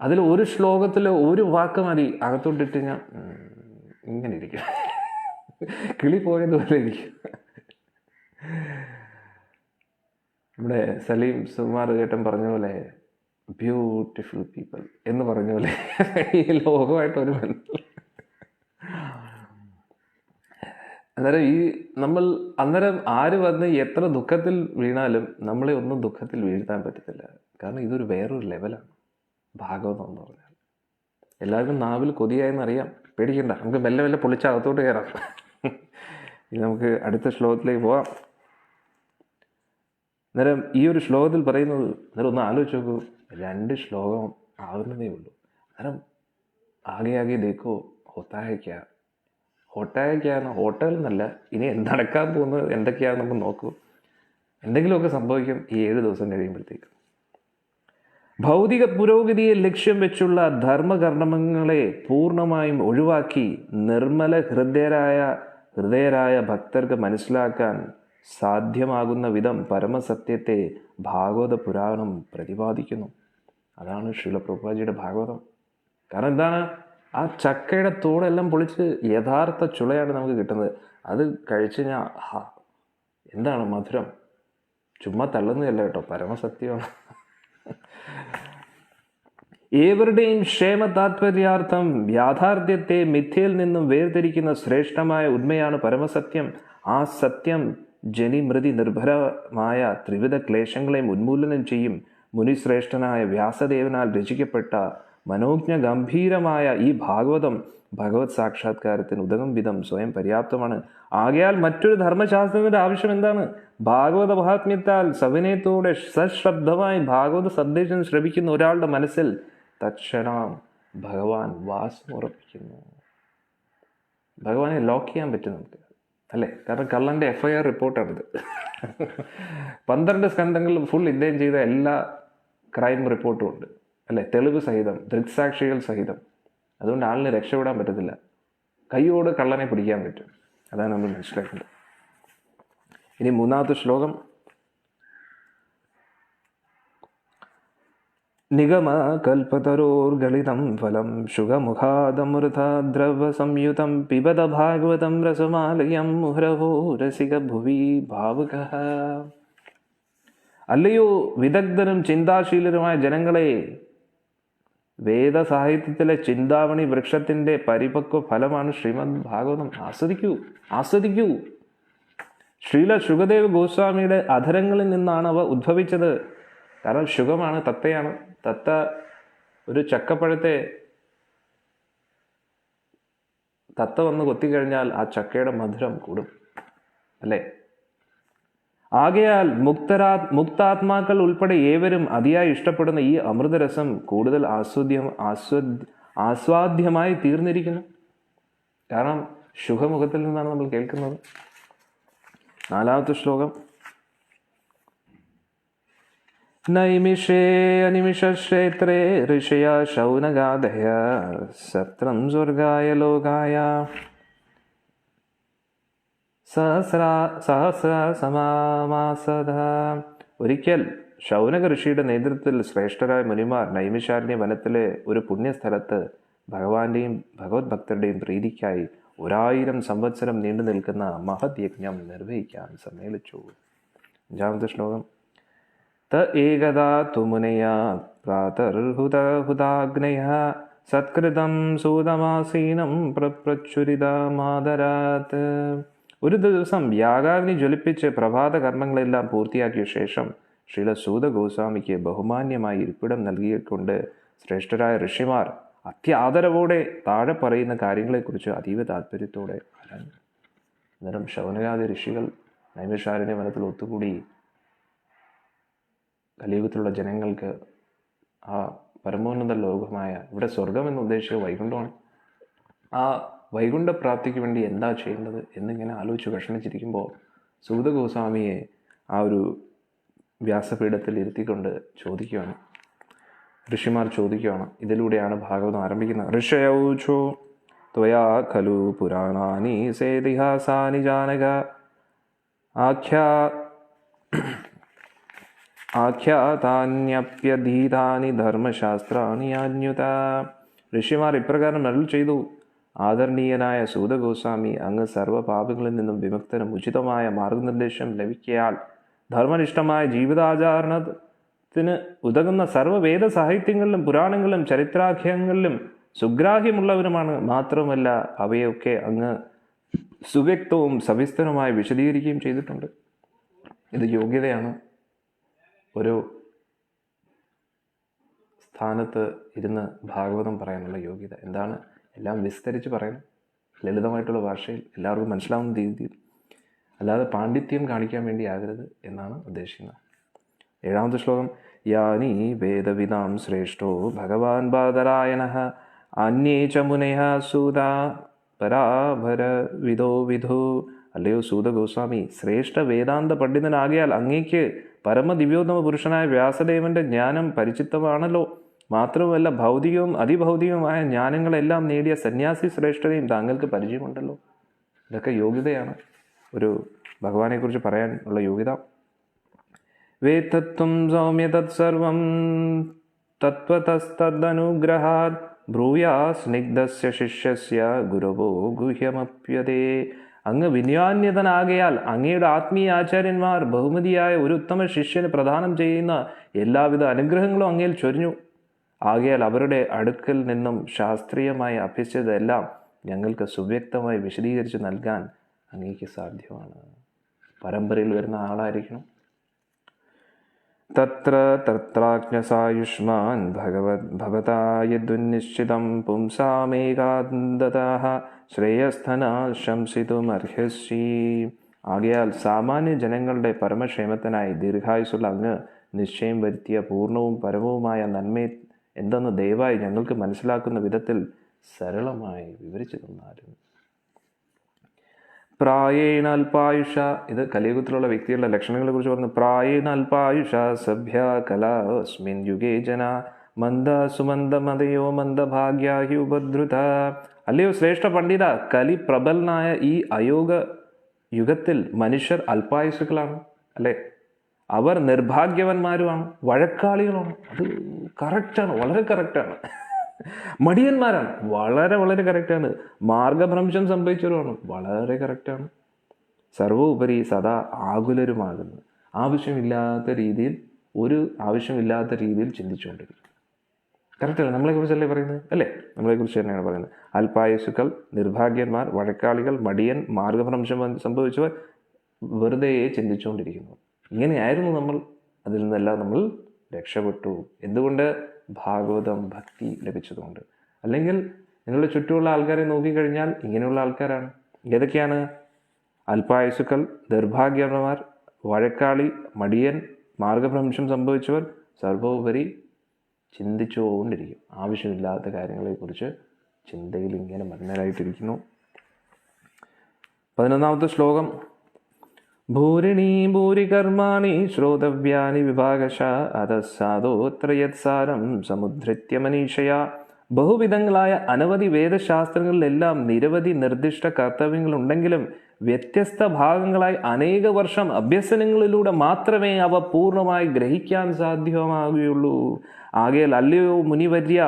അതിൽ ഒരു ശ്ലോകത്തിൽ ഒരു വാക്ക് മതി അകത്തോട്ടിട്ട് ഞാൻ ഇങ്ങനെ ഇരിക്കും, കിളി പോയതുപോലെ ഇരിക്കും. നമ്മുടെ സലീം സുമാർ ചേട്ടൻ പറഞ്ഞ പോലെ ബ്യൂട്ടിഫുൾ പീപ്പിൾ എന്ന് പറഞ്ഞ പോലെ ഈ ലോകമായിട്ടൊരു ബന്ധം. അന്നേരം ആര് വന്ന് എത്ര ദുഃഖത്തിൽ വീണാലും നമ്മളെ ഒന്നും ദുഃഖത്തിൽ വീഴ്ത്താൻ പറ്റത്തില്ല. കാരണം ഇതൊരു വേറൊരു ലെവലാണ് ഭാഗവതം എന്ന് പറഞ്ഞാൽ. എല്ലാവർക്കും നാവിൽ കൊതിയായെന്നറിയാം, പേടിക്കണ്ട, നമുക്ക് മെല്ലെ മെല്ലെ പൊളിച്ച് അകത്തോട്ട് കയറാം. ഇനി നമുക്ക് അടുത്ത ശ്ലോകത്തിലേക്ക് പോവാം. അന്നേരം ഈ ഒരു ശ്ലോകത്തിൽ പറയുന്നത്, അന്നേരം ഒന്ന് ആലോചിച്ച് നോക്കൂ, 2 ശ്ലോകം ആകുന്നതേ ഉള്ളൂ. അന്നേരം ആകെ ദേക്കോ ഹോട്ടായക്കാണ്, ഹോട്ടൽ എന്നല്ല, ഇനി നടക്കാൻ പോകുന്നത് എന്തൊക്കെയാണെന്ന് നമുക്ക് നോക്കൂ. എന്തെങ്കിലുമൊക്കെ സംഭവിക്കും ഈ 7 ദിവസം കഴിയുമ്പോഴത്തേക്ക്. ഭൗതിക പുരോഗതിയെ ലക്ഷ്യം വെച്ചുള്ള ധർമ്മകർമ്മങ്ങളെ പൂർണ്ണമായും ഒഴിവാക്കി നിർമ്മല ഹൃദയരായ ഭക്തർക്ക് മനസ്സിലാക്കാൻ സാധ്യമാകുന്ന വിധം പരമസത്യത്തെ ഭാഗവത പുരാണം പ്രതിപാദിക്കുന്നു. അതാണ് ശ്രീല പ്രഭുപാദിയുടെ ഭാഗവതം. കാരണം എന്താണ്? ആ ചക്കയുടെ തോടെല്ലാം പൊളിച്ച് യഥാർത്ഥ ചുളയാണ് നമുക്ക് കിട്ടുന്നത്. അത് കഴിച്ച് കഴിഞ്ഞാൽ എന്താണ് മധുരം. ചുമ്മാ തള്ളുന്നതല്ല കേട്ടോ, പരമസത്യമാണ്. ഏവരുടെയും ക്ഷേമ താത്പര്യാർത്ഥം യാഥാർത്ഥ്യത്തെ മിഥ്യയിൽ നിന്നും വേർതിരിക്കുന്ന ശ്രേഷ്ഠമായ ഉണ്മയാണ് പരമസത്യം. ആ സത്യം ജനിമൃതി നിർഭരമായ ത്രിവിധ ക്ലേശങ്ങളെയും ഉന്മൂലനം ചെയ്യും. മുനിശ്രേഷ്ഠനായ വ്യാസദേവനാൽ രചിക്കപ്പെട്ട മനോജ്ഞ ഗംഭീരമായ ഈ ഭാഗവതം ഭഗവത് സാക്ഷാത്കാരത്തിന് ഉതകും വിധം സ്വയം പര്യാപ്തമാണ്. ആകയാൽ മറ്റൊരു ധർമ്മശാസ്ത്രത്തിന്റെ ആവശ്യം എന്താണ്? ഭാഗവത മഹാത്മ്യത്താൽ സവിനയത്തോടെ സശ്രദ്ധമായി ഭാഗവത സന്ദേശം ശ്രവിക്കുന്ന ഒരാളുടെ മനസ്സിൽ തക്ഷണം ഭഗവാൻ വാസം ഉറപ്പിക്കുന്നു. ഭഗവാനെ ലോക്ക് ചെയ്യാൻ പറ്റും നമുക്ക്, അല്ലേ? കാരണം കള്ളൻ്റെ FIR റിപ്പോർട്ടാണിത്. 12 സ്കന്ധങ്ങളിൽ ഫുൾ ഇദ്ദേഹം ചെയ്ത എല്ലാ ക്രൈം റിപ്പോർട്ടും ഉണ്ട്, അല്ലേ? തെളിവ് സഹിതം, ദൃക്സാക്ഷികൾ സഹിതം. അതുകൊണ്ട് ആളിന് രക്ഷപ്പെടാൻ പറ്റത്തില്ല. കൈയോട് കള്ളനെ പിടിക്കാൻ പറ്റും. അതാണ് നമ്മൾ മനസ്സിലാക്കേണ്ടത്. ഇനി 3-ാമത്തെ ശ്ലോകം. നിഗമ കൽപതരോർഗളിതം ഫലം ശുഗമുഖാദമൃതദ്രവ സംയുതം പിബത ഭാഗവതം രസമാലയം മുഹുരഹോ രസിക ഭുവി ഭാവുകഃ. അല്ലയോ വിദഗ്ധനും ചിന്താശീലരുമായ ജനങ്ങളെ, വേദസാഹിത്യത്തിലെ ചിന്താമണി വൃക്ഷത്തിന്റെ പരിപക്വ ഫലമാണ് ശ്രീമദ് ഭാഗവതം. ആസ്വദിക്കൂ. ശ്രീല ശുകദേവ് ഗോസ്വാമിയുടെ അധരങ്ങളിൽ നിന്നാണ് അവ ഉദ്ഭവിച്ചത്. കാരണം ശുഗമാണ്, തത്തയാണ്. തത്ത ഒരു ചക്കപ്പഴത്തെ തത്ത വന്ന് കൊത്തിക്കഴിഞ്ഞാൽ ആ ചക്കയുടെ മധുരം കൂടും, അല്ലേ? ആകയാൽ മുക്താത്മാക്കൾ ഉൾപ്പെടെ ഏവരും അതിയായി ഇഷ്ടപ്പെടുന്ന ഈ അമൃതരസം കൂടുതൽ ആസ്വാദ്യമായി തീർന്നിരിക്കുന്നു. കാരണം ശുഭമുഖത്തിൽ നിന്നാണ് നമ്മൾ കേൾക്കുന്നത്. 4-ാമത്തെ ശ്ലോകം. നൈമിഷേ അനിമിഷക്ഷേത്രേ ഋഷയ ശൗനഗാധയ സത്രം സ്വർഗായ ലോകായ സഹസ്രസമാസദ. ഒരിക്കൽ ശൗനക ഋഷിയുടെ നേതൃത്വത്തിൽ ശ്രേഷ്ഠരായ മുനിമാർ നൈമിഷാരണ്യ വനത്തിലെ ഒരു പുണ്യസ്ഥലത്ത് ഭഗവാന്റെയും ഭഗവത് ഭക്തരുടെയും പ്രീതിക്കായി 1000 സംവത്സരം നീണ്ടു നിൽക്കുന്ന മഹത് യജ്ഞം നിർവഹിക്കാൻ സമ്മേളിച്ചു. 5-ാമത്തെ ശ്ലോകം. ത ഏകദാ തു മുനയാ പ്രാതർഹുതാഗ്നയ സത്കൃതം സൂതമാസീനം പ്രപ്രച്ചുരിതമാദരാത്. ഒരു ദിവസം യാഗാഗ്നി ജ്വലിപ്പിച്ച് പ്രഭാത കർമ്മങ്ങളെല്ലാം പൂർത്തിയാക്കിയ ശേഷം ശ്രീല സൂത ഗോസ്വാമിക്ക് ബഹുമാന്യമായി ഇരിപ്പിടം നൽകിക്കൊണ്ട് ശ്രേഷ്ഠരായ ഋഷിമാർ അത്യാദരവോടെ താഴെ പറയുന്ന കാര്യങ്ങളെക്കുറിച്ച് അതീവ താല്പര്യത്തോടെ ആരാഞ്ഞു. അന്നേരം ശൗനകാദി ഋഷികൾ നൈമിഷാരണ്യ വനത്തിൽ ഒത്തുകൂടി കലിയുഗത്തിലുള്ള ജനങ്ങൾക്ക് ആ പരമോന്നത ലോകമായ, ഇവിടെ സ്വർഗം എന്ന് ഉദ്ദേശിച്ച വൈകുണ്ഠമാണ്, ആ വൈകുണ്ഠപ്രാപ്തിക്ക് വേണ്ടി എന്താ ചെയ്യേണ്ടത് എന്നിങ്ങനെ ആലോചിച്ച് വിഷമിച്ചിരിക്കുമ്പോൾ സൂത ഗോസ്വാമിയെ ആ ഒരു വ്യാസപീഠത്തിൽ ഇരുത്തിക്കൊണ്ട് ഋഷിമാർ ചോദിക്കുകയാണ്. ഇതിലൂടെയാണ് ഭാഗവതം ആരംഭിക്കുന്നത്. ഋഷയൗചോ ത്വയാ ഖലു പുരാണാനി സേതിഹാസാനി ജാനക ആഖ്യാതാന്യപ്യധീതാനി ധർമ്മശാസ്ത്രാണി അന്യുത. ഋഷിമാർ ഇപ്രകാരം അരുൾ ചെയ്തു: ആദരണീയനായ സൂത ഗോസ്വാമി, അങ്ങ് സർവ്വപാപങ്ങളിൽ നിന്നും വിമുക്തനും ഉചിതമായ മാർഗനിർദ്ദേശം ലഭിക്കയാൽ ധർമ്മനിഷ്ഠമായ ജീവിതാചാരണത്തിന് ഉതകുന്ന സർവ്വവേദ സാഹിത്യങ്ങളിലും പുരാണങ്ങളിലും ചരിത്രാഖ്യങ്ങളിലും സുഗ്രാഹ്യമുള്ളവരുമാണ്. മാത്രമല്ല അവയൊക്കെ അങ്ങ് സുവ്യക്തവും സവിസ്തരമായി വിശദീകരിക്കുകയും ചെയ്തിട്ടുണ്ട്. ഇത് യോഗ്യതയാണ്. ഒരു സ്ഥാനത്ത് ഇരുന്ന് ഭാഗവതം പറയാനുള്ള യോഗ്യത എന്താണ്? എല്ലാം വിസ്തരിച്ച് പറയണം, ലളിതമായിട്ടുള്ള ഭാഷയിൽ എല്ലാവർക്കും മനസ്സിലാവുന്ന രീതിയിൽ, അല്ലാതെ പാണ്ഡിത്യം കാണിക്കാൻ വേണ്ടി ആകരുത് എന്നാണ് ഉദ്ദേശിക്കുന്നത്. 7-ാമത്തെ ശ്ലോകം. യാനി വേദവിദാം ശ്രേഷ്ഠോ ഭഗവാൻ ബാദരായണഃ അന്യേ ച മുനയഃ സൂത പരാഭര വിദോ വിധു. അല്ലയോ സൂത ഗോസ്വാമി, ശ്രേഷ്ഠ വേദാന്ത പണ്ഡിതനാകിയാൽ അങ്ങേക്ക് പരമദിവ്യോത്തമ പുരുഷനായ വ്യാസദേവന്റെ ജ്ഞാനം പരിചിത്തമാണല്ലോ. മാത്രവുമല്ല ഭൗതികവും അതിഭൗതികവുമായ ജ്ഞാനങ്ങളെല്ലാം നേടിയ സന്യാസി ശ്രേഷ്ഠതയും താങ്കൾക്ക് പരിചയമുണ്ടല്ലോ. ഇതൊക്കെ യോഗ്യതയാണ്, ഒരു ഭഗവാനെക്കുറിച്ച് പറയാനുള്ള യോഗ്യത. വേത്തത്വം സൗമ്യ തത്സർവം തത്വതസ്തദനുഗ്രഹാത് ബ്രൂയാ സ്നിഗ്ധസ്യ ശിഷ്യസ്യ ഗുരവോ ഗുഹ്യമപ്യതേ. അങ്ങ് വിനയാന്യതനാകയാൽ അങ്ങയുടെ ആത്മീയ ആചാര്യന്മാർ ബഹുമതിയായ ഒരു ഉത്തമ ശിഷ്യന് പ്രദാനം ചെയ്യുന്ന എല്ലാവിധ അനുഗ്രഹങ്ങളും അങ്ങയിൽ ചൊരിഞ്ഞു. ആകയാൽ അവരുടെ അടുക്കൽ നിന്നും ശാസ്ത്രീയമായി അഭ്യസിച്ചതെല്ലാം ഞങ്ങൾക്ക് സുവ്യക്തമായി വിശദീകരിച്ച് നൽകാൻ അങ്ങേക്ക് സാധ്യമാണ്. പരമ്പരയിൽ വരുന്ന ആളായിരിക്കണം. തത്ര തത്രാജ്ഞസായുഷ്മാൻ ഭവതായദ്നിശ്ചിതം പുംസാമേകാന്തതഃ ശ്രേയസ്ഥനാ ശംസിതുമർഹസി. ആകയാൽ സാമാന്യ ജനങ്ങളുടെ പരമക്ഷേമത്തിനായി ദീർഘായുസുള്ള അങ്ങ് നിശ്ചയം വരുത്തിയ പൂർണ്ണവും പരമവുമായ നന്മ എന്തെന്ന് ദയവായി ഞങ്ങൾക്ക് മനസ്സിലാക്കുന്ന വിധത്തിൽ സരളമായി വിവരിച്ചു തന്നാലും. പ്രായേണ അല്പായുഷ, ഇത് കലിയുഗത്തിലുള്ള വ്യക്തികളുടെ ലക്ഷണങ്ങളെ കുറിച്ച് പറഞ്ഞു. പ്രായേണ അല്പായുഷ സഭ്യ കലാസ്മിൻ യുഗേ ജന മന്ദ സുമന്ദമതയോ മന്ദഭാഗ്യാഹി ഉപദ്രുത. അല്ലയോ ശ്രേഷ്ഠ പണ്ഡിത, കലി പ്രബലനായ ഈ അയോഗ യുഗത്തിൽ മനുഷ്യർ അല്പായുസുകളാണ് അല്ലേ? അവർ നിർഭാഗ്യവന്മാരുമാണ്, വഴക്കാളികളാണ്. അത് കറക്റ്റാണ്, വളരെ കറക്റ്റാണ്. മടിയന്മാരാണ്, വളരെ വളരെ കറക്റ്റാണ്. മാർഗഭ്രംശം സംഭവിച്ചവരുമാണ്, വളരെ കറക്റ്റാണ്. സർവോപരി സദാ ആകുലരുമാകുന്നു, ആവശ്യമില്ലാത്ത രീതിയിൽ ചിന്തിച്ചുകൊണ്ടിരിക്കും. കറക്റ്റല്ലേ? നമ്മളെക്കുറിച്ചല്ലേ പറയുന്നത് അല്ലേ? നമ്മളെക്കുറിച്ച് തന്നെയാണ് പറയുന്നത്. അല്പായുസുക്കൾ, നിർഭാഗ്യന്മാർ, വഴക്കാളികൾ, മടിയൻ, മാർഗഭ്രംശം സംഭവിച്ചവർ, വെറുതെ ചിന്തിച്ചുകൊണ്ടിരിക്കുന്നു. ഇങ്ങനെയായിരുന്നു നമ്മൾ. അതിൽ നിന്നെല്ലാം നമ്മൾ രക്ഷപ്പെട്ടു. എന്തുകൊണ്ട്? ഭാഗവതം ഭക്തി ലഭിച്ചതുകൊണ്ട്. അല്ലെങ്കിൽ നിങ്ങളുടെ ചുറ്റുമുള്ള ആൾക്കാരെ നോക്കിക്കഴിഞ്ഞാൽ ഇങ്ങനെയുള്ള ആൾക്കാരാണ്. ഏതൊക്കെയാണ്? അല്പായുസുക്കൾ, നിർഭാഗ്യന്മാർ, വഴക്കാളി, മടിയൻ, മാർഗഭ്രംശം സംഭവിച്ചവർ, സർവോപരി ചിന്തിച്ചുകൊണ്ടിരിക്കും. ആവശ്യമില്ലാത്ത കാര്യങ്ങളെക്കുറിച്ച് ചിന്തയിൽ ഇങ്ങനെ മഗ്നരായിട്ടിരിക്കുന്നു. 11ാമത്തെ ശ്ലോകം. ഭൂരിണീ ഭൂരി കർമാണി ശ്രോതവ്യാനി വിഭാഗശ അതസാദോത്ര യത്സാരം സമുദ്ധൃത്യ മനീഷയ. ബഹുവിധങ്ങളായ അനവധി വേദശാസ്ത്രങ്ങളിലെല്ലാം നിരവധി നിർദ്ദിഷ്ട കർത്തവ്യങ്ങളുണ്ടെങ്കിലും വ്യത്യസ്ത ഭാഗങ്ങളായി അനേക വർഷം അഭ്യസനങ്ങളിലൂടെ മാത്രമേ അവ പൂർണ്ണമായി ഗ്രഹിക്കാൻ സാധ്യമാകുകയുള്ളൂ. ആകയാൽ അല്ലയോ മുനിവര്യ,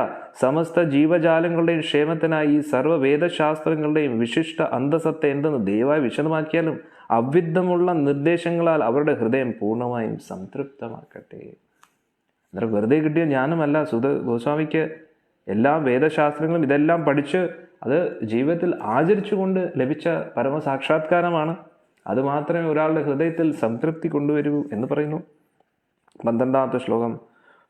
സമസ്ത ജീവജാലങ്ങളുടെയും ക്ഷേമത്തിനായി ഈ സർവ്വ വേദശാസ്ത്രങ്ങളുടെയും വിശിഷ്ട അന്തസത്ത എന്തെന്ന് ദയവായി വിശദമാക്കിയാലും അവിദ്ധമുള്ള നിർദ്ദേശങ്ങളാൽ അവരുടെ ഹൃദയം പൂർണ്ണമായും സംതൃപ്തമാക്കട്ടെ. അന്നേരം വെറുതെ കിട്ടിയ ജ്ഞാനമല്ല സുത ഗോസ്വാമിക്ക്. എല്ലാ വേദശാസ്ത്രങ്ങളും ഇതെല്ലാം പഠിച്ച് അത് ജീവിതത്തിൽ ആചരിച്ചുകൊണ്ട് ലഭിച്ച പരമസാക്ഷാത്കാരമാണ്. അതുമാത്രമേ ഒരാളുടെ ഹൃദയത്തിൽ സംതൃപ്തി കൊണ്ടുവരൂ എന്ന് പറയുന്നു. 12ാമത്തെ ശ്ലോകം.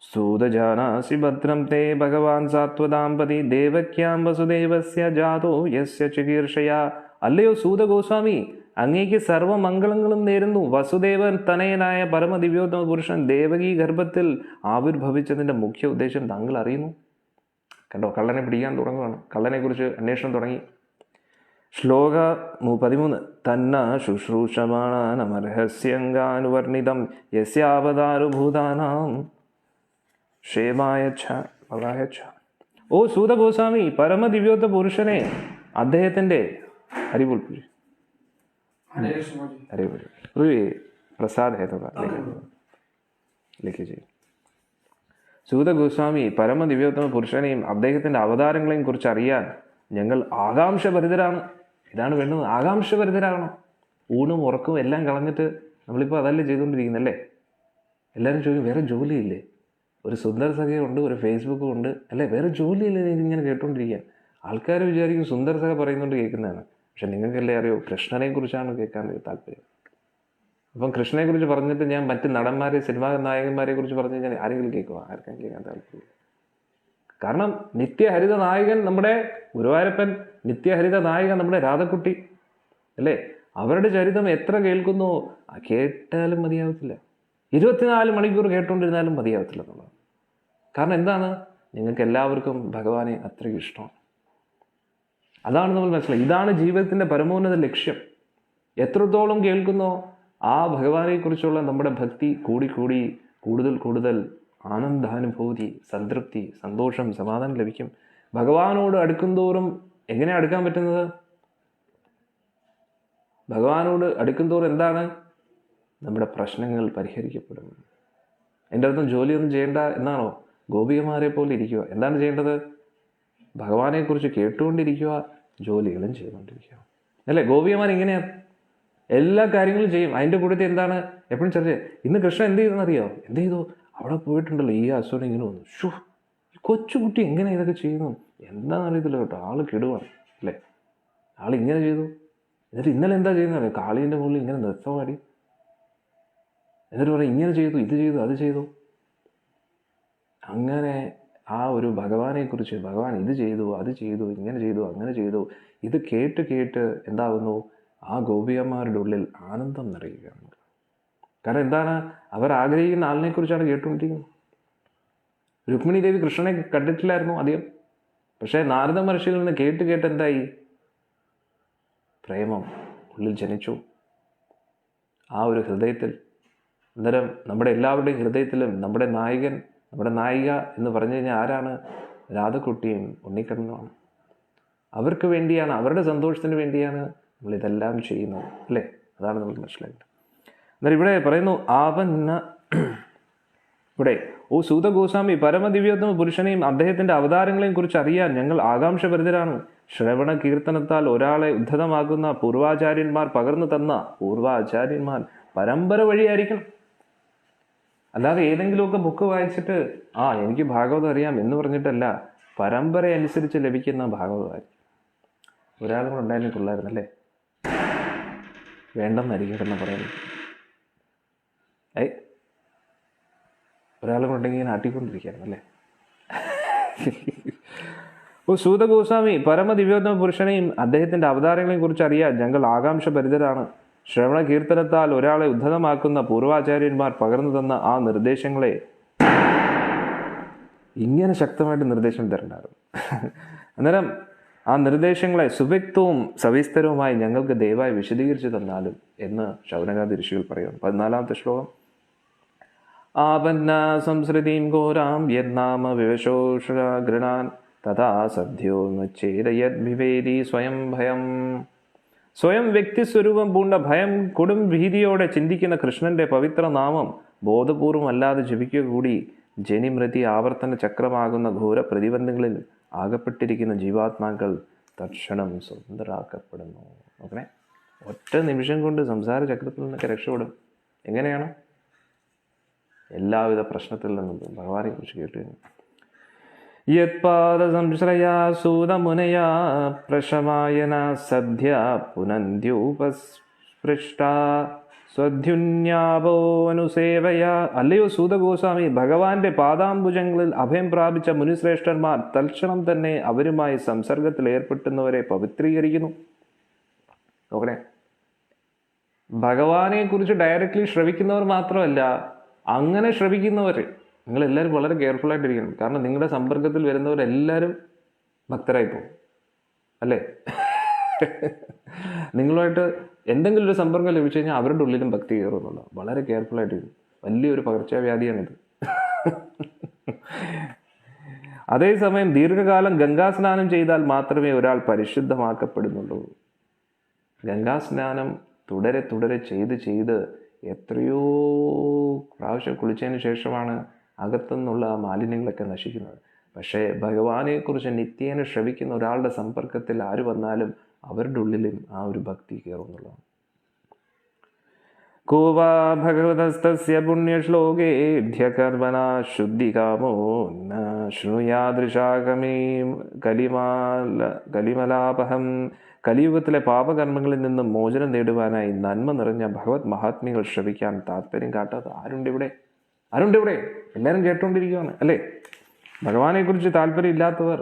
സൂതജാനാസി ഭദ്രം തേ ഭഗവാൻ സാത്വതാംപതി ദേവക്യാം വസുദേവസ്യ ജാതോ യസ്യ ചികീർഷയ. അല്ലയോ സൂത ഗോസ്വാമി, അങ്ങേക്ക് സർവമംഗളങ്ങളും നേരുന്നു. വസുദേവൻ തനയനായ പരമദിവ്യോത്തമ പുരുഷൻ ദേവകി ഗർഭത്തിൽ ആവിർഭവിച്ചതിൻ്റെ മുഖ്യ ഉദ്ദേശം താങ്കൾ അറിയുന്നു. കണ്ടോ, കള്ളനെ പിടിക്കാൻ തുടങ്ങുകയാണ്. കള്ളനെക്കുറിച്ച് അന്വേഷണം തുടങ്ങി. ശ്ലോക 13. തന്ന ശുശ്രൂഷമാണമർഹസ്യങ്കാനുവർണിതം യസ്യാവതാരുഭൂതാനാം ക്ഷേമായച്ഛ ഭവായച്ഛ. ഓ സൂത ഗോസ്വാമി, പരമദിവ്യോത്ത പുരുഷനെ അദ്ദേഹത്തിൻ്റെ ഹരിബോൾ പ്രസാദ് ലിഖിജി. സൂത ഗോസ്വാമി, പരമദിവ്യോത്തമ പുരുഷനെയും അദ്ദേഹത്തിൻ്റെ അവതാരങ്ങളെയും കുറിച്ച് അറിയാൻ ഞങ്ങൾ ആകാംക്ഷഭരിതരാണ്. ഇതാണ് വേണ്ടത്, ആകാംക്ഷഭരിതരാകണം. ഊണും ഉറക്കവും എല്ലാം കളഞ്ഞിട്ട് നമ്മളിപ്പോൾ അതല്ലേ ചെയ്തുകൊണ്ടിരിക്കുന്നല്ലേ? എല്ലാവരും ചോദിക്കും, വേറെ ജോലിയില്ലേ? ഒരു സുന്ദർ സഖയുണ്ട്, ഒരു ഫേസ്ബുക്കും ഉണ്ട് അല്ലേ? വേറെ ജോലിയില്ലേ ഇങ്ങനെ കേട്ടുകൊണ്ടിരിക്കാൻ? ആൾക്കാർ വിചാരിക്കും സുന്ദർ സഖ പറയുന്നുണ്ട് കേൾക്കുന്നതാണ്. പക്ഷെ നിങ്ങൾക്കല്ലേ അറിയോ, കൃഷ്ണനെ കുറിച്ചാണ് കേൾക്കാൻ താല്പര്യം. അപ്പം കൃഷ്ണനെക്കുറിച്ച് പറഞ്ഞിട്ട് ഞാൻ മറ്റ് നടന്മാരെ, സിനിമാ നായകന്മാരെ കുറിച്ച് പറഞ്ഞു കഴിഞ്ഞാൽ ആരെങ്കിലും കേൾക്കുക? ആർക്കും കേൾക്കാൻ താല്പര്യം. കാരണം നിത്യഹരിത നായകൻ നമ്മുടെ ഗുരുവായൂരപ്പൻ, നിത്യഹരിത നായകൻ നമ്മുടെ രാധക്കുട്ടി അല്ലേ? അവരുടെ ചരിതം എത്ര കേൾക്കുന്നോ കേട്ടാലും മതിയാവത്തില്ല. 24 മണിക്കൂർ കേട്ടുകൊണ്ടിരുന്നാലും മതിയാവത്തില്ല എന്നുള്ളത്. കാരണം എന്താണ്? നിങ്ങൾക്ക് എല്ലാവർക്കും ഭഗവാനെ അത്രയും ഇഷ്ടമാണ്. അതാണ് നമ്മൾ മനസ്സിലായി. ഇതാണ് ജീവിതത്തിൻ്റെ പരമോന്നത ലക്ഷ്യം. എത്രത്തോളം കേൾക്കുന്നോ ആ ഭഗവാനെക്കുറിച്ചുള്ള നമ്മുടെ ഭക്തി കൂടിക്കൂടി കൂടുതൽ കൂടുതൽ ആനന്ദാനുഭൂതി, സംതൃപ്തി, സന്തോഷം, സമാധാനം ലഭിക്കും. ഭഗവാനോട് അടുക്കുന്തോറും എങ്ങനെ അടുക്കാൻ പറ്റുന്നത്? ഭഗവാനോട് അടുക്കുന്തോറും എന്താണ്? നമ്മുടെ പ്രശ്നങ്ങൾ പരിഹരിക്കപ്പെടും. എൻ്റെ അർത്ഥം ജോലിയൊന്നും ചെയ്യേണ്ട എന്നാണോ? ഗോപികമാരെ പോലെ ഇരിക്കുക. എന്താണ് ചെയ്യേണ്ടത്? ഭഗവാനെക്കുറിച്ച് കേട്ടുകൊണ്ടിരിക്കുക, ജോലികളും ചെയ്തുകൊണ്ടിരിക്കുക. അല്ലേ? ഗോപികമാർ ഇങ്ങനെയാണ്, എല്ലാ കാര്യങ്ങളും ചെയ്യും. അതിൻ്റെ കൂട്ടത്തിൽ എന്താണ് എപ്പോഴും ചർച്ച, ഇന്ന് കൃഷ്ണൻ എന്ത് ചെയ്തെന്നറിയോ? എന്ത് ചെയ്തു? അവിടെ പോയിട്ടുണ്ടല്ലോ ഈ അസുരൻ ഇങ്ങനെ വന്നു. ഷൂ, കൊച്ചുകുട്ടി എങ്ങനെ ഇതൊക്കെ ചെയ്യുന്നു എന്താണെന്നറിയത്തില്ല കേട്ടോ. ആള് കെടുവാണ് അല്ലേ? ആളിങ്ങനെ ചെയ്തു. എന്നിട്ട് ഇന്നലെ എന്താ ചെയ്യുന്നത്? കാളീൻ്റെ മുകളിൽ ഇങ്ങനെ നൃത്തമാടി. എന്നിട്ട് പറയും ഇങ്ങനെ ചെയ്തു, ഇത് ചെയ്തു, അത് ചെയ്തു. അങ്ങനെ ആ ഒരു ഭഗവാനെക്കുറിച്ച്, ഭഗവാൻ ഇത് ചെയ്തു, അത് ചെയ്തു, ഇങ്ങനെ ചെയ്തു, അങ്ങനെ ചെയ്തു, ഇത് കേട്ട് കേട്ട് എന്താകുന്നു? ആ ഗോപികന്മാരുടെ ഉള്ളിൽ ആനന്ദം നിറയുകയാണ്. കാരണം എന്താണ്? അവർ ആഗ്രഹിക്കുന്ന ആളിനെക്കുറിച്ചാണ് കേട്ടുകൊണ്ടിരിക്കുന്നത്. രുക്മിണി ദേവി കൃഷ്ണനെ കണ്ടിട്ടില്ലായിരുന്നു അധികം. പക്ഷേ നാരദ മഹർഷിയിൽ നിന്ന് കേട്ട് കേട്ട് എന്തായി? പ്രേമം ഉള്ളിൽ ജനിച്ചു. ആ ഒരു ഹൃദയത്തിൽ, അന്നേരം നമ്മുടെ എല്ലാവരുടെയും ഹൃദയത്തിലും നമ്മുടെ നായകൻ, നമ്മുടെ നായിക എന്ന് പറഞ്ഞു കഴിഞ്ഞാൽ ആരാണ്? രാധക്കുട്ടിയും ഉണ്ണിക്കണ്ണനുമാണ്. അവർക്ക് വേണ്ടിയാണ്, അവരുടെ സന്തോഷത്തിന് വേണ്ടിയാണ് നമ്മളിതെല്ലാം ചെയ്യുന്നത് അല്ലേ? അതാണ് നമ്മൾ മനസ്സിലാക്കുന്നത്. എന്നാൽ ഇവിടെ പറയുന്നു ഇവിടെ ഓ സൂത ഗോസ്വാമി, പരമദിവ്യോത്തമ പുരുഷനെയും അദ്ദേഹത്തിന്റെ അവതാരങ്ങളെയും കുറിച്ച് അറിയാൻ ഞങ്ങൾ ആകാംക്ഷഭരിതരാണ്. ശ്രവണ കീർത്തനത്താൽ ഒരാളെ ഉദ്ധതമാക്കുന്ന പൂർവാചാര്യന്മാർ പകർന്നു തന്ന പൂർവാചാര്യന്മാർ പരമ്പര വഴിയായിരിക്കണം. അല്ലാതെ ഏതെങ്കിലുമൊക്കെ ബുക്ക് വായിച്ചിട്ട് എനിക്ക് ഭാഗവതം അറിയാം എന്ന് പറഞ്ഞിട്ടല്ല, പരമ്പര അനുസരിച്ച് ലഭിക്കുന്ന ഭാഗവതമായിരിക്കും. ഒരാളും കൂടെ ഉണ്ടായിരുന്നു കൊള്ളായിരുന്നല്ലേ? വേണ്ടെന്നായിരിക്കും പറയുന്നത്. ഒരാളും കൊണ്ടെങ്കിൽ ഇങ്ങനെ ആട്ടിക്കൊണ്ടിരിക്കുകയായിരുന്നല്ലേ? ഓ സൂത ഗോസ്വാമി, പരമദിവ്യോത്തമ പുരുഷനെയും അദ്ദേഹത്തിന്റെ അവതാരങ്ങളെയും കുറിച്ച് അറിയാൻ ഞങ്ങൾ ആകാംക്ഷഭരിതരാണ്. ശ്രവണ കീർത്തനത്താൽ ഒരാളെ ഉദ്ധതമാക്കുന്ന പൂർവാചാര്യന്മാർ പകർന്നു തന്ന ആ നിർദ്ദേശങ്ങളെ, ഇങ്ങനെ ശക്തമായിട്ട് നിർദ്ദേശം തരണ്ടായിരുന്നു. അന്നേരം ആ നിർദ്ദേശങ്ങളെ സുവ്യക്തവും സവിസ്തരവുമായി ഞങ്ങൾക്ക് ദയവായി വിശദീകരിച്ചു തന്നാലും എന്ന് ശൗനകാദി ഋഷികൾ പറയുന്നു. 14-ാമത്തെ ശ്ലോകം. ആപന്ന സംസൃതിം ഘോരാം യദ്നാമ വിവശോഷഗൃണാൻ തഥാ സദ്യോ മച്ചേതയത് വിവേദി സ്വയം ഭയം. സ്വയം വ്യക്തിസ്വരൂപം പൂണ്ട ഭയം കൊടും ഭീതിയോടെ ചിന്തിക്കുന്ന കൃഷ്ണന്റെ പവിത്ര നാമം ബോധപൂർവം അല്ലാതെ ജപിക്കുക കൂടി ജനിമൃതി ആവർത്തന ചക്രമാകുന്ന ഘോര പ്രതിബന്ധങ്ങളിൽ ആകപ്പെട്ടിരിക്കുന്ന ജീവാത്മാക്കൾ തക്ഷണം സ്വതന്ത്രരാക്കപ്പെടുന്നു. നോക്കണേ, ഒറ്റ നിമിഷം കൊണ്ട് സംസാര ചക്രത്തിൽ നിന്നൊക്കെ രക്ഷപ്പെടും. എങ്ങനെയാണ്? എല്ലാവിധ പ്രശ്നത്തിൽ നിന്നും ഭഗവാനെ കുറിച്ച് കേട്ടു. യത്പാദ സംശ്രയാ സൂതമുനയാ പ്രശമായന സദ്യ പുനന്ത്യൂപസ്പൃഷ്ട സ്വധ്യുന്യാപോ അനുസേവയ. അല്ലയോ സൂതഗോസ്വാമി, ഭഗവാന്റെ പാദാംബുജങ്ങളിൽ അഭയം പ്രാപിച്ച മുനിശ്രേഷ്ഠന്മാർ തൽക്ഷണം തന്നെ അവരുമായി സംസർഗത്തിൽ ഏർപ്പെട്ടുന്നവരെ പവിത്രീകരിക്കുന്നു. നോക്കണേ, ഭഗവാനെ കുറിച്ച് ഡയറക്റ്റ്ലി ശ്രവിക്കുന്നവർ മാത്രമല്ല, അങ്ങനെ ശ്രവിക്കുന്നവർ, നിങ്ങളെല്ലാവരും വളരെ കെയർഫുൾ ആയിട്ടിരിക്കണം. കാരണം നിങ്ങളുടെ സമ്പർക്കത്തിൽ വരുന്നവരെല്ലാവരും ഭക്തരായി പോകും അല്ലേ? നിങ്ങളുമായിട്ട് എന്തെങ്കിലും ഒരു സമ്പർക്കം ലഭിച്ചു കഴിഞ്ഞാൽ അവരുടെ ഉള്ളിലും ഭക്തി കയറുന്നുണ്ടോ? വളരെ കെയർഫുൾ ആയിട്ടിരിക്കും. വലിയൊരു പകർച്ചവ്യാധിയാണിത്. അതേസമയം ദീർഘകാലം ഗംഗാസ്നാനം ചെയ്താൽ മാത്രമേ ഒരാൾ പരിശുദ്ധമാക്കപ്പെടുന്നുള്ളൂ. ഗംഗാസ്നാനം തുടരെ തുടരെ ചെയ്ത് എത്രയോ പ്രാവശ്യം കുളിച്ചതിന് ശേഷമാണ് അകത്തുനിന്നുള്ള മാലിന്യങ്ങളൊക്കെ നശിക്കുന്നത്. പക്ഷേ ഭഗവാനെക്കുറിച്ച് നിത്യേന ശ്രവിക്കുന്ന ഒരാളുടെ സമ്പർക്കത്തിൽ ആര് വന്നാലും അവരുടെ ഉള്ളിലും ആ ഒരു ഭക്തി കയറുന്നുള്ളതാണ്. കോവാ ഭഗവതസ്തസ്യ പുണ്യശ്ലോകേഭ്യകർമ്മണ ശുദ്ധികാമോ ന ശൃണുയാദൃശാകമേ കലിമലാപഹം. കലിയുഗത്തിലെ പാപകർമ്മങ്ങളിൽ നിന്നും മോചനം നേടുവാനായി നന്മ നിറഞ്ഞ ഭഗവത് മഹാത്മ്യങ്ങൾ ശ്രവിക്കാൻ താല്പര്യം കാട്ടാത്ത ആരുണ്ട് ഇവിടെ? എല്ലാവരും കേട്ടുകൊണ്ടിരിക്കുകയാണ് അല്ലേ? ഭഗവാനെക്കുറിച്ച് താല്പര്യം ഇല്ലാത്തവർ,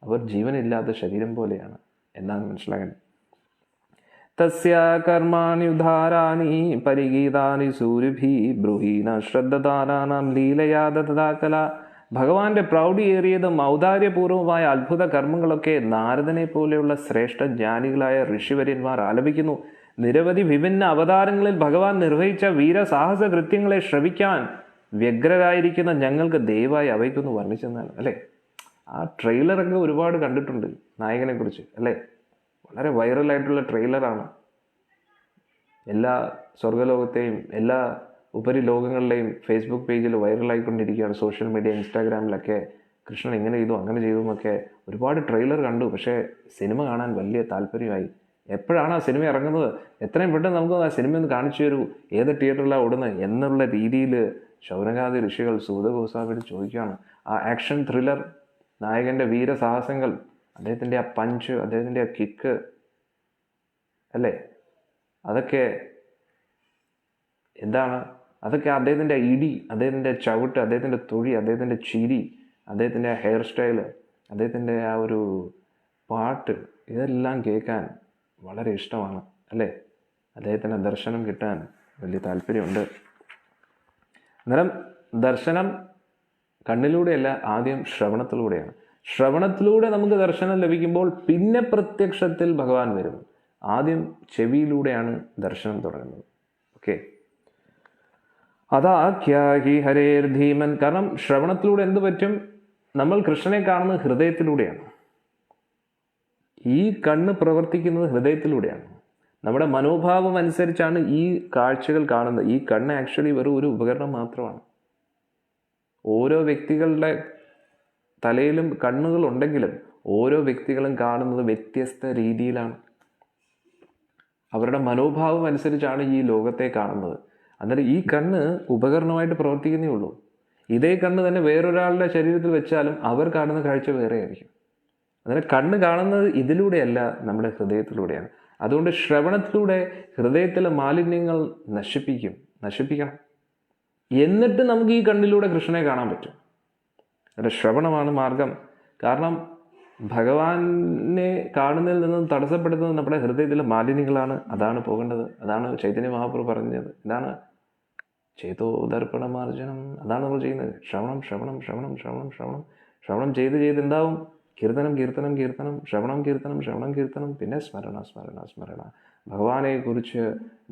അവർ ജീവനില്ലാത്ത ശരീരം പോലെയാണ് എന്നാണ് മനസ്സിലാക്കുന്നത്. തസ്യ കർമാണി ഉദാരാണി പരിഗീതാനി സൂര്യഭി ബ്രൂഹീന ശ്രദ്ധധാരാണാം ലീലയാ ദദാകല. ഭഗവാന്റെ പ്രൗഢിയേറിയതും ഔദാര്യപൂർവമായ അത്ഭുത കർമ്മങ്ങളൊക്കെ നാരദനെ പോലെയുള്ള ശ്രേഷ്ഠ ജ്ഞാനികളായ ഋഷിവര്യന്മാർ ആലപിക്കുന്നു. നിരവധി വിഭിന്ന അവതാരങ്ങളിൽ ഭഗവാൻ നിർവഹിച്ച വീരസാഹസ കൃത്യങ്ങളെ ശ്രവിക്കാൻ വ്യഗ്രരായിരിക്കുന്ന ഞങ്ങൾക്ക് ദയവായി അവയ്ക്കൊന്ന് വർണ്ണിച്ചെന്നാണ് അല്ലേ? ആ ട്രെയിലറൊക്കെ ഒരുപാട് കണ്ടിട്ടുണ്ട് നായകനെ കുറിച്ച് അല്ലേ? വളരെ വൈറലായിട്ടുള്ള ട്രെയിലറാണ്. എല്ലാ സ്വർഗലോകത്തെയും എല്ലാ ഉപരിലോകങ്ങളിലെയും ഫേസ്ബുക്ക് പേജിൽ വൈറലായിക്കൊണ്ടിരിക്കുകയാണ്. സോഷ്യൽ മീഡിയ, ഇൻസ്റ്റാഗ്രാമിലൊക്കെ കൃഷ്ണൻ ഇങ്ങനെ ചെയ്തു അങ്ങനെ ചെയ്തു എന്നൊക്കെ ഒരുപാട് ട്രെയിലർ കണ്ടു. പക്ഷേ സിനിമ കാണാൻ വലിയ താല്പര്യമായി. എപ്പോഴാണ് ആ സിനിമ ഇറങ്ങുന്നത്, എത്രയും പെട്ടെന്ന് നമുക്ക് ആ സിനിമ ഒന്ന് കാണിച്ചു തരൂ, ഏത് തിയേറ്ററിലാണ് ഓടുന്നത് എന്നുള്ള രീതിയിൽ ശൗനകാദി ഋഷികൾ സൂത ഗോസ്വാമിയോട് ചോദിക്കുകയാണ്. ആ ആക്ഷൻ ത്രില്ലർ, നായകൻ്റെ വീരസാഹസങ്ങൾ, അദ്ദേഹത്തിൻ്റെ ആ പഞ്ച്, അദ്ദേഹത്തിൻ്റെ ആ കിക്ക് അല്ലേ, അതൊക്കെ എന്താണ്, അതൊക്കെ അദ്ദേഹത്തിൻ്റെ ഇടി, അദ്ദേഹത്തിൻ്റെ ചവിട്ട്, അദ്ദേഹത്തിൻ്റെ തൊഴി, അദ്ദേഹത്തിൻ്റെ ചിരി, അദ്ദേഹത്തിൻ്റെ ഹെയർ സ്റ്റൈല്, അദ്ദേഹത്തിൻ്റെ ആ ഒരു പാട്ട്, ഇതെല്ലാം കേൾക്കാൻ വളരെ ഇഷ്ടമാണ് അല്ലേ. അദ്ദേഹത്തിൻ്റെ ദർശനം കിട്ടാൻ വലിയ താല്പര്യമുണ്ട്. അന്നേരം ദർശനം കണ്ണിലൂടെയല്ല, ആദ്യം ശ്രവണത്തിലൂടെയാണ്. ശ്രവണത്തിലൂടെ നമുക്ക് ദർശനം ലഭിക്കുമ്പോൾ പിന്നെ പ്രത്യക്ഷത്തിൽ ഭഗവാൻ വരും. ആദ്യം ചെവിയിലൂടെയാണ് ദർശനം തുടങ്ങുന്നത്. ഓക്കെ, അതാഖ്യാഹി ഹരേർ ധീമൻ. കാരണം ശ്രവണത്തിലൂടെ എന്ത് പറ്റും, നമ്മൾ കൃഷ്ണനെ കാണുന്നത് ഹൃദയത്തിലൂടെയാണ്. ഈ കണ്ണ് പ്രവർത്തിക്കുന്നത് ഹൃദയത്തിലൂടെയാണ്. നമ്മുടെ മനോഭാവം അനുസരിച്ചാണ് ഈ കാഴ്ചകൾ കാണുന്നത്. ഈ കണ്ണ് ആക്ച്വലി വെറും ഒരു ഉപകരണം മാത്രമാണ്. ഓരോ വ്യക്തികളുടെ തലയിലും കണ്ണുകൾ ഉണ്ടെങ്കിലും ഓരോ വ്യക്തികളും കാണുന്നത് വ്യത്യസ്ത രീതിയിലാണ്. അവരുടെ മനോഭാവം അനുസരിച്ചാണ് ഈ ലോകത്തെ കാണുന്നത്. അന്നേരം ഈ കണ്ണ് ഉപകരണമായിട്ട് പ്രവർത്തിക്കുന്നേ ഉള്ളൂ. ഇതേ കണ്ണ് തന്നെ വേറൊരാളുടെ ശരീരത്തിൽ വെച്ചാലും അവർ കാണുന്ന കാഴ്ച വേറെ ആയിരിക്കും. അന്നേരം കണ്ണ് കാണുന്നത് ഇതിലൂടെയല്ല, നമ്മുടെ ഹൃദയത്തിലൂടെയാണ്. അതുകൊണ്ട് ശ്രവണത്തിലൂടെ ഹൃദയത്തിലെ മാലിന്യങ്ങൾ നശിപ്പിക്കണം. എന്നിട്ട് നമുക്ക് ഈ കണ്ണിലൂടെ കൃഷ്ണനെ കാണാൻ പറ്റും. അന്നേരം ശ്രവണമാണ് മാർഗം. കാരണം ഭഗവാനെ കാണുന്നതിൽ നിന്നും തടസ്സപ്പെടുത്തുന്നത് നമ്മുടെ ഹൃദയത്തിലെ മാലിന്യങ്ങളാണ്. അതാണ് പോകേണ്ടത്. അതാണ് ചൈതന്യ മഹാപ്രഭു പറഞ്ഞത്. ഇതാണ് ചേതോദർപ്പണമാർജനം. അതാണ് നമ്മൾ ചെയ്യുന്നത്. ശ്രവണം ശ്രവണം ശ്രവണം ശ്രവണം ശ്രവണം ശ്രവണം ചെയ്ത് എന്താവും, കീർത്തനം കീർത്തനം കീർത്തനം, ശ്രവണം കീർത്തനം ശ്രവണം കീർത്തനം, പിന്നെ സ്മരണ സ്മരണ സ്മരണ. ഭഗവാനെക്കുറിച്ച്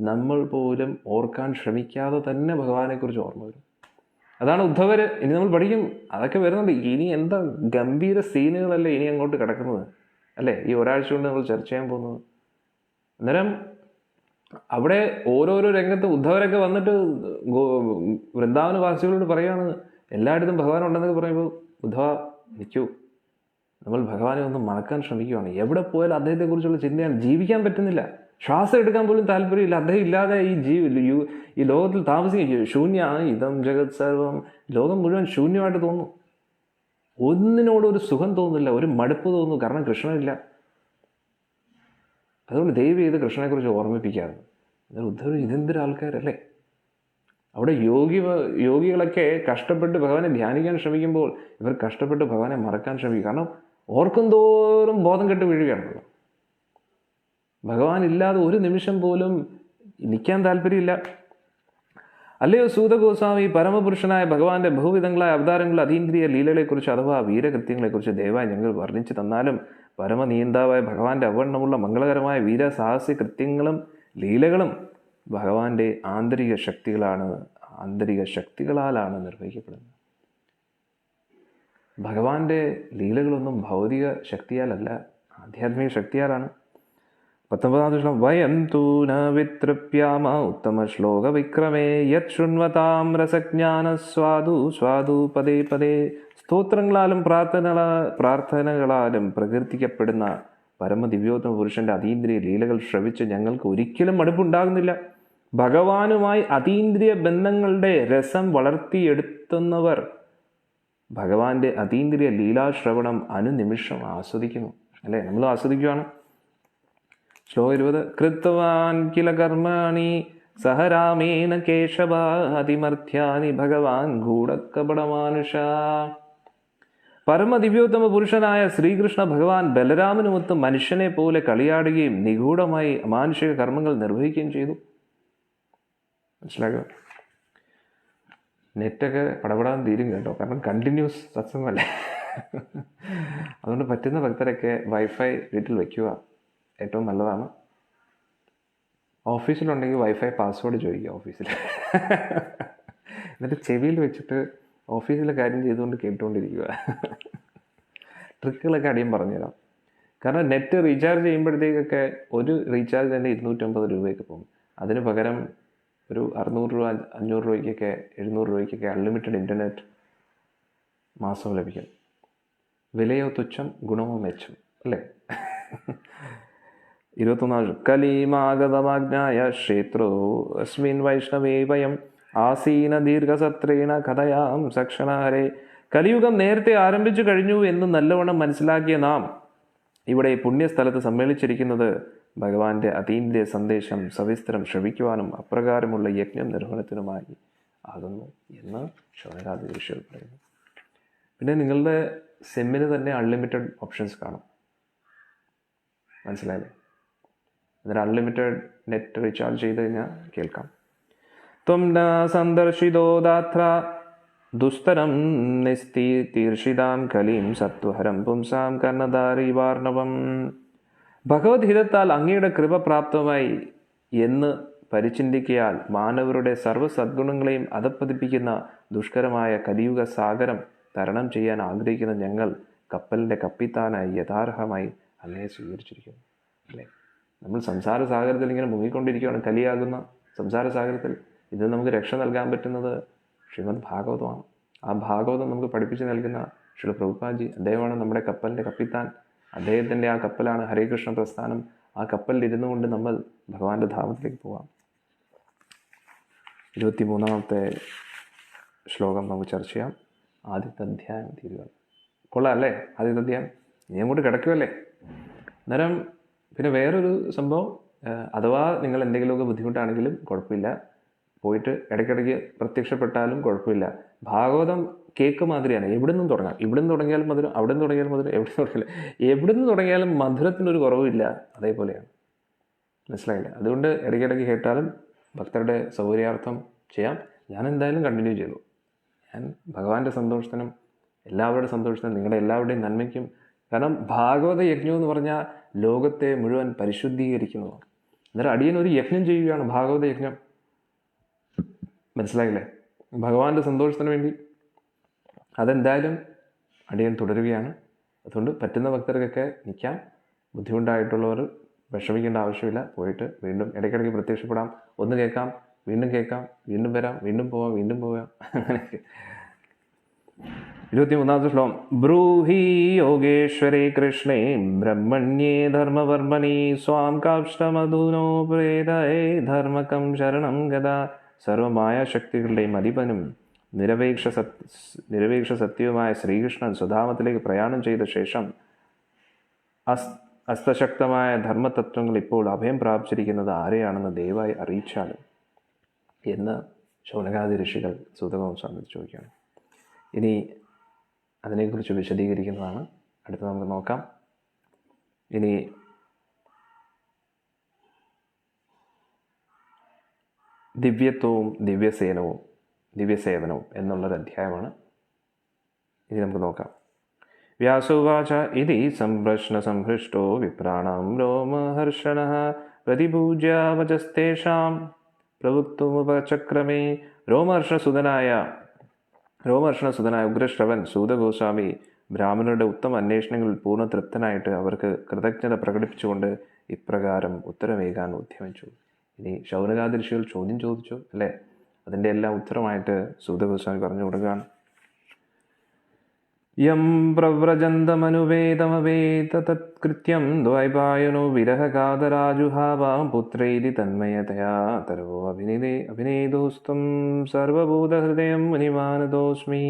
നമ്മൾ പോലും ഓർക്കാൻ ശ്രമിക്കാതെ തന്നെ ഭഗവാനെക്കുറിച്ച് ഓർമ്മ വരും. അതാണ് ഉദ്ധവർ. ഇനി നമ്മൾ പഠിക്കും, അതൊക്കെ വരുന്നുണ്ട്. ഇനി എന്താ ഗംഭീര സീനുകളല്ലേ ഇനി അങ്ങോട്ട് കിടക്കുന്നത് അല്ലേ, ഈ ഒരാഴ്ച കൊണ്ട് നമ്മൾ ചർച്ച ചെയ്യാൻ പോകുന്നത്. അന്നേരം അവിടെ ഓരോരോ രംഗത്ത് ഉദ്ധവരൊക്കെ വന്നിട്ട് വൃന്ദാവനവാസികളോട് പറയുകയാണ്, എല്ലായിടത്തും ഭഗവാൻ ഉണ്ടെന്നൊക്കെ പറയുമ്പോൾ, ഉദ്ധവ നിൽക്കൂ, നമ്മൾ ഭഗവാനെ ഒന്ന് മറക്കാൻ ശ്രമിക്കുകയാണ്. എവിടെ പോയാലും അദ്ദേഹത്തെക്കുറിച്ചുള്ള ചിന്തയാണ്. ജീവിക്കാൻ പറ്റുന്നില്ല, ശ്വാസം എടുക്കാൻ പോലും താല്പര്യമില്ല. അദ്ദേഹം ഇല്ലാതെ ഈ ലോകത്തിൽ താമസിക്കുക ശൂന്യമാണ്. ഇതം ജഗത് സർവം, ലോകം മുഴുവൻ ശൂന്യമായിട്ട് തോന്നുന്നു. ഒന്നിനോട് ഒരു സുഖം തോന്നുന്നില്ല, ഒരു മടുപ്പ് തോന്നുന്നു. കാരണം കൃഷ്ണനില്ല. അതുകൊണ്ട് ദയവ് ചെയ്ത് കൃഷ്ണനെക്കുറിച്ച് ഓർമ്മിപ്പിക്കാറ്. എന്നാൽ ഉദ്ധവ് ഇതെന്തൊരു ആൾക്കാരല്ലേ. അവിടെ യോഗികളൊക്കെ കഷ്ടപ്പെട്ട് ഭഗവാനെ ധ്യാനിക്കാൻ ശ്രമിക്കുമ്പോൾ ഇവർ കഷ്ടപ്പെട്ട് ഭഗവാനെ മറക്കാൻ ശ്രമിക്കും. കാരണം ഓർക്കും തോറും ബോധം കെട്ട് വീഴുകയാണല്ലോ. ഭഗവാൻ ഇല്ലാതെ ഒരു നിമിഷം പോലും നിൽക്കാൻ താല്പര്യമില്ല. അല്ലയോ സൂത ഗോസ്വാമി, പരമപുരുഷനായ ഭഗവാന്റെ ബഹുവിധങ്ങളായ അവതാരങ്ങളുടെ അതീന്ദ്രിയ ലീലകളെക്കുറിച്ച് അഥവാ വീരകൃത്യങ്ങളെക്കുറിച്ച് ദയവായി ഞങ്ങൾ വർണ്ണിച്ചു തന്നാലും. പരമനിയന്താവായ ഭഗവാന്റെ അവണ്ണമുള്ള മംഗളകരമായ വീരസാഹസ്യ കൃത്യങ്ങളും ലീലകളും ഭഗവാന്റെ ആന്തരിക ശക്തികളാലാണ് നിർവഹിക്കപ്പെടുന്നത്. ഭഗവാന്റെ ലീലകളൊന്നും ഭൗതിക ശക്തിയാലല്ല, ആധ്യാത്മിക ശക്തിയാലാണ്. 19 ശ്ലോകം. വയം തൂ ന വിതൃപ്യാമ ഉത്തമ ശ്ലോക വിക്രമേ യത് ശൃണ്വതാം രസജ്ഞാന സ്വാദു പദേ പദേ. സ്തോത്രങ്ങളാലും പ്രാർത്ഥനകളാലും പ്രകീർത്തിക്കപ്പെടുന്ന പരമദിവ്യോത്തമ പുരുഷന്റെ അതീന്ദ്രിയ ലീലകൾ ശ്രവിച്ച് ഞങ്ങൾക്ക് ഒരിക്കലും മടുപ്പുണ്ടാകുന്നില്ല. ഭഗവാനുമായി അതീന്ദ്രിയ ബന്ധങ്ങളുടെ രസം വളർത്തിയെടുത്തുന്നവർ ഭഗവാന്റെ അതീന്ദ്രിയ ലീലാശ്രവണം അനുനിമിഷം ആസ്വദിക്കുന്നു അല്ലേ, നമ്മൾ ആസ്വദിക്കുകയാണ്. ശ്ലോകം 20. കൃത്വാൻ കില കർമാണി സഹ രാമേണ കേശവ അതിമർത്യാനി ഭഗവാൻ ഗൂഢകപടമാനുഷ. പരമദിവ്യോത്തമ പുരുഷനായ ശ്രീകൃഷ്ണ ഭഗവാൻ ബലരാമനുമൊത്ത് മനുഷ്യനെ പോലെ കളിയാടുകയും നിഗൂഢമായി അമാനുഷിക കർമ്മങ്ങൾ നിർവഹിക്കുകയും ചെയ്തു. മനസ്സിലാക്കുക. നെറ്റൊക്കെ പടപെടാൻ തീരും കേട്ടോ, കാരണം കണ്ടിന്യൂസ് സത്സംഗമല്ലേ. അതുകൊണ്ട് പറ്റുന്ന ഭക്തരൊക്കെ വൈഫൈ വീട്ടിൽ വയ്ക്കുക, ഏറ്റവും നല്ലതാണ്. ഓഫീസിലുണ്ടെങ്കിൽ വൈഫൈ പാസ്വേഡ് ചോദിക്കുക ഓഫീസിൽ. എന്നിട്ട് ചെവിയിൽ വെച്ചിട്ട് ഓഫീസിലെ കാര്യം ചെയ്തുകൊണ്ട് കേട്ടുകൊണ്ടിരിക്കുക. ട്രിക്കുകളൊക്കെ അടിയും പറഞ്ഞുതരാം. കാരണം നെറ്റ് റീചാർജ് ചെയ്യുമ്പോഴത്തേക്കൊക്കെ ഒരു റീചാർജ് തന്നെ 250 രൂപയൊക്കെ പോകും. അതിന് പകരം ഒരു 600 രൂപ 500 രൂപയ്ക്കൊക്കെ 700 രൂപയ്ക്കൊക്കെ അൺലിമിറ്റഡ് ഇൻ്റർനെറ്റ് മാസം ലഭിക്കും. വിലയോ തുച്ഛം, ഗുണമോ മെച്ചം, അല്ലേ? 21 കലിമാഗതമാജ്ഞായ ക്ഷേത്രോ അസ്മിൻ വൈഷ്ണവേ വയം ആസീന ദീർഘസത്രേണ കഥയാം സക്ഷണഹരേ. കലിയുഗം നേരത്തെ ആരംഭിച്ചു കഴിഞ്ഞു എന്ന് നല്ലവണ്ണം മനസ്സിലാക്കിയ നാം ഇവിടെ പുണ്യസ്ഥലത്ത് സമ്മേളിച്ചിരിക്കുന്നത് ഭഗവാന്റെ അതീന്ദ്രിയ സന്ദേശം സവിസ്തരം ശ്രവിക്കുവാനും അപ്രകാരമുള്ള യജ്ഞം നിർവഹണത്തിനുമായി ആകുന്നു എന്ന് ശൗനകാദി ഋഷികൾ പറയുന്നു. പിന്നെ നിങ്ങളുടെ സെമ്മിന് തന്നെ അൺലിമിറ്റഡ് ഓപ്ഷൻസ് കാണും, മനസ്സിലായില്ലേ? അതിന് അൺലിമിറ്റഡ് നെറ്റ് റീചാർജ് ചെയ്ത് കഴിഞ്ഞാൽ കേൾക്കാം. ത്വം ന സന്ദർശിതോ ദാത്ര ദുസ്തരം നിസ്തീർഷിതാം കലീം സത്വഹരം പുംസാം കർണധാരി വാർണവം. ഭഗവത്ഹിതത്താൽ അങ്ങയുടെ കൃപ പ്രാപ്തമായി എന്ന് പരിചിന്തിക്കയാൽ മാനവരുടെ സർവ്വ സദ്ഗുണങ്ങളെയും അധപ്പതിപ്പിക്കുന്ന ദുഷ്കരമായ കലിയുഗ സാഗരം തരണം ചെയ്യാൻ ആഗ്രഹിക്കുന്ന ഞങ്ങൾ കപ്പലിൻ്റെ കപ്പിത്താനായി യഥാർഹമായി അങ്ങയെ സ്വീകരിച്ചിരിക്കുന്നു, അല്ലേ? നമ്മൾ സംസാര സാഗരത്തിൽ ഇങ്ങനെ മുങ്ങിക്കൊണ്ടിരിക്കുകയാണ്, കലിയാകുന്ന സംസാര സാഗരത്തിൽ. ഇത് നമുക്ക് രക്ഷ നൽകാൻ പറ്റുന്നത് ശ്രീമദ് ഭാഗവതമാണ്. ആ ഭാഗവതം നമുക്ക് പഠിപ്പിച്ച് നൽകുന്ന ശ്രീ പ്രഭുപാദജി, അദ്ദേഹമാണ് നമ്മുടെ കപ്പലിൻ്റെ കപ്പിത്താൻ. അദ്ദേഹത്തിൻ്റെ ആ കപ്പലാണ് ഹരേകൃഷ്ണ പ്രസ്ഥാനം. ആ കപ്പലിൽ ഇരുന്നു കൊണ്ട് നമ്മൾ ഭഗവാന്റെ ധാമത്തിലേക്ക് പോവാം. 23-ാമത്തെ ശ്ലോകം നമുക്ക് ചർച്ച ചെയ്യാം. ആദ്യത്തെ അധ്യായം തീരുക. കൊള്ളാം അല്ലേ? ആദ്യത്തെ അധ്യായം ഇനി അങ്ങോട്ട് കിടക്കുമല്ലേ. അന്നേരം പിന്നെ വേറൊരു സംഭവം, അഥവാ നിങ്ങൾ എന്തെങ്കിലുമൊക്കെ ബുദ്ധിമുട്ടാണെങ്കിലും കുഴപ്പമില്ല, പോയിട്ട് ഇടയ്ക്കിടയ്ക്ക് പ്രത്യക്ഷപ്പെട്ടാലും കുഴപ്പമില്ല. ഭാഗവതം കേക്ക് മാതിരിയാണ്. എവിടെ നിന്നും തുടങ്ങാം. ഇവിടെ നിന്ന് തുടങ്ങിയാലും മധുരം, അവിടെ നിന്ന് തുടങ്ങിയാലും മധുരം, എവിടെ നിന്ന് തുടങ്ങിയാലും മധുരത്തിനൊരു കുറവില്ല. അതേപോലെയാണ്, മനസ്സിലായില്ല? അതുകൊണ്ട് ഇടയ്ക്കിടയ്ക്ക് കേട്ടാലും ഭക്തരുടെ സൗകര്യാർത്ഥം ചെയ്യാം. ഞാൻ എന്തായാലും കണ്ടിന്യൂ ചെയ്തു. ഞാൻ ഭഗവാന്റെ സന്തോഷത്തിനും എല്ലാവരുടെ സന്തോഷത്തിനും നിങ്ങളുടെ എല്ലാവരുടെയും നന്മയ്ക്കും. കാരണം ഭാഗവത യജ്ഞം എന്ന് പറഞ്ഞാൽ ലോകത്തെ മുഴുവൻ പരിശുദ്ധീകരിക്കുന്നതാണ്. അന്നേരം അടിയൻ ഒരു യജ്ഞം ചെയ്യുകയാണ്, ഭാഗവത യജ്ഞം. മനസ്സിലായില്ലേ? ഭഗവാന്റെ സന്തോഷത്തിന് വേണ്ടി അതെന്തായാലും അടിയൻ തുടരുകയാണ്. അതുകൊണ്ട് പറ്റുന്ന ഭക്തർക്കൊക്കെ നിൽക്കാം. ബുദ്ധിമുട്ടായിട്ടുള്ളവർ വിഷമിക്കേണ്ട ആവശ്യമില്ല. പോയിട്ട് വീണ്ടും ഇടയ്ക്കിടയ്ക്ക് പ്രത്യക്ഷപ്പെടാം, ഒന്ന് കേൾക്കാം, വീണ്ടും കേൾക്കാം, വീണ്ടും വരാം, വീണ്ടും പോവാം, വീണ്ടും പോവാം, അങ്ങനെയൊക്കെ. 23-ാമത്തെ ശ്ലോകം. ബ്രൂഹി യോഗേശ്വരേ കൃഷ്ണേ ബ്രഹ്മണ്യേ ധർമ്മവർമ്മണി സ്വാം കാഷ്ടമധുനോ പ്രേതേ ധർമ്മകം ശരണം ഗതാ. സർവമായ ശക്തികളുടെയും അധിപനും നിരപേക്ഷ സത്യവുമായ ശ്രീകൃഷ്ണൻ സ്വധാമത്തിലേക്ക് പ്രയാണം ചെയ്ത ശേഷം അസ്തശക്തമായ ധർമ്മതത്വങ്ങൾ ഇപ്പോൾ അഭയം പ്രാപിച്ചിരിക്കുന്നത് ആരെയാണെന്ന് ദയവായി അറിയിച്ചാലും എന്ന് ശൗനകാദി ഋഷികൾ സൂതഗോസ്വാമി ചോദിക്കുകയാണ്. ഇനി അതിനെക്കുറിച്ച് വിശദീകരിക്കുന്നതാണ് അടുത്ത് നമുക്ക് നോക്കാം. ഇനി ദിവ്യത്വവും ദിവ്യസേവനവും എന്നുള്ളൊരു അധ്യായമാണ്. ഇനി നമുക്ക് നോക്കാം. വ്യാസോവാച ഇതി സംപ്രശ്ന സംഹൃഷ്ടോ വിപ്രാണാം രോമഹർഷണഃ പ്രതിപൂജ്യാവചസ്തേഷാം പ്രവൃത്തുമുപചക്രമേ. രോമഹർഷണസുതനായ ഉഗ്രശ്രവൻ സൂതഗോസ്വാമി ബ്രാഹ്മണരുടെ ഉത്തമ അന്വേഷണങ്ങളിൽ പൂർണ്ണ തൃപ്തനായിട്ട് അവർക്ക് കൃതജ്ഞത പ്രകടിപ്പിച്ചുകൊണ്ട് ഇപ്രകാരം ഉത്തരമേകാൻ ഉദ്യമിച്ചു. ഇനി ശൗനകാദി ഋഷികൾ ചോദ്യം ചോദിച്ചു, അല്ലേ? അതിൻ്റെ എല്ലാം ഉത്തരമായിട്ട് സൂതഗോസ്വാമി പറഞ്ഞു കൊടുക്കുകയാണ്. യം പ്രവ്രജന്തമനുവേദമവേതത്കൃത്യം ദ്വൈപായനോ വിരഹകാതരാജുഹാവാം പുത്രൈതി തന്മയതയാ തരവോ അഭിനേദോസ്തം സർവഭൂതഹൃദയം മുനിമാനതോസ്മി.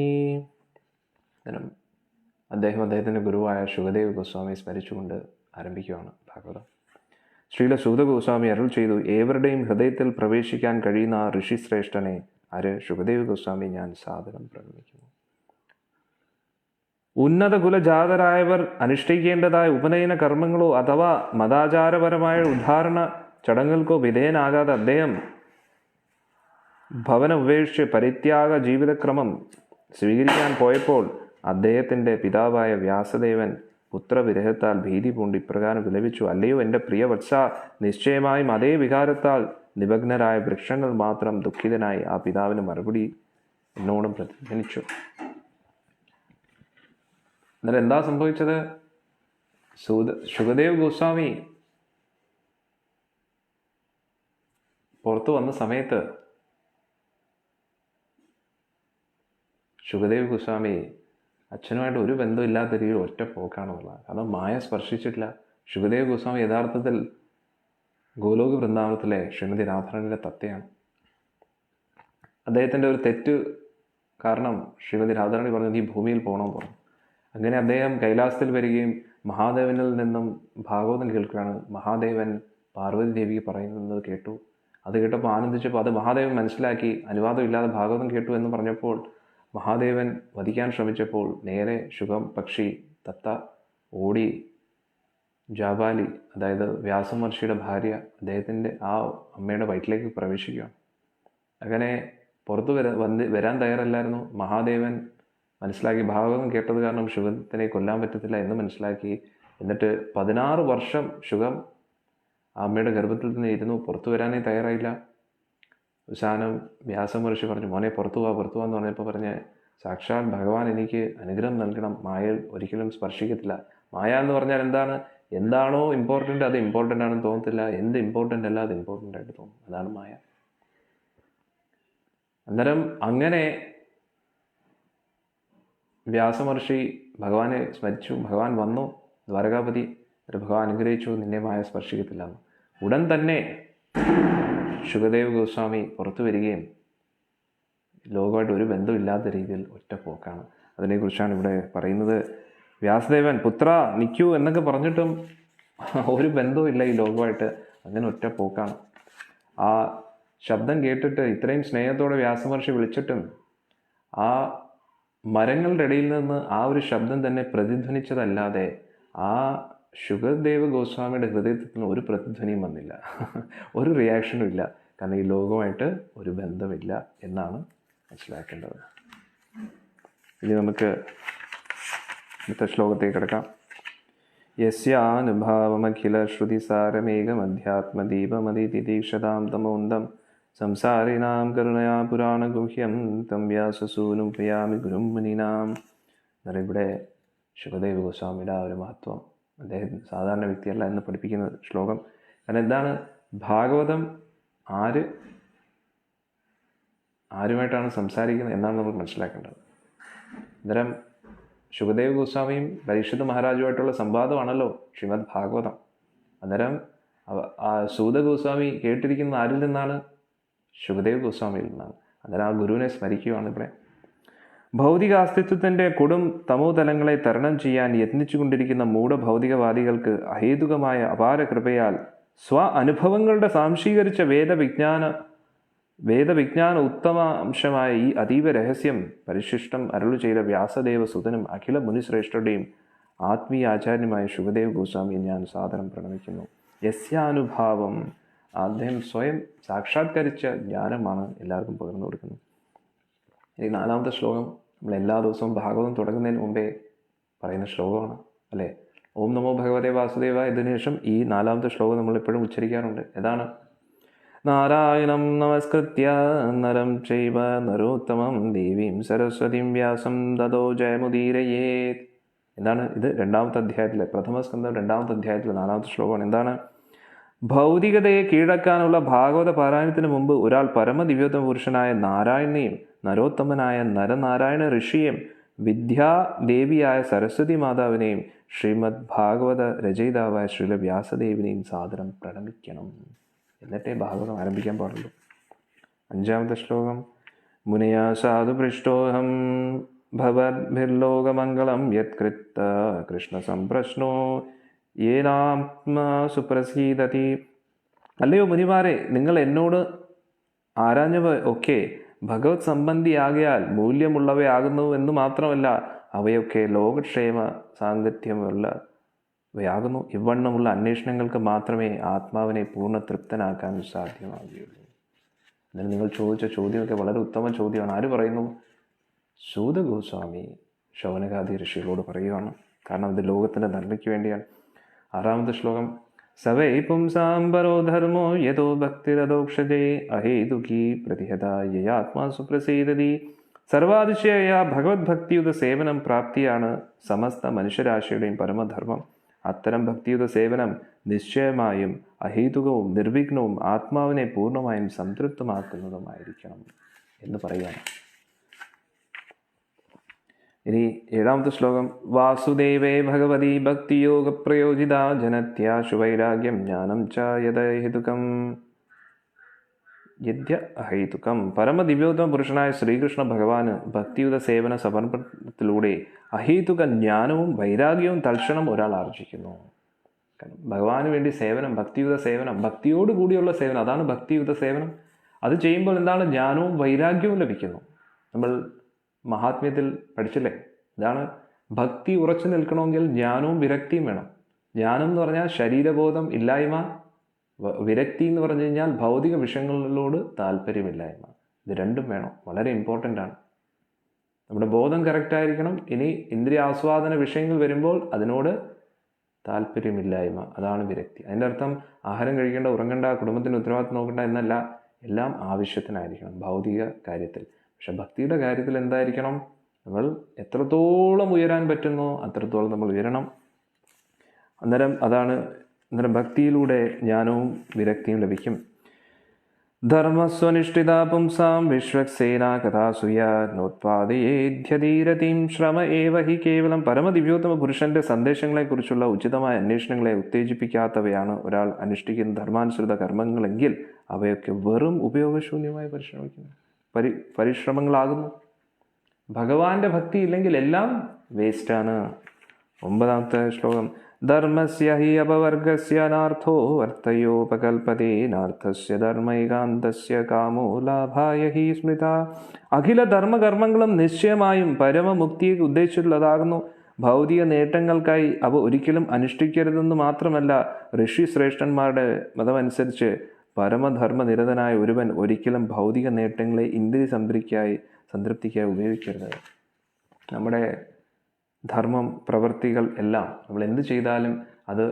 അദ്ദേഹത്തിൻ്റെ ഗുരുവായ ശുകദേവ് ഗോസ്വാമി സ്മരിച്ചുകൊണ്ട് ആരംഭിക്കുകയാണ് ഭാഗവതം. ശ്രീല സൂതഗോസ്വാമി അരുൾ ചെയ്തു, ഏവരുടെയും ഹൃദയത്തിൽ പ്രവേശിക്കാൻ കഴിയുന്ന ആ ഋഷിശ്രേഷ്ഠനെ ആര് ശുകദേവ് ഗോസ്വാമി ഞാൻ സാദരം പ്രണമിക്കുന്നു. ഉന്നത കുലജാതരായവർ അനുഷ്ഠിക്കേണ്ടതായ ഉപനയന കർമ്മങ്ങളോ അഥവാ മതാചാരപരമായ ഉദ്ധാരണ ചടങ്ങുകൾക്കോ വിധേയനാകാതെ അദ്ദേഹം ഭവനം ഉപേക്ഷിച്ച് പരിത്യാഗ ജീവിതക്രമം സ്വീകരിക്കാൻ പോയപ്പോൾ അദ്ദേഹത്തിൻ്റെ പിതാവായ വ്യാസദേവൻ പുത്രവിരഹത്താൽ ഭീതി പൂണ്ട് ഇപ്രകാരം വിലപിച്ചു, അല്ലയോ എൻ്റെ പ്രിയ വത്സ, നിശ്ചയമായും അതേ വികാരത്താൽ നിമഗ്നരായ വൃക്ഷങ്ങൾ മാത്രം ദുഃഖിതനായി ആ പിതാവിന് മറുപടി എന്നോടും പ്രതിധ്വനിച്ചു. എന്നാൽ എന്താ സംഭവിച്ചത്? ശുകദേവ് ഗോസ്വാമി പുറത്തു വന്ന സമയത്ത് ശുകദേവ് ഗോസ്വാമി അച്ഛനുമായിട്ട് ഒരു ബന്ധമില്ലാത്ത രീതിയിൽ ഒറ്റ പോക്കാണെന്നുള്ളത്. കാരണം മായ സ്പർശിച്ചിട്ടില്ല. ശുകദേവ് ഗോസ്വാമി യഥാർത്ഥത്തിൽ ഗോലോക വൃന്ദാവനത്തിലെ ശ്രീമതി രാധാറാണിയുടെ തത്തയാണ്. അദ്ദേഹത്തിൻ്റെ ഒരു തെറ്റ് കാരണം ശ്രീമതി രാധാറാണി പറഞ്ഞത് ഈ ഭൂമിയിൽ പോകണമെന്ന് പറഞ്ഞു. അങ്ങനെ അദ്ദേഹം കൈലാസത്തിൽ വരികയും മഹാദേവനിൽ നിന്നും ഭാഗവതം കേൾക്കുകയാണ്. മഹാദേവൻ പാർവതി ദേവിക്ക് പറയുന്നത് കേട്ടു. അത് കേട്ടപ്പോൾ ആനന്ദിച്ചപ്പോൾ അത് മഹാദേവൻ മനസ്സിലാക്കി. അനുവാദമില്ലാതെ ഭാഗവതം കേട്ടു എന്ന് പറഞ്ഞപ്പോൾ മഹാദേവൻ വധിക്കാൻ ശ്രമിച്ചപ്പോൾ നേരെ ശുകം പക്ഷി തത്ത ഓടി ജാബാലി, അതായത് വ്യാസമഹർഷിയുടെ ഭാര്യ, അദ്ദേഹത്തിൻ്റെ ആ അമ്മയുടെ വയറ്റിലേക്ക് പ്രവേശിക്കുകയാണ്. അങ്ങനെ പുറത്തു വരാൻ തയ്യാറല്ലായിരുന്നു. മഹാദേവൻ മനസ്സിലാക്കി ഭാഗവതം കേട്ടത് കാരണം ശുഗത്തിനെ കൊല്ലാൻ പറ്റത്തില്ല എന്ന് മനസ്സിലാക്കി. എന്നിട്ട് 16 വർഷം ശുഗം ആ അമ്മയുടെ ഗർഭത്തിൽ തന്നെ ഇരുന്നു. പുറത്തു വരാനേ തയ്യാറായില്ല. അവസാനം വ്യാസമഹർഷി പറഞ്ഞു, മോനെ പുറത്തു പോവാന്ന് പറഞ്ഞപ്പോൾ പറഞ്ഞ്, സാക്ഷാൽ ഭഗവാൻ എനിക്ക് അനുഗ്രഹം നൽകണം, മായ ഒരിക്കലും സ്പർശിക്കത്തില്ല. മായ എന്ന് പറഞ്ഞാൽ എന്താണ്? എന്താണോ ഇമ്പോർട്ടൻ്റ് അത് ഇമ്പോർട്ടൻ്റ് ആണെന്ന് തോന്നത്തില്ല, എന്ത് ഇമ്പോർട്ടൻ്റ് അല്ല അത് ഇമ്പോർട്ടൻ്റ് ആയിട്ട് തോന്നും. അതാണ് മായ. അന്നേരം അങ്ങനെ വ്യാസമഹർഷി ഭഗവാനെ സ്മരിച്ചു. ഭഗവാൻ വന്നു, ദ്വാരകാപതി. ഭഗവാൻ അനുഗ്രഹിച്ചു, നിന്നെ മായ സ്പർശിക്കത്തില്ല എന്ന്. ഉടൻ തന്നെ ശുകദേവ് ഗോസ്വാമി പുറത്തു വരികയും ലോകമായിട്ട് ഒരു ബന്ധമില്ലാത്ത രീതിയിൽ ഒറ്റ പോക്കാണ്. അതിനെക്കുറിച്ചാണ് ഇവിടെ പറയുന്നത്. വ്യാസദേവൻ പുത്ര നിൽക്കൂ എന്നൊക്കെ പറഞ്ഞിട്ടും ഒരു ബന്ധവും ഇല്ല ഈ ലോകമായിട്ട്. അങ്ങനെ ഒറ്റ പോക്കാണ്. ആ ശബ്ദം കേട്ടിട്ട് ഇത്രയും സ്നേഹത്തോടെ വ്യാസമഹർഷി വിളിച്ചിട്ടും ആ മരങ്ങളുടെ ഇടയിൽ നിന്ന് ആ ഒരു ശബ്ദം തന്നെ പ്രതിധ്വനിച്ചതല്ലാതെ ആ ശുകദേവ് ഗോസ്വാമിയുടെ ഹൃദയത്തിൽ ഒരു പ്രതിധ്വനിയും വന്നില്ല, ഒരു റിയാക്ഷനും ഇല്ല. കാരണം ഈ ലോകമായിട്ട് ഒരു ബന്ധമില്ല എന്നാണ് മനസ്സിലാക്കേണ്ടത്. ഇനി നമുക്ക് അടുത്ത ശ്ലോകത്തേക്ക് കിടക്കാം. യസ്യാനുഭാവമഖില ശ്രുതിസാരമേകമധ്യാത്മദീപമതിതിദീക്ഷതാം തമോന്തം സംസാരിണാം കരുണയാ പുരാണഗുഹ്യം തം വ്യാസസൂനും പ്രിയാമി ഗുരും മുനീനാം. എന്നാൽ ഇവിടെ ശുകദേവ് ഗോസ്വാമിയുടെ ആ ഒരു മഹത്വം, അദ്ദേഹം സാധാരണ വ്യക്തിയല്ല എന്ന് പഠിപ്പിക്കുന്ന ശ്ലോകം. കാരണം എന്താണ് ഭാഗവതം, ആരുമായിട്ടാണ് സംസാരിക്കുന്നത് എന്നാണ് നമ്മൾ മനസ്സിലാക്കേണ്ടത്. അന്നേരം ശുകദേവ് ഗോസ്വാമിയും പരീക്ഷിത് മഹാരാജുമായിട്ടുള്ള സംവാദമാണല്ലോ ശ്രീമദ് ഭാഗവതം. അന്നേരം ആ സൂത ഗോസ്വാമി കേട്ടിരിക്കുന്ന ആരിൽ നിന്നാണ്? ശുകദേവ് ഗോസ്വാമിയിൽ നിന്നാണ്. അന്നേരം ആ ഗുരുവിനെ സ്മരിക്കുകയാണ് ഇവിടെ. ഭൗതിക അസ്തിത്വത്തിൻ്റെ കൊടും തമോതലങ്ങളെ തരണം ചെയ്യാൻ യത്നിച്ചുകൊണ്ടിരിക്കുന്ന മൂഢഭൗതികവാദികൾക്ക് അഹേതുകമായ അപാര കൃപയാൽ അനുഭവങ്ങളുടെ സാംശീകരിച്ച വേദവിജ്ഞാന ഉത്തമാംശമായ ഈ അതീവ രഹസ്യം പരിശിഷ്ടം അരുളി ചെയ്ത വ്യാസദേവ സുതനും അഖില മുനിശ്രേഷ്ഠരുടെയും ആത്മീയ ആചാര്യനുമായ ശുകദേവ് ഗോസ്വാമിയെ ഞാൻ സാദരം പ്രണമിക്കുന്നു. യസ്യാനുഭാവം, അദ്ദേഹം സ്വയം സാക്ഷാത്കരിച്ച ജ്ഞാനമാണ് എല്ലാവർക്കും പകർന്നു കൊടുക്കുന്നത്. ഈ 4ാമത്തെ ശ്ലോകം നമ്മൾ എല്ലാ ദിവസവും ഭാഗവതം തുടങ്ങുന്നതിന് മുമ്പേ പറയുന്ന ശ്ലോകമാണ് അല്ലേ? ഓം നമോ ഭഗവതേ വാസുദേവ. ഇതിനുശേഷം ഈ 4ാമത്തെ ശ്ലോകം നമ്മൾ എപ്പോഴും ഉച്ചരിക്കാറുണ്ട്. ഏതാണ്? നാരായണം നമസ്കൃത്യ നരം ചൈവ നരോത്തമം ദേവീം സരസ്വതീം വ്യാസം തതോ ജയമുദീരയേത്. എന്താണ് ഇത്? 2ാമത്തെ അധ്യായത്തിലെ പ്രഥമസ്കന്ധം 2ാമത്തെ അധ്യായത്തിലെ 4ാമത്തെ ശ്ലോകമാണ്. എന്താണ്? ഭൗതികതയെ കീഴടക്കാനുള്ള ഭാഗവത പാരായണത്തിന് മുമ്പ് ഒരാൾ പരമദിവ്യോത്തമ പുരുഷനായ നാരായണനെയും നരോത്തമനായ നരനാരായണ ഋഷിയെയും വിദ്യാദേവിയായ സരസ്വതി മാതാവിനെയും ശ്രീമദ് ഭാഗവത രചയിതാവായ ശ്രീല വ്യാസദേവിനെയും സാദരം പ്രണമിക്കണം. എന്നിട്ടേ ഭാഗവതം ആരംഭിക്കാൻ പാടുള്ളൂ. 5ാമത്തെ ശ്ലോകം. മുനയാ സാധു പൃഷ്ടോഹം ഭവദ്ഭിർലോകമംഗളം യത്കൃത്ത കൃഷ്ണ സംപ്രശ്നോ യേനാത്മാ സുപ്രസീദതി. അല്ലയോ മുനിമാരെ, നിങ്ങൾ എന്നോട് ആരാഞ്ഞവ ഒക്കെ ഭഗവത് സംബന്ധിയാകയാൽ മൂല്യമുള്ളവയാകുന്നു എന്ന് മാത്രമല്ല, അവയൊക്കെ ലോകക്ഷേമ സാങ്കത്യമുള്ളവയാകുന്നു. ഇവണ്ണമുള്ള അന്വേഷണങ്ങൾക്ക് മാത്രമേ ആത്മാവിനെ പൂർണ്ണ തൃപ്തനാക്കാൻ സാധ്യമാകുകയുള്ളൂ. എന്നാൽ നിങ്ങൾ ചോദിച്ച ചോദ്യമൊക്കെ വളരെ ഉത്തമ ചോദ്യമാണ്. ആര് പറയുന്നു? സൂത ഗോസ്വാമി ശൗനകാദി ഋഷികളോട് പറയുകയാണ്. കാരണം ഇത് ലോകത്തിൻ്റെ നന്മയ്ക്ക് വേണ്ടിയാണ്. 6ാമത്തെ ശ്ലോകം. സവൈ പുംസാം പരോ ധർമ്മോ യതോ ഭക്തിരദോക്ഷതേ അഹേതുകീ പ്രതിഹത യയാത്മാ സുപ്രസീദതി. സർവാതിശയായ ഭഗവത് ഭക്തിയുത സേവനം പ്രാപ്തിയാണ് സമസ്ത മനുഷ്യരാശിയുടെയും പരമധർമ്മം. അത്തരം ഭക്തിയുത സേവനം നിശ്ചയമായും അഹേതുകവും നിർവിഘ്നവും ആത്മാവിനെ പൂർണ്ണമായും സംതൃപ്തമാക്കുന്നതുമായിരിക്കണം എന്ന് പറയുകയാണ്. ഇനി 7ാമത്തെ ശ്ലോകം. വാസുദേവേ ഭഗവതി ഭക്തിയോഗ പ്രയോജിത ജനത്യാശു വൈരാഗ്യം ജ്ഞാനം ച യദഹേതുകം യദ്യ അഹൈതുകം. പരമദിവ്യോത്തമ പുരുഷനായ ശ്രീകൃഷ്ണ ഭഗവാന് ഭക്തിയുത സേവന സമർപ്പണത്തിലൂടെ അഹേതുക ജ്ഞാനവും വൈരാഗ്യവും തൽക്ഷണം ഒരാൾ ആർജിക്കുന്നു. കാരണം ഭഗവാന് വേണ്ടി സേവനം, ഭക്തിയുത സേവനം, ഭക്തിയോട് കൂടിയുള്ള സേവനം, അതാണ് ഭക്തിയുത സേവനം. അത് ചെയ്യുമ്പോൾ എന്താണ്? ജ്ഞാനവും വൈരാഗ്യവും ലഭിക്കുന്നു. നമ്മൾ മഹാത്മ്യത്തിൽ പഠിച്ചില്ലേ? ഇതാണ് ഭക്തി ഉറച്ചു നിൽക്കണമെങ്കിൽ ജ്ഞാനവും വിരക്തിയും വേണം. ജ്ഞാനം എന്ന് പറഞ്ഞാൽ ശരീരബോധം ഇല്ലായ്മ, വിരക്തി എന്ന് പറഞ്ഞു കഴിഞ്ഞാൽ ഭൗതിക വിഷയങ്ങളോട് താല്പര്യമില്ലായ്മ. ഇത് രണ്ടും വേണം, വളരെ ഇമ്പോർട്ടൻ്റ് ആണ്. നമ്മുടെ ബോധം കറക്റ്റായിരിക്കണം. ഇനി ഇന്ദ്രിയ ആസ്വാദന വിഷയങ്ങൾ വരുമ്പോൾ അതിനോട് താല്പര്യമില്ലായ്മ, അതാണ് വിരക്തി. അതിൻ്റെ അർത്ഥം ആഹാരം കഴിക്കേണ്ട, ഉറങ്ങേണ്ട, കുടുംബത്തിന് ഉത്തരവാദിത്വം നോക്കേണ്ട എന്നല്ല, എല്ലാം ആവശ്യത്തിനായിരിക്കണം ഭൗതിക കാര്യത്തിൽ. പക്ഷെ ഭക്തിയുടെ കാര്യത്തിൽ എന്തായിരിക്കണം? നമ്മൾ എത്രത്തോളം ഉയരാൻ പറ്റുന്നോ അത്രത്തോളം നമ്മൾ ഉയരണം. അന്നേരം ഭക്തിയിലൂടെ ജ്ഞാനവും വിരക്തിയും ലഭിക്കും. ധർമ്മസ്വനിഷ്ഠിത പുംസാം വിശ്വക്സേനാ കഥാസുയാനോത്പാദയേധ്യധീരതീം ശ്രമ ഏവ ഹി കേവലം. പരമദിവ്യോത്തമ പുരുഷന്റെ സന്ദേശങ്ങളെക്കുറിച്ചുള്ള ഉചിതമായ അന്വേഷണങ്ങളെ ഉത്തേജിപ്പിക്കാത്തവയാണ് ഒരാൾ അനുഷ്ഠിക്കുന്ന ധർമാനുസൃത കർമ്മങ്ങളെങ്കിൽ അവയൊക്കെ വെറും ഉപയോഗശൂന്യമായി പരിശ്രമങ്ങളാകുന്നു. ഭഗവാന്റെ ഭക്തി ഇല്ലെങ്കിൽ എല്ലാം വേസ്റ്റാണ്. 9ാമത്തെ ശ്ലോകം. ധർമ്മസ്യ ഹി അപവർഗസ്യ നാർത്ഥോ അർത്ഥയോപകൽപതേ നാർത്ഥസ്യ ധർമ്മൈകാന്തസ്യ കാമോ ലാഭായ ഹി സ്മൃത. അഖില ധർമ്മകർമ്മങ്ങളും നിശ്ചയമായും പരമമുക്തിയെ ഉദ്ദേശിച്ചുള്ളതാകുന്നു. ഭൗതിക നേട്ടങ്ങൾക്കായി അവ ഒരിക്കലും അനുഷ്ഠിക്കരുതെന്ന് മാത്രമല്ല, ഋഷി ശ്രേഷ്ഠന്മാരുടെ മതമനുസരിച്ച് പരമധർമ്മനിരതനായ ഒരുവൻ ഒരിക്കലും ഭൗതിക നേട്ടങ്ങളെ ഇന്ദ്രിയ സംതൃപ്തിക്കായി ഉപയോഗിക്കരുത്. നമ്മുടെ ധർമ്മം, പ്രവൃത്തികൾ എല്ലാം നമ്മൾ എന്ത് ചെയ്താലും അത്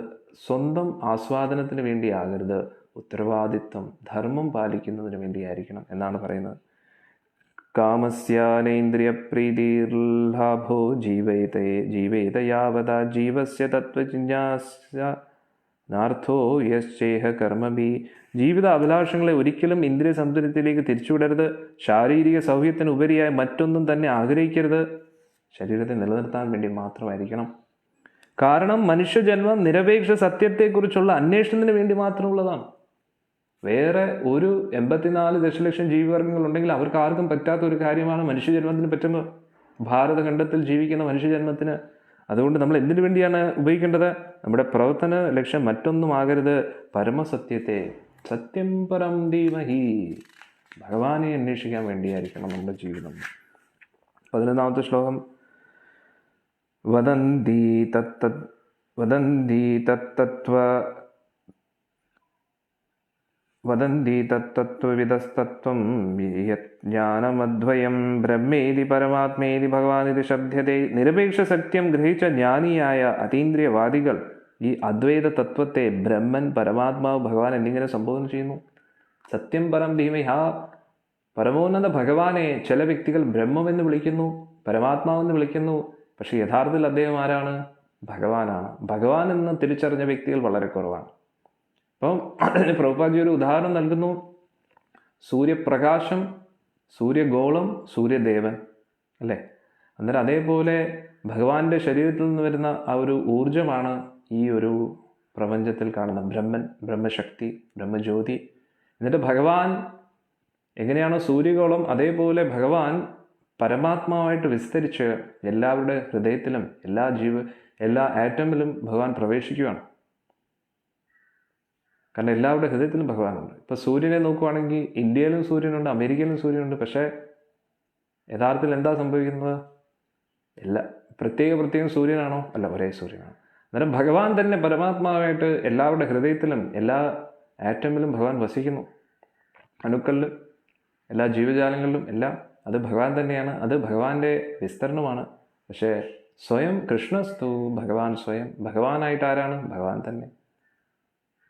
സ്വന്തം ആസ്വാദനത്തിന് വേണ്ടിയാകരുത്. ഉത്തരവാദിത്വം, ധർമ്മം പാലിക്കുന്നതിന് വേണ്ടിയായിരിക്കണം എന്നാണ് പറയുന്നത്. കാമസ്യാനേന്ദ്രിയ പ്രീതിർലാഭോ ജീവേത യാവതാ ജീവസ്യ തത്വജിജ്ഞാസ നാർത്ഥോ യശ്ചേഹ കർമ്മഭി. ജീവിത അഭിലാഷങ്ങളെ ഒരിക്കലും ഇന്ദ്രിയ സംതൃപ്തിയിലേക്ക് തിരിച്ചുവിടരുത്. ശാരീരിക സൗഖ്യത്തിന് ഉപരിയായി മറ്റൊന്നും തന്നെ ആഗ്രഹിക്കരുത്. ശരീരത്തെ നിലനിർത്താൻ വേണ്ടി മാത്രമായിരിക്കണം. കാരണം മനുഷ്യജന്മം നിരപേക്ഷ സത്യത്തെക്കുറിച്ചുള്ള അന്വേഷണത്തിന് വേണ്ടി മാത്രമുള്ളതാണ്. വേറെ ഒരു 84 ദശലക്ഷം ജീവിവർഗങ്ങളുണ്ടെങ്കിൽ അവർക്ക് ആർക്കും പറ്റാത്ത ഒരു കാര്യമാണ് മനുഷ്യജന്മത്തിന് പറ്റുന്നത്, ഭാരതഖണ്ഡത്തിൽ ജീവിക്കുന്ന മനുഷ്യജന്മത്തിന്. അതുകൊണ്ട് നമ്മൾ എന്തിനു വേണ്ടിയാണ് ഉപയോഗിക്കേണ്ടത്? നമ്മുടെ പ്രവർത്തന ലക്ഷ്യം മറ്റൊന്നും ആകരുത്, പരമസത്യത്തെ, സത്യം പരം ധീമഹി, ഭഗവാനെ അന്വേഷിക്കാൻ വേണ്ടിയായിരിക്കണം നമ്മുടെ ജീവിതം. 11ാമത്തെ ശ്ലോകം. വദന്തി തത്തത്വവിദസ്തത്വം ജ്ഞാനമദ്വയം ബ്രഹ്മേതി പരമാത്മേതി ഭഗവാനിതി ശബ്ദത്തെ. നിരപേക്ഷ സത്യം ഗ്രഹിച്ച ജ്ഞാനിയായ അതീന്ദ്രിയവാദികൾ ഈ അദ്വൈത തത്വത്തെ ബ്രഹ്മൻ, പരമാത്മാവ്, ഭഗവാൻ എന്നിങ്ങനെ സംബോധന ചെയ്യുന്നു. സത്യം പരം ധീമഹി, ആ പരമോന്നത ഭഗവാനെ ചില വ്യക്തികൾ ബ്രഹ്മമെന്ന് വിളിക്കുന്നു, പരമാത്മാവെന്ന് വിളിക്കുന്നു. പക്ഷെ യഥാർത്ഥത്തിൽ അദ്ദേഹം ആരാണ്? ഭഗവാനാണ്. ഭഗവാൻ എന്ന് തിരിച്ചറിഞ്ഞ വ്യക്തികൾ വളരെ കുറവാണ്. അപ്പം പ്രഭുപാദി ഒരു ഉദാഹരണം നൽകുന്നു. സൂര്യപ്രകാശം, സൂര്യഗോളം, സൂര്യദേവൻ അല്ലേ? അന്നേരം അതേപോലെ ഭഗവാന്റെ ശരീരത്തിൽ നിന്ന് വരുന്ന ആ ഒരു ഊർജമാണ് ഈ ഒരു പ്രപഞ്ചത്തിൽ കാണുന്ന ബ്രഹ്മൻ, ബ്രഹ്മശക്തി, ബ്രഹ്മജ്യോതി. എന്നിട്ട് ഭഗവാൻ എങ്ങനെയാണോ സൂര്യഗോളം, അതേപോലെ ഭഗവാൻ പരമാത്മാവായിട്ട് വിസ്തരിച്ച് എല്ലാവരുടെ ഹൃദയത്തിലും എല്ലാ ആറ്റമിലും ഭഗവാൻ പ്രവേശിക്കുകയാണ്. കാരണം എല്ലാവരുടെ ഹൃദയത്തിലും ഭഗവാനുണ്ട്. ഇപ്പോൾ സൂര്യനെ നോക്കുവാണെങ്കിൽ ഇന്ത്യയിലും സൂര്യനുണ്ട്, അമേരിക്കയിലും സൂര്യനുണ്ട്. പക്ഷേ യഥാർത്ഥത്തിൽ എന്താ സംഭവിക്കുന്നത്? പ്രത്യേകം സൂര്യനാണോ? അല്ല, ഒരേ സൂര്യനാണ്. അന്നേരം ഭഗവാൻ തന്നെ പരമാത്മാവായിട്ട് എല്ലാവരുടെ ഹൃദയത്തിലും എല്ലാ ആറ്റമിലും ഭഗവാൻ വസിക്കുന്നു. അണുക്കളിലും എല്ലാ ജീവജാലങ്ങളിലും എല്ലാം അത് ഭഗവാൻ തന്നെയാണ്. അത് ഭഗവാന്റെ വിസ്തരണമാണ്. പക്ഷേ സ്വയം കൃഷ്ണസ്തു ഭഗവാൻ സ്വയം, ഭഗവാനായിട്ട് ആരാണ്? ഭഗവാൻ തന്നെ.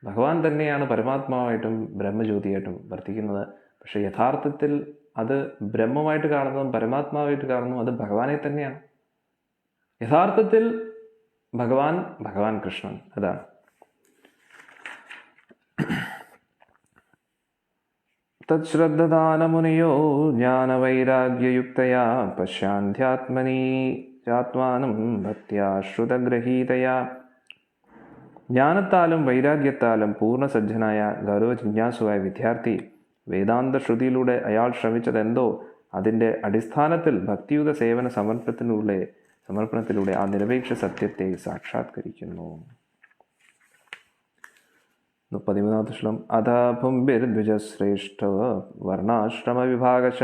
ഭഗവാൻ തന്നെയാണ് പരമാത്മാവായിട്ടും ബ്രഹ്മജ്യോതിയായിട്ടും വർത്തിക്കുന്നത്. പക്ഷെ യഥാർത്ഥത്തിൽ അത് ബ്രഹ്മമായിട്ട് കാണുന്നതും പരമാത്മാവായിട്ട് കാണുന്നതും അത് ഭഗവാനെ തന്നെയാണ്. യഥാർത്ഥത്തിൽ ഭഗവാൻ കൃഷ്ണൻ, അതാണ്. തശ്രദ്ധാനമുനിയോ ജ്ഞാനവൈരാഗ്യയുക്തയാ പശ്യാന്ധ്യാത്മനി ചാത്മാനം ഭക്ത്യാ ശ്രുതഗ്രഹീതയാ. ജ്ഞാനത്താലും വൈരാഗ്യത്താലും പൂർണ്ണസജ്ജനായ ഗൗരവ ജിജ്ഞാസുവായ വിദ്യാർത്ഥി വേദാന്ത ശ്രുതിയിലൂടെ അയാൾ ശ്രമിച്ചതെന്തോ അതിൻ്റെ അടിസ്ഥാനത്തിൽ ഭക്തിയുത സേവന സമർപ്പണത്തിലൂടെ ആ നിരപേക്ഷ സത്യത്തെ സാക്ഷാത്കരിക്കുന്നു. 13 ശ്ലോകം. അഥ പുംഭിർദ്വിജശ്രേഷ്ഠ വർണ്ണാശ്രമ വിഭാഗശ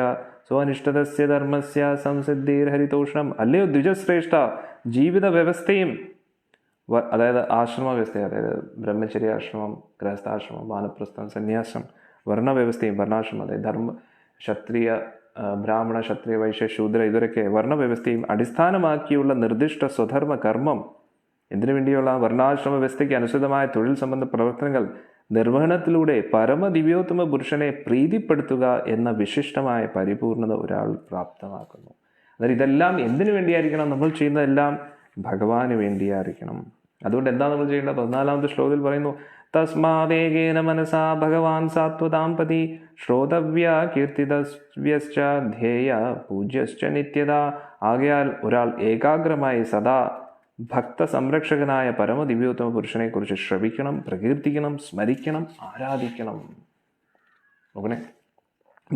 സ്വനിഷ്ഠതസ്യ ധർമ്മസ്യ സംസിദ്ധിർഹരിതോഷണം. അല്ലയോ ദ്വിജശ്രേഷ്ഠ, ജീവിത വ്യവസ്ഥയും, അതായത് ആശ്രമ വ്യവസ്ഥ, അതായത് ബ്രഹ്മചര്യാശ്രമം, ഗൃഹസ്ഥാശ്രമം, വാനപ്രസ്ഥം, സന്യാസം, വർണ്ണവ്യവസ്ഥയും, വർണ്ണാശ്രമം, അതായത് ധർമ്മ, ക്ഷത്രിയ, ബ്രാഹ്മണ, ക്ഷത്രിയ, വൈശ്യ, ശൂദ്ര, ഇവരൊക്കെ വർണ്ണവ്യവസ്ഥയും അടിസ്ഥാനമാക്കിയുള്ള നിർദ്ദിഷ്ട സ്വധർമ്മ കർമ്മം, എന്തിനു വേണ്ടിയുള്ള വർണ്ണാശ്രമ വ്യവസ്ഥയ്ക്ക് അനുസൃതമായ തൊഴിൽ സംബന്ധ പ്രവർത്തനങ്ങൾ നിർവഹണത്തിലൂടെ പരമദിവ്യോത്തമ പുരുഷനെ പ്രീതിപ്പെടുത്തുക എന്ന വിശിഷ്ടമായ പരിപൂർണത ഒരാൾ പ്രാപ്തമാക്കുന്നു. അതായത് ഇതെല്ലാം എന്തിനു വേണ്ടിയായിരിക്കണം? നമ്മൾ ചെയ്യുന്നതെല്ലാം ഭഗവാന് വേണ്ടിയായിരിക്കണം. അതുകൊണ്ട് എന്താ നമ്മൾ ചെയ്യേണ്ടത്? 14 ശ്ലോകത്തിൽ പറയുന്നു, തസ്മാദേകേന മനസാ ഭഗവാൻ സാത്വതാം പതി ശ്രോതവ്യ കീർത്തിതവ്യശ്ച ധ്യേയ പൂജ്യശ്ച നിത്യത. ആകയാൽ ഒരാൾ ഏകാഗ്രമായി സദാ ഭക്ത സംരക്ഷകനായ പരമദിവ്യോത്തമ പുരുഷനെക്കുറിച്ച് ശ്രവിക്കണം, പ്രകീർത്തിക്കണം, സ്മരിക്കണം, ആരാധിക്കണം. നോക്കണേ,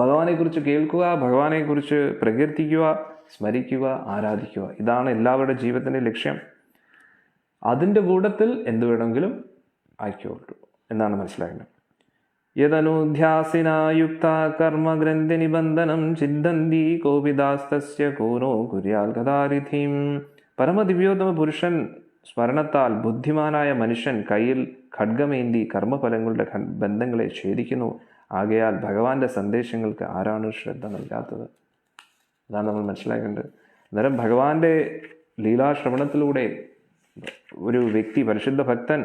ഭഗവാനെക്കുറിച്ച് കേൾക്കുക, ഭഗവാനെക്കുറിച്ച് പ്രകീർത്തിക്കുക, സ്മരിക്കുക, ആരാധിക്കുക. ഇതാണ് എല്ലാവരുടെ ജീവിതത്തിൻ്റെ ലക്ഷ്യം. അതിൻ്റെ കൂട്ടത്തിൽ എന്ത് വേണമെങ്കിലും ആയിക്കോളൂ എന്നാണ് മനസ്സിലാക്കുന്നത്. യദനുധ്യാസിനായുക്ത കർമ്മഗ്രന്ഥി നിബന്ധനം ചിന്തന്തി കോപിദാസ്തസ്യ കോനോ കുര്യാൽ കഥാരിഥിം. പരമദിവ്യോത്തമ പുരുഷൻ സ്മരണത്താൽ ബുദ്ധിമാനായ മനുഷ്യൻ കയ്യിൽ ഖഡ്ഗമേന്തി കർമ്മഫലങ്ങളുടെ ബന്ധങ്ങളെ ഛേദിക്കുന്നു. ആകയാൽ ഭഗവാന്റെ സന്ദേശങ്ങൾക്ക് ആരാണ് ശ്രദ്ധ നൽകാത്തത്? അതാണ് നമ്മൾ മനസ്സിലാക്കേണ്ടത്. അന്നേരം ഭഗവാന്റെ ലീലാശ്രവണത്തിലൂടെ ഒരു വ്യക്തി, പരിശുദ്ധ ഭക്തൻ,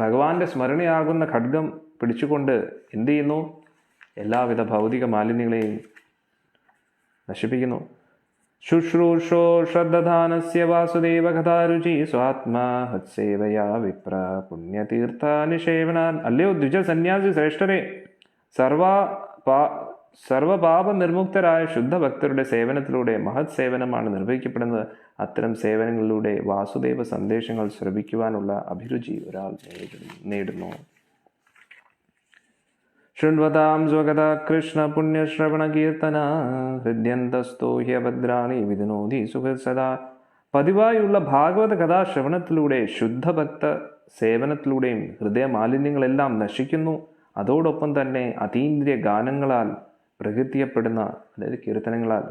ഭഗവാന്റെ സ്മരണയാകുന്ന ഖഡ്ഗം പിടിച്ചുകൊണ്ട് എന്ത് ചെയ്യുന്നു? എല്ലാവിധ ഭൗതിക മാലിന്യങ്ങളെയും നശിപ്പിക്കുന്നു. ശുശ്രൂഷോ ശ്രദ്ധാനസ്യ വാസുദേവ കഥാരുചി സ്വാത്മാ ഹത്സേവയാ വിപ്ര പുണ്യതീർത്ഥ നിഷേവനാൻ. അല്ലയോ ദ്വിജ സന്യാസി ശ്രേഷ്ഠരെ, സർവപാപ നിർമുക്തരായ ശുദ്ധഭക്തരുടെ സേവനത്തിലൂടെ മഹത് സേവനമാണ് നിർവഹിക്കപ്പെടുന്നത്. അത്തരം സേവനങ്ങളിലൂടെ വാസുദേവ സന്ദേശങ്ങൾ ശ്രവിക്കുവാനുള്ള അഭിരുചി ഒരാൾ നേടുന്നു. ശൃണ്വതാം സ്വഗത കൃഷ്ണ പുണ്യശ്രവണ കീർത്തന ഹൃദ്യന്തസ്തോ ഹ്യഭദ്രാണി വിധുനോദി സുഖസദാ. പതിവായുള്ള ഭാഗവത കഥാശ്രവണത്തിലൂടെ ശുദ്ധഭക്ത സേവനത്തിലൂടെയും ഹൃദയ മാലിന്യങ്ങളെല്ലാം നശിക്കുന്നു. അതോടൊപ്പം തന്നെ അതീന്ദ്രിയ ഗാനങ്ങളാൽ പ്രകീർത്തിക്കപ്പെടുന്ന, അതായത് കീർത്തനങ്ങളാൽ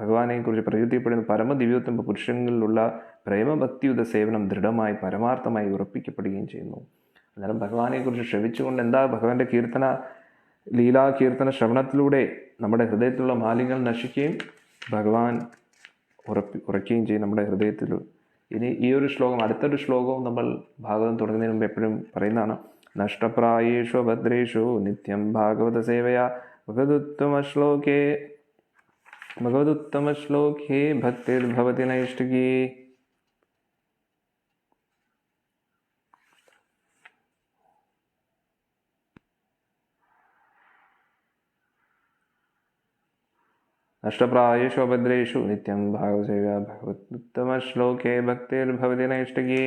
ഭഗവാനെക്കുറിച്ച് പ്രകീർത്തിക്കപ്പെടുന്ന പരമദിവ്യോത്തമ പുരുഷങ്ങളിലുള്ള പ്രേമഭക്തിയുത സേവനം ദൃഢമായി പരമാർത്ഥമായി ഉറപ്പിക്കപ്പെടുകയും ചെയ്യുന്നു. അന്നേരം ഭഗവാനെക്കുറിച്ച് ശ്രവിച്ചുകൊണ്ട് എന്താ ഭഗവാന്റെ കീർത്തന, ലീലാ കീർത്തന ശ്രവണത്തിലൂടെ നമ്മുടെ ഹൃദയത്തിലുള്ള മാലിന്യങ്ങൾ നശിക്കുകയും ഭഗവാൻ ഉറയ്ക്കുകയും ചെയ്യും നമ്മുടെ ഹൃദയത്തിൽ. ഇനി ഈ ഒരു ശ്ലോകം, അടുത്തൊരു ശ്ലോകവും നമ്മൾ ഭാഗവതം തുടങ്ങുന്നതിന് മുമ്പ് എപ്പോഴും പറയുന്നതാണ്. നഷ്ടപ്രായേഷു ഭദ്രേഷു നിത്യം ഭാഗവത സേവയാ ഭഗവതുത്തമശ്ലോകേ ഭക്തിർഭവതി നൈഷ്ഠികീ. നഷ്ടപ്രായേഷു അഭദ്രേഷു നിത്യം ഭാഗവതസേവയാ ഭഗവതുത്തമശ്ലോകേ ഭക്തിർഭവതി നൈഷ്ഠികീ.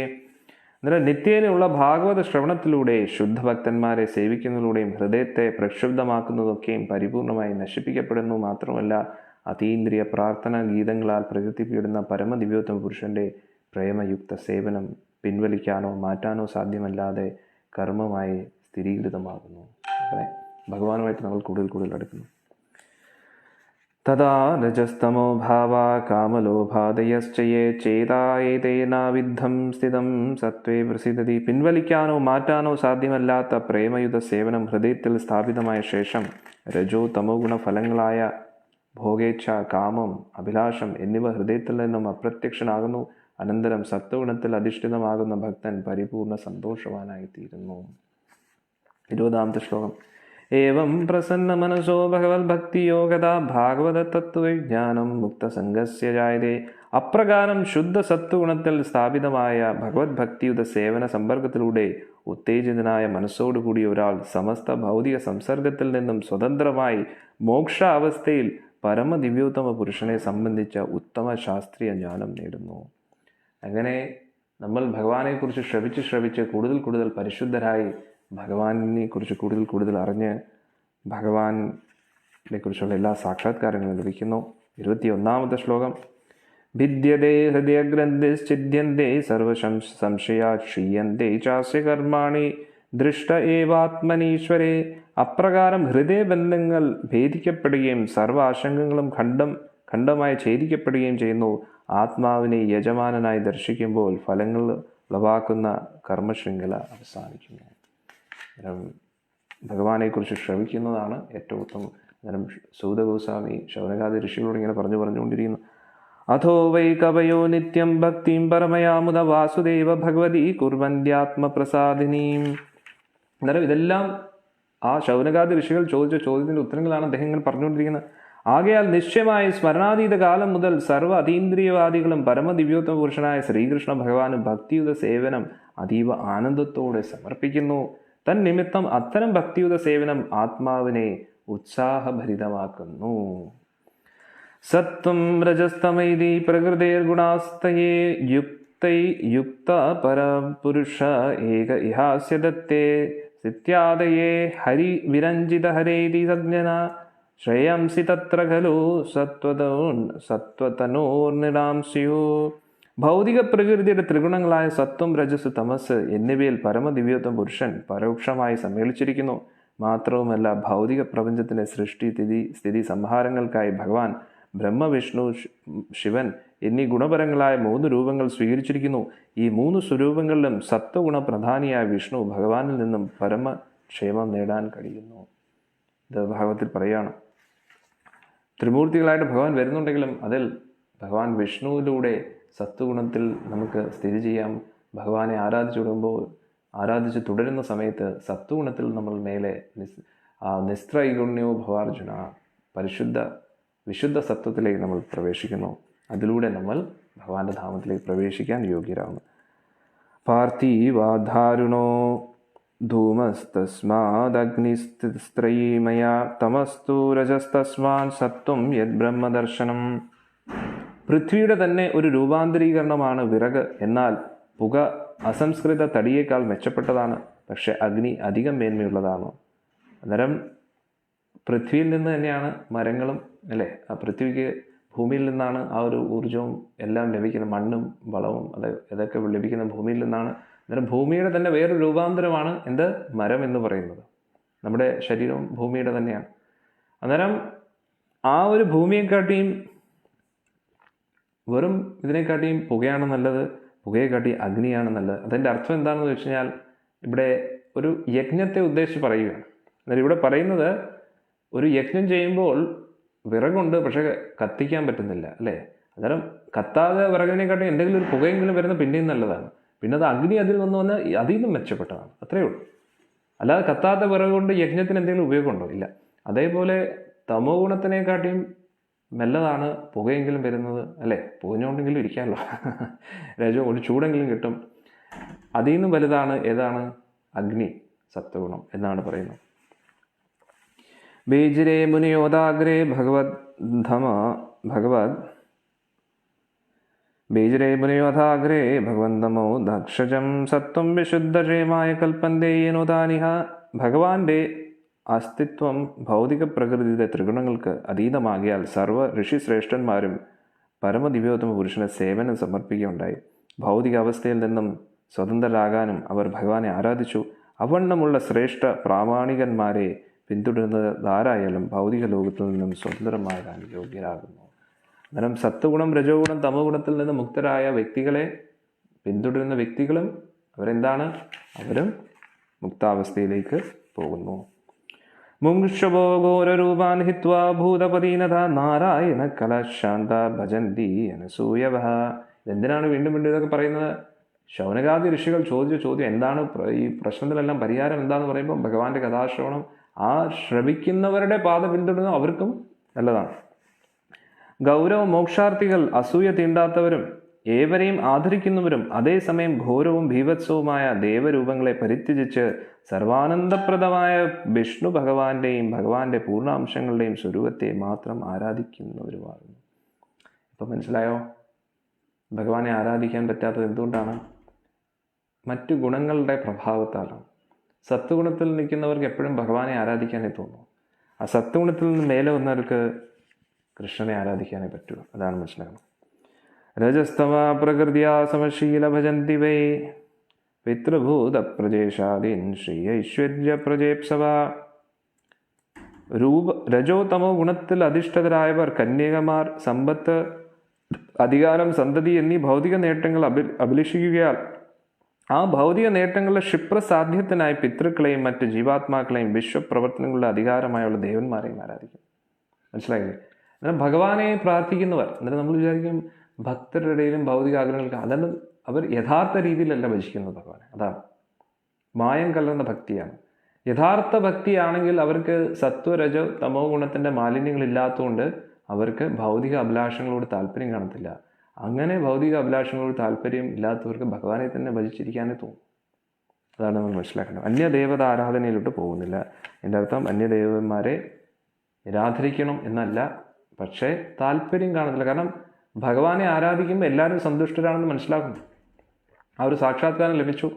അന്നേരം നിത്യേനയുള്ള ഭാഗവത ശ്രവണത്തിലൂടെ ശുദ്ധഭക്തന്മാരെ സേവിക്കുന്നതിലൂടെയും ഹൃദയത്തെ പ്രക്ഷുബ്ധമാക്കുന്നതൊക്കെയും പരിപൂർണമായി നശിപ്പിക്കപ്പെടുന്നു. മാത്രമല്ല അതീന്ദ്രിയ പ്രാർത്ഥനാ ഗീതങ്ങളാൽ പ്രകീർത്തിക്കപ്പെടുന്ന പരമദിവ്യോത്തമ പുരുഷന്റെ പ്രേമയുക്ത സേവനം പിൻവലിക്കാനോ മാറ്റാനോ സാധ്യമല്ലാതെ കർമ്മമായി സ്ഥിരീകൃതമാകുന്നു. അങ്ങനെ ഭഗവാനുമായിട്ട് നമ്മൾ കൂടുതൽ അടുക്കുന്നു. തഥാ രജസ്തമോ ഭാവ കാമലോഭാദയശ്ചയേ ചേതായേതേനാവിദ്ധം സ്ഥിതം സത്വേ പ്രസിദ്ധതി. പിൻവലിക്കാനോ മാറ്റാനോ സാധ്യമല്ലാത്ത പ്രേമയുത സേവനം ഹൃദയത്തിൽ സ്ഥാപിതമായ ശേഷം രജോ തമോ ഗുണ ഫലങ്ങളായ ഭോഗേച്ഛ, കാമം, അഭിലാഷം എന്നിവ ഹൃദയത്തിൽ നിന്നും അപ്രത്യക്ഷനാകുന്നു. അനന്തരം സത്വഗുണത്തിൽ അധിഷ്ഠിതമാകുന്ന ഭക്തൻ പരിപൂർണ സന്തോഷവാനായിത്തീരുന്നു. 20ാമത്തെ ശ്ലോകം. ഏവം പ്രസന്ന മനസോ ഭഗവത് ഭക്തിയോഗത ഭാഗവത തത്വവിജ്ഞാനം മുക്തസംഗസ്യ ജായതേ. അപ്രകാരം ശുദ്ധ സത്വഗുണത്തിൽ സ്ഥാപിതമായ ഭഗവത് ഭക്തിയുടെ സേവന സമ്പർക്കത്തിലൂടെ ഉത്തേജിതനായ മനസ്സോടുകൂടി ഒരാൾ സമസ്ത ഭൗതിക സംസർഗത്തിൽ നിന്നും സ്വതന്ത്രമായി മോക്ഷ അവസ്ഥയിൽ പരമദിവ്യോത്തമ പുരുഷനെ സംബന്ധിച്ച ഉത്തമ ശാസ്ത്രീയ ജ്ഞാനം നേടുന്നു. അങ്ങനെ നമ്മൾ ഭഗവാനെക്കുറിച്ച് ശ്രവിച്ച് കൂടുതൽ കൂടുതൽ പരിശുദ്ധരായി ഭഗവാനെ കുറിച്ച് കൂടുതൽ അറിഞ്ഞ് ഭഗവാനെ കുറിച്ചുള്ള എല്ലാ സാക്ഷാത്കാരങ്ങളും ലഭിക്കുന്നു. 21-ാമത്തെ ശ്ലോകം. ഭിദ്യതേ ഹൃദയഗ്രന്ഥിശ്ചിദ്യന്തേ സർവസംശയാ ക്ഷീയന്തേ ചാസ്യ കർമാണി ദൃഷ്ട ഏവാത്മനീശ്വരേ. അപ്രകാരം ഹൃദയബന്ധങ്ങൾ ഭേദിക്കപ്പെടുകയും സർവ്വ ആശങ്കകളും ഖണ്ഡമായി ഛേദിക്കപ്പെടുകയും ചെയ്യുന്നു. ആത്മാവിനെ യജമാനനായി ദർശിക്കുമ്പോൾ ഫലങ്ങൾ ഉളവാക്കുന്ന കർമ്മശൃംഖല അവസാനിക്കുന്നു. അന്നേരം ഭഗവാനെക്കുറിച്ച് ശ്രവിക്കുന്നതാണ് ഏറ്റവും ഉത്തമം. അന്നേരം സൂതഗോസ്വാമി ശൗനകാദി ഋഷികളോട് ഇങ്ങനെ പറഞ്ഞുകൊണ്ടിരിക്കുന്നു. അഥോ വൈ കവയോ നിത്യം ഭക്തിം പരമയാമുദ വാസുദേവ ഭഗവതി കുർവന്ത്യാത്മപ്രസാദിനീം. അന്നേരം ഇതെല്ലാം ആ ശൗനകാദി ഋഷികൾ ചോദിച്ച ചോദ്യത്തിൻ്റെ ഉത്തരങ്ങളാണ് അദ്ദേഹം ഇങ്ങനെ പറഞ്ഞുകൊണ്ടിരിക്കുന്നത്. ആകയാൽ നിശ്ചയമായി സ്മരണാതീത കാലം മുതൽ സർവ്വ അതീന്ദ്രിയവാദികളും പരമദിവ്യോത്തമ പുരുഷനായ ശ്രീകൃഷ്ണ ഭഗവാന് ഭക്തിയുത സേവനം അതീവ ആനന്ദത്തോടെ സമർപ്പിക്കുന്നു. തന്നിമിത്തം അത്തരം ഭക്തിയുത സേവനം ആത്മാവിനെ ഉത്സാഹഭരിതമാക്കുന്നു. സത്വം രജസ്തമൈതി പ്രകൃതിർഗുണാസ്തയേ യുക്ത പരപുരുഷ ഏക ഇഹാസ്യ ദത്തേ സിത്യാദയേ ഹരി വിരഞ്ജിത ഹരേതി സജ്ഞന ശ്രേയംസി തത്ര ഖലു സത്വതനോർനിരാംസ്യു. ഭൗതിക പ്രകൃതിയുടെ ത്രിഗുണങ്ങളായ സത്വം, രജസ്, തമസ് എന്നിവയിൽ പരമദിവ്യോത്തമ പുരുഷൻ പരോക്ഷമായി സമ്മേളിച്ചിരിക്കുന്നു. മാത്രവുമല്ല ഭൗതിക പ്രപഞ്ചത്തിൻ്റെ സൃഷ്ടി സ്ഥിതി സംഹാരങ്ങൾക്കായി ഭഗവാൻ ബ്രഹ്മ, വിഷ്ണു, ശിവൻ എന്നീ ഗുണപരങ്ങളായ 3 രൂപങ്ങൾ സ്വീകരിച്ചിരിക്കുന്നു. ഈ 3 സ്വരൂപങ്ങളിലും സത്വഗുണ പ്രധാനിയായ വിഷ്ണു ഭഗവാനിൽ നിന്നും പരമക്ഷേമം നേടാൻ കഴിയുന്നു. ഇത് ഭാഗവത്തിൽ പറയുകയാണ്. ത്രിമൂർത്തികളായിട്ട് ഭഗവാൻ വരുന്നുണ്ടെങ്കിലും അതിൽ ഭഗവാൻ വിഷ്ണുവിലൂടെ സത്വഗുണത്തിൽ നമുക്ക് സ്ഥിതി ചെയ്യാം. ഭഗവാനെ ആരാധിച്ച് തുടരുന്ന സമയത്ത് സത്വഗുണത്തിൽ നമ്മൾ മേലെ നിസ്ത്രൈഗുണ്യോ ഭവാർജുന വിശുദ്ധ സത്വത്തിലേക്ക് നമ്മൾ പ്രവേശിക്കുന്നു. അതിലൂടെ നമ്മൾ ഭഗവാന്റെ ധാമത്തിലേക്ക് പ്രവേശിക്കാൻ യോഗ്യരാകുന്നു. പാർത്ഥിവാധാരുണോ ധൂമസ്തസ്മാദഗ്നിസ്ത്രയീമയാ തമസ്തു രജസ്തസ്മാൻ സത്വം യത് ബ്രഹ്മദർശനം. പൃഥ്വിയുടെ തന്നെ ഒരു രൂപാന്തരീകരണമാണ് വിറക്. എന്നാൽ പുക അസംസ്കൃത തടിയേക്കാൾ മെച്ചപ്പെട്ടതാണ്. പക്ഷെ അഗ്നി അധികം മേന്മയുള്ളതാണ്. അന്നേരം പൃഥ്വിയിൽ നിന്ന് തന്നെയാണ് മരങ്ങളും, അല്ലേ? ആ പൃഥ്വിക്ക് ഭൂമിയിൽ നിന്നാണ് ആ ഒരു ഊർജവും എല്ലാം ലഭിക്കുന്ന, മണ്ണും വളവും ഇതൊക്കെ ലഭിക്കുന്ന ഭൂമിയിൽ നിന്നാണ്. അന്നേരം ഭൂമിയുടെ തന്നെ വേറൊരു രൂപാന്തരമാണ് മരം എന്ന് പറയുന്നത്. നമ്മുടെ ശരീരവും ഭൂമിയുടെ തന്നെയാണ്. അന്നേരം ആ ഒരു ഭൂമിയെക്കാട്ടിയും വെറും ഇതിനെക്കാട്ടിയും പുകയാണ് നല്ലത്, പുകയെക്കാട്ടി അഗ്നിയാണ് നല്ലത്. അതിൻ്റെ അർത്ഥം എന്താണെന്ന് വെച്ച് കഴിഞ്ഞാൽ ഇവിടെ ഒരു യജ്ഞത്തെ ഉദ്ദേശിച്ച് പറയുകയാണ്. അന്നേരം ഇവിടെ പറയുന്നത് ഒരു യജ്ഞം ചെയ്യുമ്പോൾ വിറകുണ്ട്, പക്ഷേ കത്തിക്കാൻ പറ്റുന്നില്ല, അല്ലേ? അന്നേരം കത്താതെ വിറകിനെക്കാട്ടി എന്തെങ്കിലും ഒരു പുകയെങ്കിലും വരുന്നത് പിന്നെയും നല്ലതാണ്. പിന്നെ അത് അഗ്നി അതിൽ വന്ന് അതിൽ നിന്നും മെച്ചപ്പെട്ടതാണ്. അത്രയേ ഉള്ളൂ. അല്ലാതെ കത്താത്ത വിറക് കൊണ്ട് യജ്ഞത്തിന് എന്തെങ്കിലും ഉപയോഗമുണ്ടോ? ഇല്ല. അതേപോലെ തമോ ഗുണത്തിനെക്കാട്ടിയും നല്ലതാണ് പുകയെങ്കിലും വരുന്നത്, അല്ലേ? പുകഞ്ഞുകൊണ്ടെങ്കിലും ഇരിക്കാമല്ലോ. ഒരു ചൂടെങ്കിലും കിട്ടും. അതിൽ നിന്നും വലുതാണ് ഏതാണ്? അഗ്നി, സത്വഗുണം എന്നാണ് പറയുന്നത്. ബീജിരേ മുനിയോദാഗ്രേ ഭഗവന്തമോ ദക്ഷജം സത്വം വിശുദ്ധക്ഷേമായ കൽപ്പന്തേയനോദാനിഹ. ഭഗവാന്റെ അസ്തിത്വം ഭൗതിക പ്രകൃതിയുടെ ത്രിഗുണങ്ങൾക്ക് അതീതമാകിയാൽ സർവ്വ ഋഷിശ്രേഷ്ഠന്മാരും പരമദിവ്യോത്തമ പുരുഷന് സേവനം സമർപ്പിക്കുകയുണ്ടായി. ഭൗതിക അവസ്ഥയിൽ നിന്നും സ്വതന്ത്രരാകാനും അവർ ഭഗവാനെ ആരാധിച്ചു. അവണ്ണമുള്ള ശ്രേഷ്ഠ പ്രാമാണികന്മാരെ പിന്തുടരുന്നതാരായാലും ഭൗതിക ലോകത്തിൽ നിന്നും സ്വതന്ത്രമാകാൻ യോഗ്യരാകുന്നു. അന്നേരം സത്വഗുണം, രജോഗുണം, തമോ ഗുണത്തിൽ നിന്ന് മുക്തരായ വ്യക്തികളെ പിന്തുടരുന്ന വ്യക്തികളും അവരും മുക്താവസ്ഥയിലേക്ക് പോകുന്നു. മുങ്ക്ഷവോ ഘോരൂപാൻ ഹിത്വാ ഭൂതപതീനത നാരായണ കലശാന്ത ഭജന്തി അനസൂയവഃ. എന്തിനാണ് വീണ്ടും ഇതൊക്കെ പറയുന്നത്? ശൗനകാദി ഋഷികൾ ചോദിച്ച ചോദ്യം എന്താണ്, ഈ പ്രശ്നത്തിലെല്ലാം പരിഹാരം എന്താണെന്ന് പറയുമ്പോൾ ഭഗവാന്റെ കഥാശ്രവണം, ആ ശ്രവിക്കുന്നവരുടെ പാത പിന്തുടരുന്ന അവർക്കും നല്ലതാണ്. ഗൗരവ മോക്ഷാർത്ഥികൾ, അസൂയ തീണ്ടാത്തവരും ഏവരെയും ആദരിക്കുന്നവരും അതേസമയം ഘോരവും ഭീവത്സവുമായ ദേവരൂപങ്ങളെ പരിത്യജിച്ച് സർവാനന്ദപ്രദമായ വിഷ്ണു ഭഗവാന്റെ പൂർണ്ണാംശങ്ങളുടെയും സ്വരൂപത്തെ മാത്രം ആരാധിക്കുന്നവരുമാകുന്നു. ഇപ്പം മനസ്സിലായോ? ഭഗവാനെ ആരാധിക്കാൻ പറ്റാത്തത് എന്തുകൊണ്ടാണ്? മറ്റു ഗുണങ്ങളുടെ പ്രഭാവത്താലാണ്. സത്വഗുണത്തിൽ നിൽക്കുന്നവർക്ക് എപ്പോഴും ഭഗവാനെ ആരാധിക്കാനേ തോന്നും. ആ സത്വഗുണത്തിൽ നിന്ന് മേലെ വന്നവർക്ക് കൃഷ്ണനെ ആരാധിക്കാനേ പറ്റൂ. അതാണ് മനസ്സിലാക്കണം. രജസ്തമ പ്രകൃതിയാ സമശീല ഭജന്തി വൈ പിതൃഭൂത പ്രജേഷാദീൻ ശ്രീ ഐശ്വര്യ പ്രജേപ്സവ. രജോ തമോ ഗുണത്തിൽ അധിഷ്ഠിതരായവർ കന്യകമാർ, സമ്പത്ത്, അധികാരം, സന്തതി എന്നീ ഭൗതിക നേട്ടങ്ങൾ അഭിലഷിക്കുകയാൽ ആ ഭൗതിക നേട്ടങ്ങളുടെ ക്ഷിപ്രസാധ്യത്തിനായി പിതൃക്കളെയും മറ്റ് ജീവാത്മാക്കളെയും വിശ്വപ്രവർത്തനങ്ങളുടെ അധികാരമായുള്ള ദേവന്മാരെയും ആരാധിക്കും. മനസ്സിലായില്ലേ? അന്നേരം ഭഗവാനെ പ്രാർത്ഥിക്കുന്നവർ, അന്നേരം നമ്മൾ വിചാരിക്കും ഭക്തരുടെ ഇടയിലും ഭൗതിക ആഗ്രഹങ്ങൾക്ക്, അതാണ് അവർ യഥാർത്ഥ രീതിയിലല്ല ഭജിക്കുന്നത് ഭഗവാനെ. അതാണ് മായം കലർന്ന ഭക്തിയാണ്. യഥാർത്ഥ ഭക്തിയാണെങ്കിൽ അവർക്ക് സത്വരജോ തമോ ഗുണത്തിൻ്റെ മാലിന്യങ്ങളില്ലാത്തതുകൊണ്ട് അവർക്ക് ഭൗതിക അഭിലാഷങ്ങളോട് താല്പര്യം കാണത്തില്ല. അങ്ങനെ ഭൗതിക അഭിലാഷങ്ങളോട് താല്പര്യം ഇല്ലാത്തവർക്ക് ഭഗവാനെ തന്നെ ഭജിച്ചിരിക്കാനേ തോന്നും. അതാണ് നമ്മൾ മനസ്സിലാക്കേണ്ടത്. അന്യദേവത ആരാധനയിലോട്ട് പോകുന്നില്ല. എൻ്റെ അർത്ഥം അന്യദേവന്മാരെ നിരാധരിക്കണം എന്നല്ല, പക്ഷേ താല്പര്യം കാണത്തില്ല. കാരണം ഭഗവാനെ ആരാധിക്കുമ്പോൾ എല്ലാവരും സന്തുഷ്ടരാണെന്ന് മനസ്സിലാക്കുന്നു. ആ ഒരു സാക്ഷാത്കാരം ലഭിച്ചു.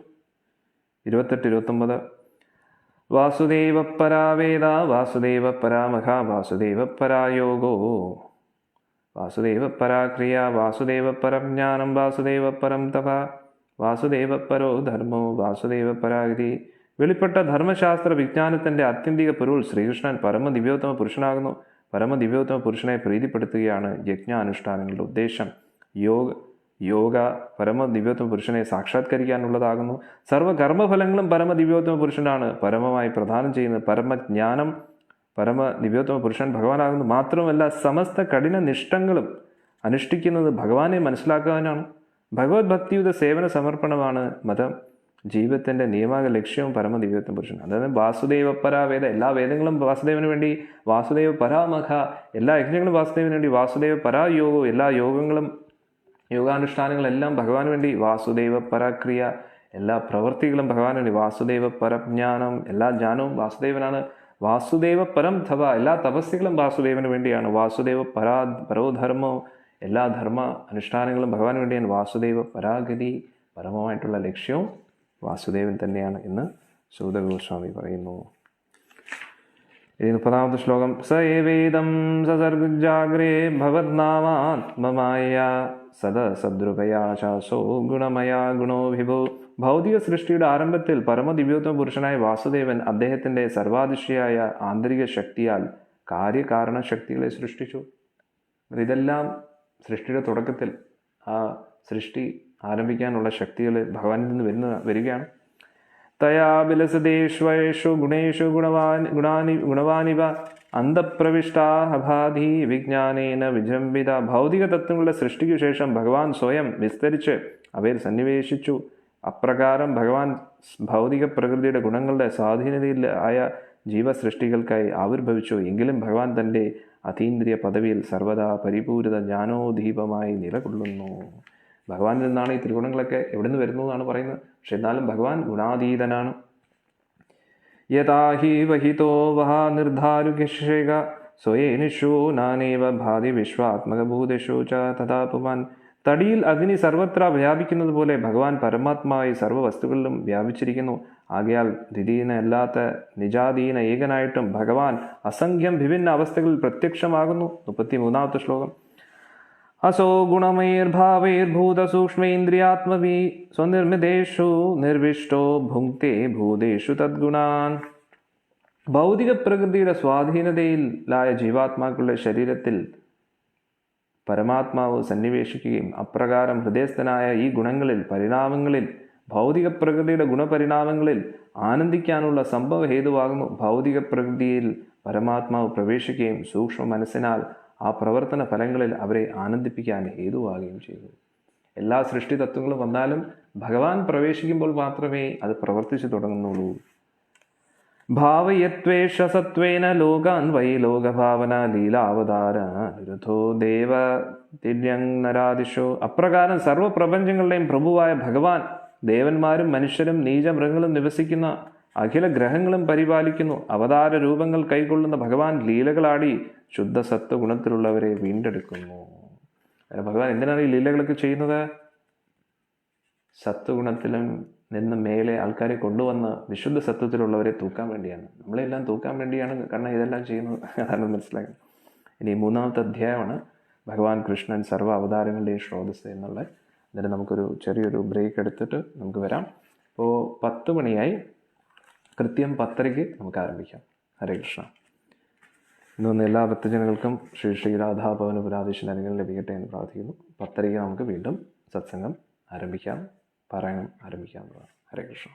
28-29 വാസുദേവ പരാവേദ വാസുദേവ പരാമഖ വാസുദേവ പരായോഗോ വാസുദേവ പരാക്രിയ വാസുദേവ പരം ജ്ഞാനം വാസുദേവ പരം തപ വാസുദേവ പരോ ധർമ്മോ വാസുദേവ പരാഗതി. വെളിപ്പെട്ട ധർമ്മശാസ്ത്ര വിജ്ഞാനത്തിൻ്റെ ആത്യന്തിക പൊരുൾ ശ്രീകൃഷ്ണൻ പരമദിവ്യോത്തമ പുരുഷനാകുന്നു. പരമദിവ്യോത്തമ പുരുഷനെ പ്രീതിപ്പെടുത്തുകയാണ് യജ്ഞാനുഷ്ഠാനങ്ങളുടെ ഉദ്ദേശം. യോഗ പരമദിവ്യോത്തമ പുരുഷനെ സാക്ഷാത്കരിക്കാനുള്ളതാകുന്നു. സർവ്വകർമ്മഫലങ്ങളും പരമദിവ്യോത്തമ പുരുഷനാണ് പരമമായി പ്രദാനം ചെയ്യുന്നത്. പരമജ്ഞാനം പരമദിവ്യോത്തമ പുരുഷൻ ഭഗവാനാകുന്നു. മാത്രമല്ല സമസ്ത കഠിന നിഷ്ഠങ്ങളും അനുഷ്ഠിക്കുന്നത് ഭഗവാനെ മനസ്സിലാക്കാനാണ്. ഭഗവത് ഭക്തിയുടെ സേവന സമർപ്പണമാണ് മതം. ജീവിതത്തിൻ്റെ നിയമാക ലക്ഷ്യവും പരമദിവ്യോത്തമ പുരുഷൻ. അതായത് വാസുദേവ പരാവേദ, എല്ലാ വേദങ്ങളും വാസുദേവന് വേണ്ടി. വാസുദേവ പരാമഖ, എല്ലാ യജ്ഞങ്ങളും വാസുദേവന് വേണ്ടി. വാസുദേവ പരായോഗവും, എല്ലാ യോഗങ്ങളും യോഗാനുഷ്ഠാനങ്ങളെല്ലാം ഭഗവാന് വേണ്ടി. വാസുദേവ പരാക്രിയ, എല്ലാ പ്രവൃത്തികളും ഭഗവാന് വേണ്ടി. വാസുദേവ പരജ്ഞാനം, എല്ലാ ജ്ഞാനവും വാസുദേവനാണ്. വാസുദേവ പരം തപ, എല്ലാ തപസ്യകളും വാസുദേവന് വേണ്ടിയാണ്. വാസുദേവ പരോധർമ്മോ, എല്ലാ ധർമ്മ അനുഷ്ഠാനങ്ങളും ഭഗവാന് വേണ്ടിയാണ്. വാസുദേവ പരാഗതി, പരമമായിട്ടുള്ള ലക്ഷ്യവും വാസുദേവൻ തന്നെയാണ് എന്ന് സൂത ഗോസ്വാമി പറയുന്നു. 30ാമത്തെ ശ്ലോകം. സ ഏവേദം സസർഗജാഗ്രേ ഭവത്നാമാത്മമായ സദസദ്രുപയാ ചാസോ ഗുണമയാ ഗുണോ വിഭോ. ഭൗതിക സൃഷ്ടിയുടെ ആരംഭത്തിൽ പരമദിവ്യോത്തമ പുരുഷനായ വാസുദേവൻ അദ്ദേഹത്തിൻ്റെ സർവാതിശയായ ആന്തരിക ശക്തിയാൽ കാര്യകാരണ ശക്തികളെ സൃഷ്ടിച്ചു. ഇതെല്ലാം സൃഷ്ടിയുടെ തുടക്കത്തിൽ ആ സൃഷ്ടി ആരംഭിക്കാനുള്ള ശക്തികൾ ഭഗവാനിൽ നിന്ന് വരികയാണ്. തയാ വിലസദേഷ്വേഷു ഗുണേഷു ഗുണവാനിവ അന്തഃപ്രവിഷ്ടാഭാധി വിജ്ഞാനേന വിജൃംഭിത. ഭൗതിക തത്വങ്ങളുടെ സൃഷ്ടിക്കു ശേഷം ഭഗവാൻ സ്വയം വിസ്തരിച്ച് അവയിൽ സന്നിവേശിച്ചു. അപ്രകാരം ഭഗവാൻ ഭൗതിക പ്രകൃതിയുടെ ഗുണങ്ങളുടെ സ്വാധീനതയിൽ ആയ ജീവസൃഷ്ടികൾക്കായി ആവിർഭവിച്ചു. എങ്കിലും ഭഗവാൻ തൻ്റെ അതീന്ദ്രിയ പദവിയിൽ സർവദാ പരിപൂരിത ജ്ഞാനോദീപമായി നിലകൊള്ളുന്നു. ഭഗവാനിൽ നിന്നാണ് ഈ ത്രിഗുണങ്ങളൊക്കെ എവിടെ നിന്ന് വരുന്നു എന്നാണ് പറയുന്നത്. പക്ഷെ എന്നാലും ഭഗവാൻ ഗുണാതീതനാണ്. യഥാ ഹി വഹിതോ വഹ നിർധാരുകേക സ്വയേനിഷു നാനേവ ഭാതി വിശ്വാത്മകഭൂതേഷു ച തഥാ പുമാൻ. തടിയിൽ അഗ്നി സർവത്ര വ്യാപിക്കുന്നത് പോലെ ഭഗവാൻ പരമാത്മാവായി സർവ്വവസ്തുക്കളിലും വ്യാപിച്ചിരിക്കുന്നു. ആകയാൽ ദ്വിതീയനല്ലാത്ത നിജാതീന ഏകനായിട്ടും ഭഗവാൻ അസംഖ്യം വിഭിന്ന അവസ്ഥകളിൽ പ്രത്യക്ഷമാകുന്നു. 33ാമത്തെ ശ്ലോകം. അസോ ഗുണമൈർഭാവൈർഭൂതസൂക്ഷ്മേന്ദ്രിയാത്മവി സ്വനിർമ്മിതേഷു നിർവിഷ്ടോ ഭുങ്ക്തേ ഭൂതേഷു തദ്ഗുണാൻ. ഭൗതിക പ്രകൃതിയുടെ സ്വാധീനതയിലായ ജീവാത്മാക്കളുടെ ശരീരത്തിൽ പരമാത്മാവ് സന്നിവേശിക്കുകയും അപ്രകാരം ഹൃദയസ്ഥനായ ഈ പരിണാമങ്ങളിൽ ഭൗതിക പ്രകൃതിയുടെ ഗുണപരിണാമങ്ങളിൽ ആനന്ദിക്കാനുള്ള സംഭവ ഹേതുവാകുന്നു. ഭൗതിക പ്രകൃതിയിൽ പരമാത്മാവ് പ്രവേശിക്കുകയും സൂക്ഷ്മ മനസ്സിനാൽ ആ പ്രവർത്തന ഫലങ്ങളിൽ അവരെ ആനന്ദിപ്പിക്കാൻ ഹേതുവാകുകയും ചെയ്തു. എല്ലാ സൃഷ്ടി തത്വങ്ങളും വന്നാലും ഭഗവാൻ പ്രവേശിക്കുമ്പോൾ മാത്രമേ അത് പ്രവർത്തിച്ചു തുടങ്ങുന്നുള്ളൂ. ഭാവയത്വേഷ സത്വേന ലോകാൻ വൈ ലോകഭാവന ലീലാവതാര നിരുദ്ധോ ദേവ തിര്യങ്നരാദിഷോ. അപ്രകാരം സർവ്വപ്രപഞ്ചങ്ങളുടെയും പ്രഭുവായ ഭഗവാൻ ദേവന്മാരും മനുഷ്യരും നീചമൃഗങ്ങളും നിവസിക്കുന്ന അഖില ഗ്രഹങ്ങളും പരിപാലിക്കുന്നു. അവതാര രൂപങ്ങൾ കൈക്കൊള്ളുന്ന ഭഗവാൻ ലീലകളാടി ശുദ്ധ സത്വഗുണത്തിലുള്ളവരെ വീണ്ടെടുക്കുന്നു. ഭഗവാൻ എന്തിനാണ് ഈ ലീലകളൊക്കെ ചെയ്യുന്നത്? സത്വഗുണത്തിലും നിന്ന് മേലെ ആൾക്കാരെ കൊണ്ടുവന്ന് വിശുദ്ധ സത്വത്തിലുള്ളവരെ തൂക്കാൻ വേണ്ടിയാണ്. നമ്മളെല്ലാം തൂക്കാൻ വേണ്ടിയാണ് കാരണം ഇതെല്ലാം ചെയ്യുന്നത്. അതാണ് മനസ്സിലാക്കുന്നത്. ഇനി 3-ാമത്തെ അധ്യായമാണ് ഭഗവാൻ കൃഷ്ണൻ സർവ്വ അവതാരങ്ങളുടെയും സ്രോതസ് എന്നുള്ളത്. എന്നിട്ട് നമുക്കൊരു ചെറിയൊരു ബ്രേക്ക് എടുത്തിട്ട് നമുക്ക് വരാം. അപ്പോൾ 10 മണിയായി, കൃത്യം 10:30 നമുക്ക് ആരംഭിക്കാം. ഹരേ കൃഷ്ണ. ഇന്ന് എല്ലാ ഭക്തജനങ്ങൾക്കും ശ്രീ ശ്രീ രാധാഭവന പുരാധീശൻ്റെ അനുഗ്രഹം ലഭിക്കട്ടെ എന്ന് പ്രാർത്ഥിക്കുന്നു. 10:30 നമുക്ക് വീണ്ടും സത്സംഗം ആരംഭിക്കാം, പാരായണം ആരംഭിക്കാവുന്നതാണ്. ഹരേ കൃഷ്ണ.